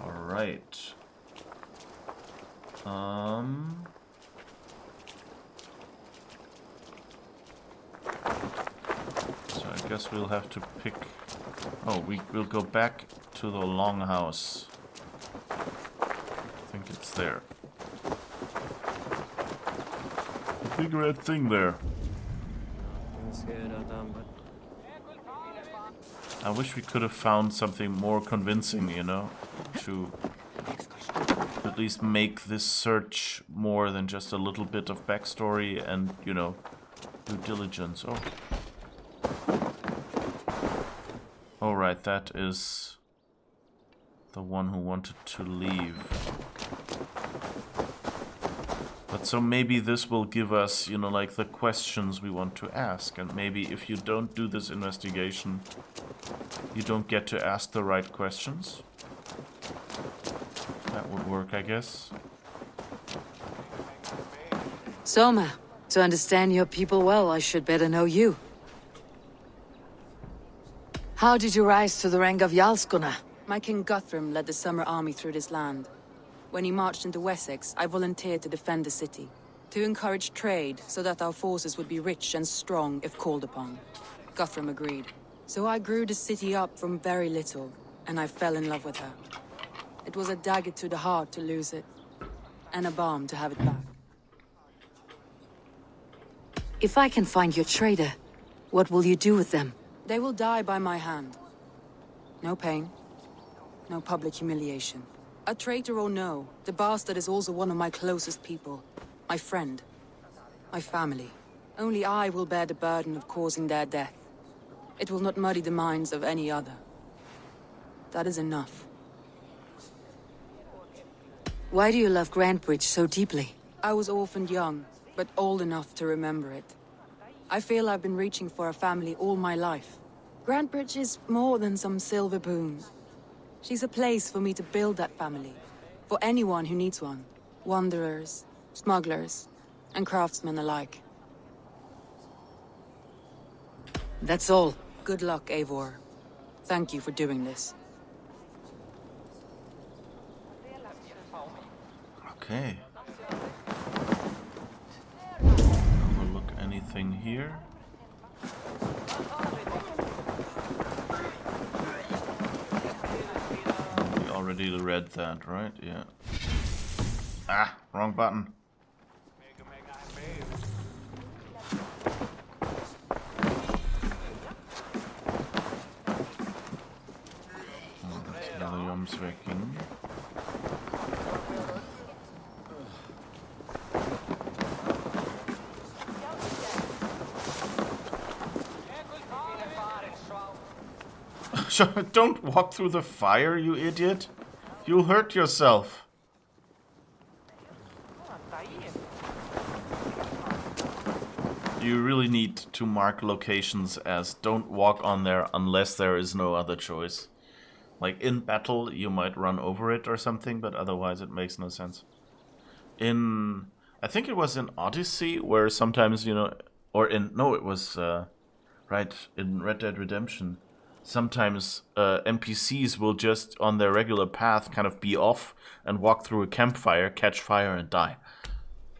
Alright. So I guess we'll have to pick... Oh, we'll go back to the longhouse. I think it's there. The big red thing there. I wish we could have found something more convincing, you know, to at least make this search more than just a little bit of backstory and, you know, due diligence. Oh. Alright, that is the one who wanted to leave. But so maybe this will give us, you know, like the questions we want to ask. And maybe if you don't do this investigation, you don't get to ask the right questions. That would work, I guess. Soma, to understand your people well, I should better know you. How did you rise to the rank of Jarlskona? My King Guthrum led the Summer Army through this land. When he marched into Wessex, I volunteered to defend the city. To encourage trade, so that our forces would be rich and strong if called upon. Guthrum agreed. So I grew the city up from very little, and I fell in love with her. It was a dagger to the heart to lose it, and a balm to have it back. If I can find your traitor, what will you do with them? They will die by my hand. No pain, no public humiliation. A traitor or no, the bastard is also one of my closest people. My friend. My family. Only I will bear the burden of causing their death. It will not muddy the minds of any other. That is enough. Why do you love Grantbridge so deeply? I was orphaned young, but old enough to remember it. I feel I've been reaching for a family all my life. Grantbridge is more than some silver boon. She's a place for me to build that family. For anyone who needs one. Wanderers, smugglers, and craftsmen alike. That's all. Good luck, Eivor. Thank you for doing this. Okay. Overlook anything here? We already read that, right? Yeah. Ah, wrong button. Viking. Don't walk through the fire, you idiot. You'll hurt yourself. You really need to mark locations as don't walk on there unless there is no other choice. Like in battle, you might run over it or something, but otherwise it makes no sense. I think it was in Odyssey, where sometimes, you know, or in, no, it was, right, in Red Dead Redemption. Sometimes NPCs will just, on their regular path, kind of be off and walk through a campfire, catch fire, and die.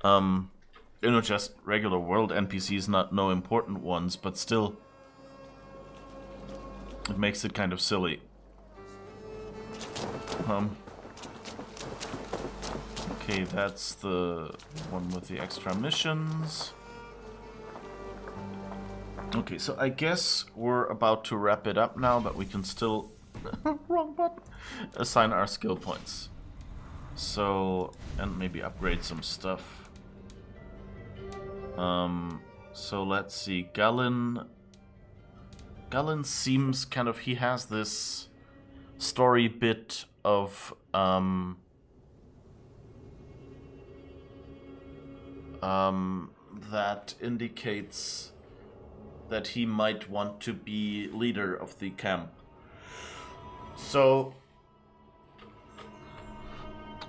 You know, just regular world NPCs, not no important ones, but still, it makes it kind of silly. Okay, that's the one with the extra missions. Okay, so I guess we're about to wrap it up now, but we can still wrong button, assign our skill points. So, and maybe upgrade some stuff. So let's see, Galen seems kind of, he has this story bit of that indicates that he might want to be leader of the camp. So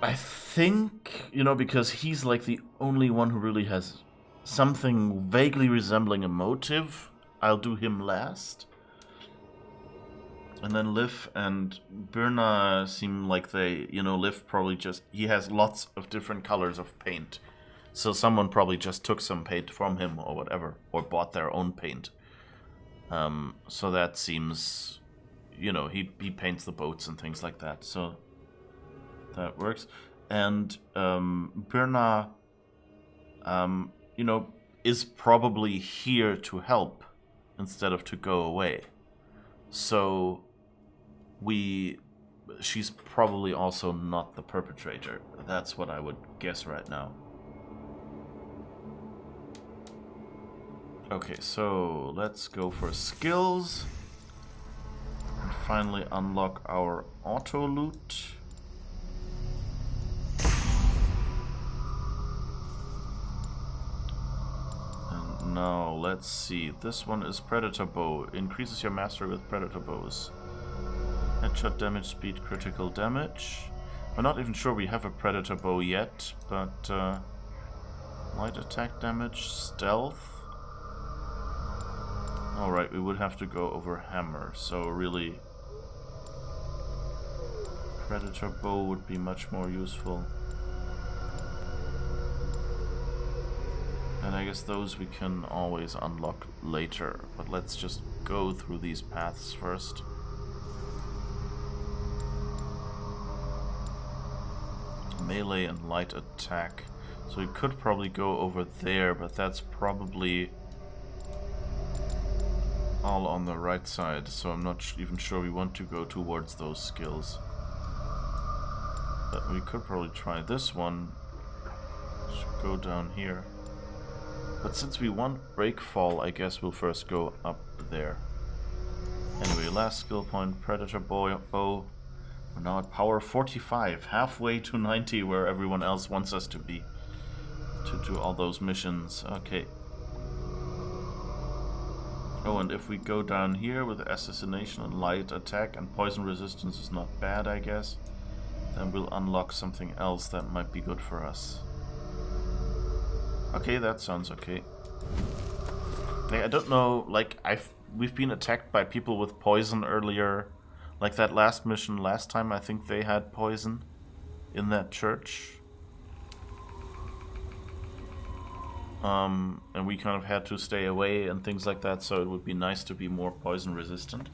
I think, you know, because he's like the only one who really has something vaguely resembling a motive. I'll do him last. And then Liv and Birna seem like they, Liv probably just, he has lots of different colors of paint. So someone probably just took some paint from him or whatever, or bought their own paint. So that seems, he paints the boats and things like that. So that works. And Birna, is probably here to help instead of to go away. So she's probably also not the perpetrator. That's what I would guess right now. Okay, so let's go for skills. And finally unlock our auto loot. And now let's see. This one is Predator Bow. Increases your mastery with Predator Bows. Headshot damage, speed, critical damage. We're not even sure we have a Predator Bow yet, but light attack damage, stealth. Alright, we would have to go over hammer, so really Predator Bow would be much more useful. And I guess those we can always unlock later, but let's just go through these paths first. Melee and light attack. So we could probably go over there, but that's probably all on the right side, so I'm not even sure we want to go towards those skills. But we could probably try this one. Should go down here. But since we want breakfall, I guess we'll first go up there. Anyway, last skill point, Predator Bow. We're now at power 45, halfway to 90 where everyone else wants us to be. To do all those missions. Okay. Oh, and if we go down here with assassination and light attack and poison resistance is not bad, I guess, then we'll unlock something else that might be good for us. Okay, that sounds okay. Like, I don't know, like, we've been attacked by people with poison earlier. Like that last mission last time, I think they had poison in that church. And we kind of had to stay away and things like that, so it would be nice to be more poison resistant.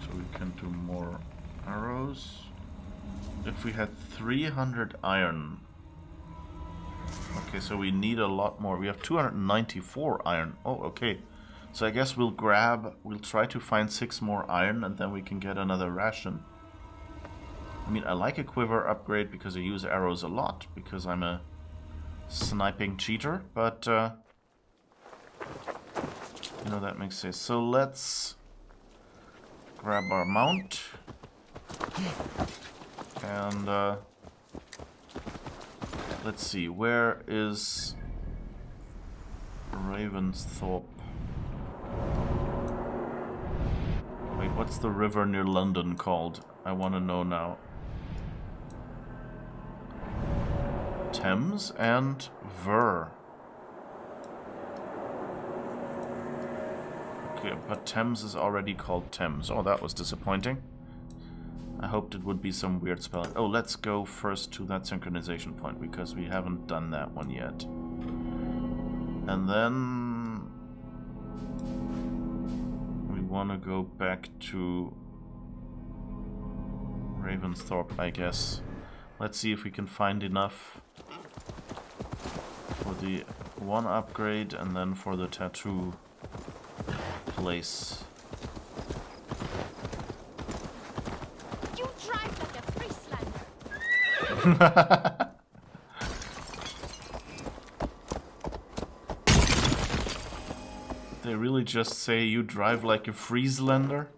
So we can do more arrows. If we had 300 iron. Okay, so we need a lot more. We have 294 iron. Oh, okay. So I guess we'll try to find 6 more iron and then we can get another ration. I mean, I like a quiver upgrade because I use arrows a lot, because I'm a sniping cheater, but that makes sense. So let's grab our mount and let's see, where is Ravensthorpe? Wait, what's the river near London called? I want to know now. Thames and Ver. Okay, but Thames is already called Thames. Oh, that was disappointing. I hoped it would be some weird spelling. Oh, let's go first to that synchronization point, because we haven't done that one yet. And then we want to go back to Ravensthorpe, I guess. Let's see if we can find enough for the one upgrade and then for the tattoo place. You drive like a Frieslander. They really just say you drive like a Frieslander?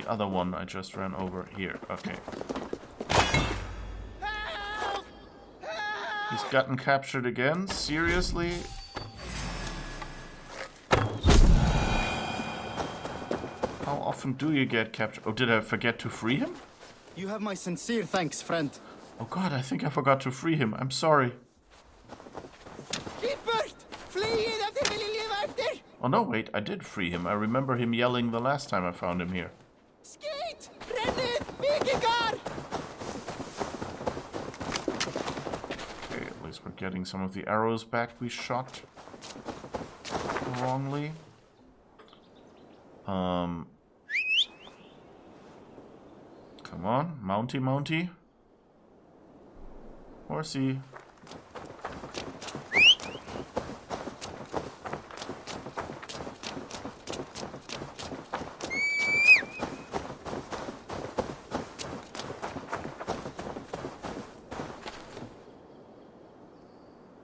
Other one I just ran over here. Okay. He's gotten captured again? Seriously? often do you get captured? Oh, did I forget to free him? You have my sincere thanks, friend. Oh god, I think I forgot to free him. I'm sorry. Oh no, wait, I did free him. I remember him yelling the last time I found him here. Okay, at least we're getting some of the arrows back we shot wrongly. Come on, Mounty. Horsey.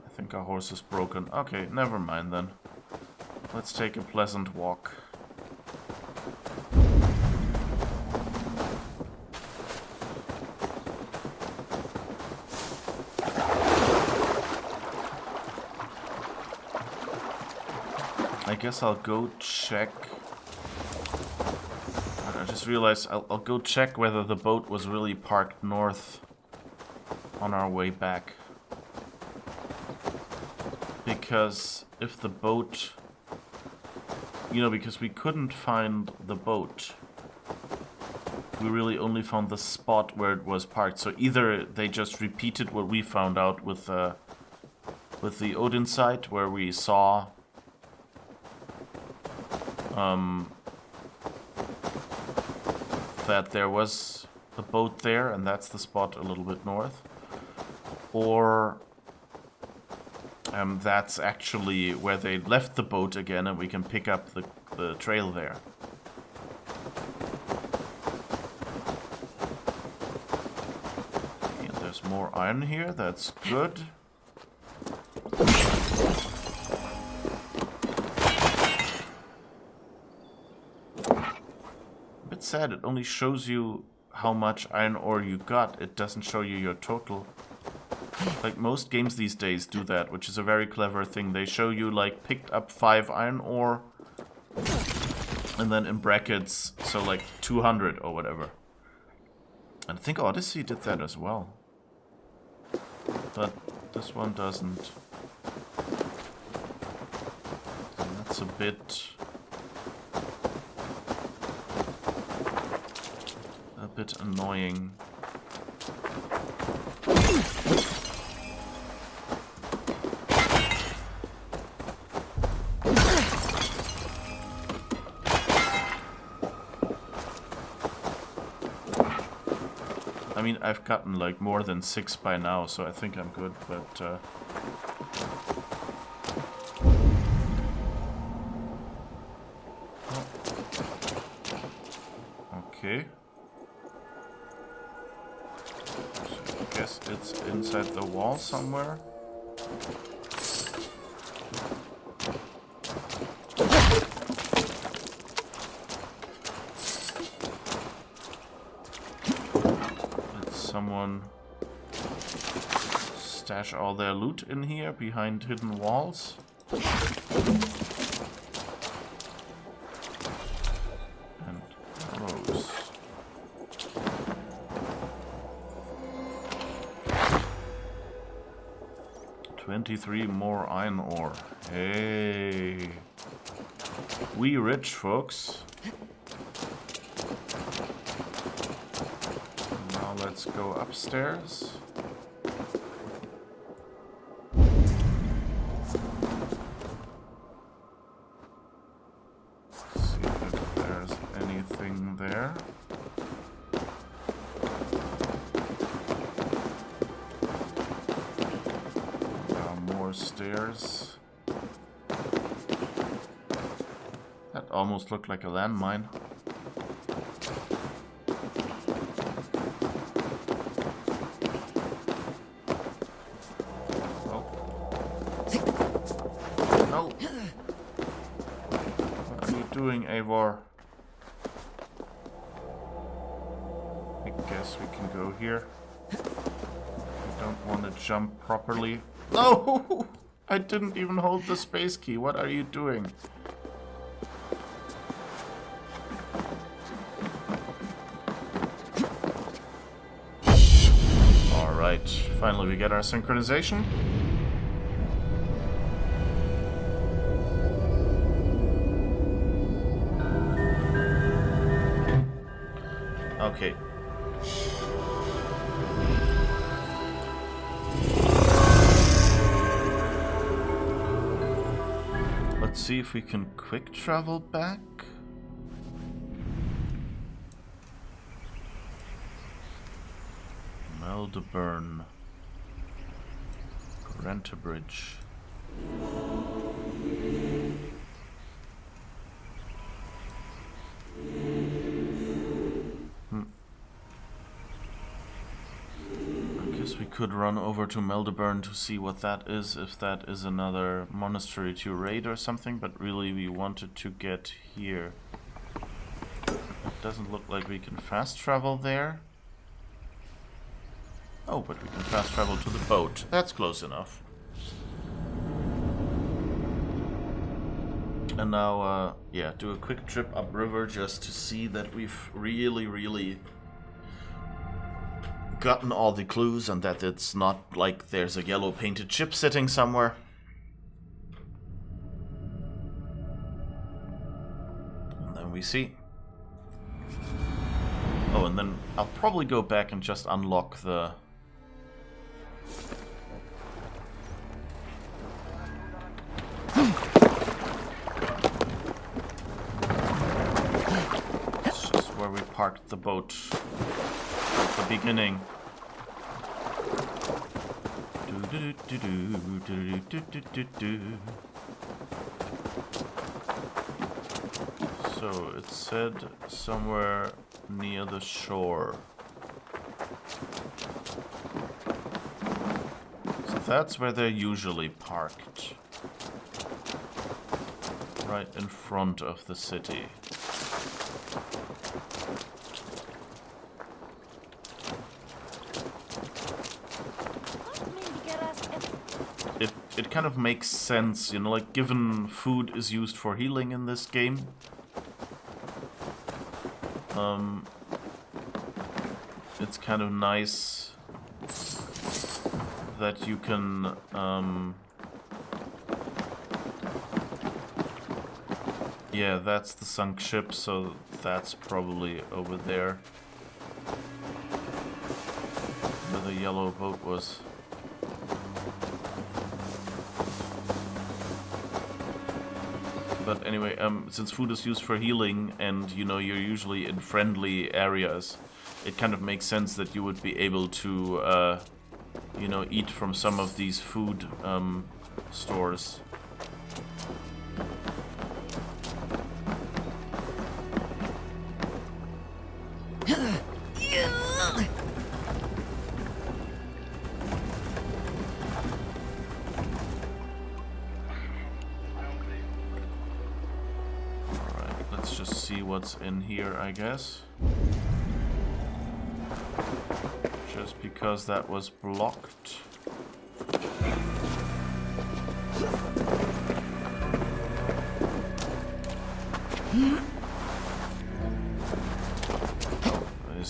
I think our horse is broken. Okay, never mind then. Let's take a pleasant walk. I guess I'll go check. I just realized I'll go check whether the boat was really parked north on our way back. Because if the boat... You know, because we couldn't find the boat. We really only found the spot where it was parked. So either they just repeated what we found out with the Odin site, where we saw that there was a boat there, and that's the spot a little bit north. Or that's actually where they left the boat again, and we can pick up the trail there. And there's more iron here, that's good. Sad, it only shows you how much iron ore you got. It doesn't show you your total. Like most games these days do that, which is a very clever thing. They show you like picked up 5 iron ore and then in brackets, so like 200 or whatever. And I think Odyssey did that as well, but this one doesn't. And that's a bit annoying. I mean, I've gotten like more than 6 by now, so I think I'm good, but okay. I guess it's inside the wall somewhere. Did someone stash all their loot in here behind hidden walls? And arrows. 23 more iron ore. Hey. We rich, folks. Now let's go upstairs. See if there's anything there. Stairs. That almost looked like a landmine. Oh. No. What are you doing, Eivor? I guess we can go here. I don't want to jump properly. No! I didn't even hold the space key. What are you doing? Finally, we get our synchronization. Okay. Let's see if we can quick travel back. Meldeburn. Bridge. I guess we could run over to Meldeburn to see what that is, if that is another monastery to raid or something, but really we wanted to get here. It doesn't look like we can fast travel there. Oh, but we can fast travel to the boat. That's close enough. And now, yeah, do a quick trip upriver just to see that we've really gotten all the clues and that it's not like there's a yellow painted ship sitting somewhere. And then we see. Oh, and then I'll probably go back and just unlock the... It's just where we parked the boat at the beginning. So it said somewhere near the shore. So that's where they're usually parked. Right in front of the city. It kind of makes sense, you know, like given food is used for healing in this game. It's kind of nice that you can yeah, that's the sunk ship, so that's probably over there where the yellow boat was. But anyway, since food is used for healing and, you know, you're usually in friendly areas, it kind of makes sense that you would be able to, you know, eat from some of these food stores. What's in here, I guess. Just because that was blocked.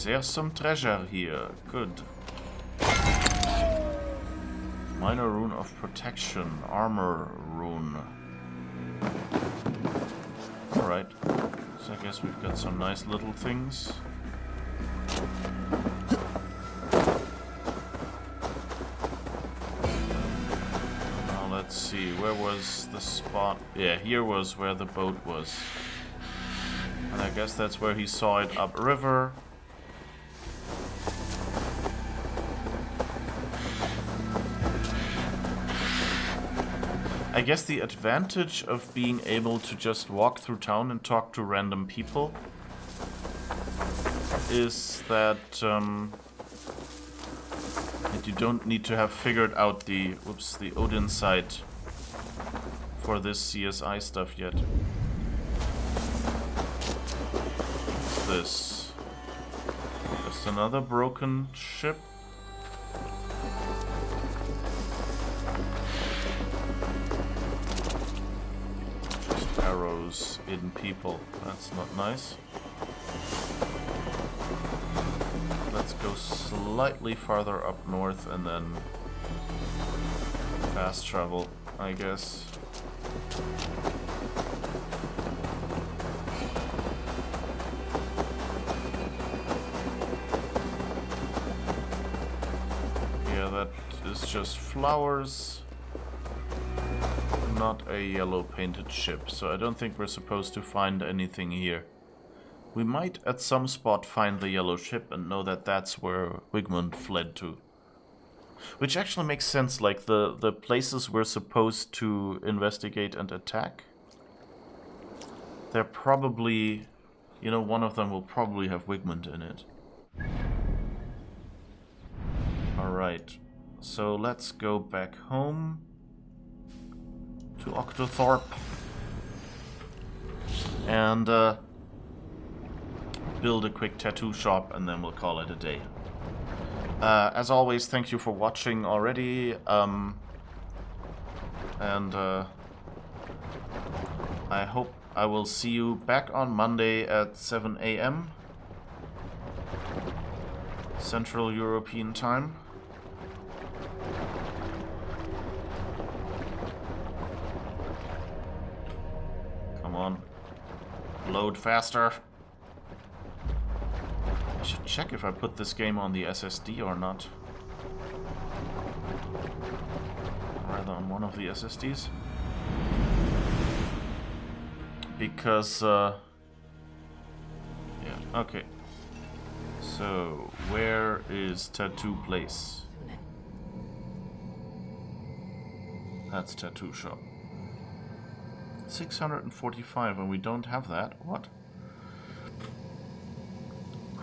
There's some treasure here. Good. Minor rune of protection. Armor rune. Alright. So I guess we've got some nice little things. Now let's see, where was the spot? Yeah, here was where the boat was. And I guess that's where he saw it upriver. I guess the advantage of being able to just walk through town and talk to random people is that you don't need to have figured out the Odin site for this CSI stuff yet. What's this? Just another broken ship? Arrows in people. That's not nice. Let's go slightly farther up north and then fast travel, I guess. Yeah, that is just flowers, not a yellow painted ship, so I don't think we're supposed to find anything here. We might at some spot find the yellow ship and know that that's where Wigmund fled to. Which actually makes sense, like the places we're supposed to investigate and attack. They're probably, you know, one of them will probably have Wigmund in it. Alright, so let's go back home to Octothorpe. And build a quick tattoo shop, and then we'll call it a day. As always, thank you for watching already, and I hope I will see you back on Monday at 7 AM Central European Time. Come on, load faster. I should check if I put this game on the SSD or not. Rather on one of the SSDs. Because, yeah, okay. So, where is Tattoo Place? That's Tattoo Shop. 645, and we don't have that? What?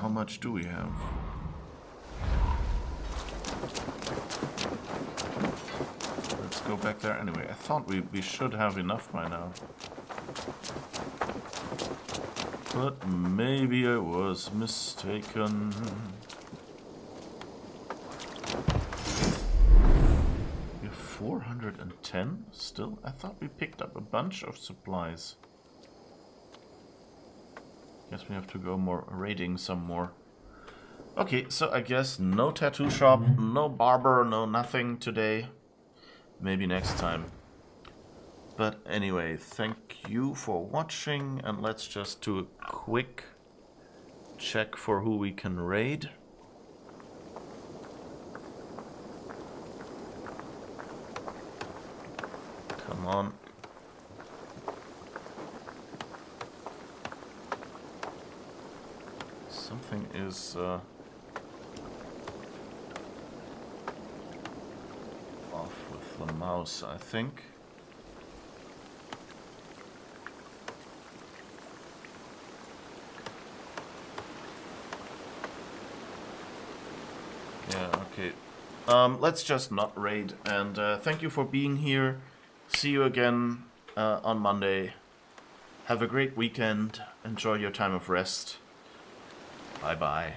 How much do we have? Let's go back there anyway. I thought we should have enough by now. But maybe I was mistaken. We have 410 still? I thought we picked up a bunch of supplies. Guess we have to go more raiding some more. Okay, so I guess no tattoo shop, no barber, no nothing today. Maybe next time. But anyway, thank you for watching, and let's just do a quick check for who we can raid. Come on. Something is off with the mouse, I think. Yeah, okay. Let's just not raid, and thank you for being here. See you again on Monday. Have a great weekend. Enjoy your time of rest. Bye-bye.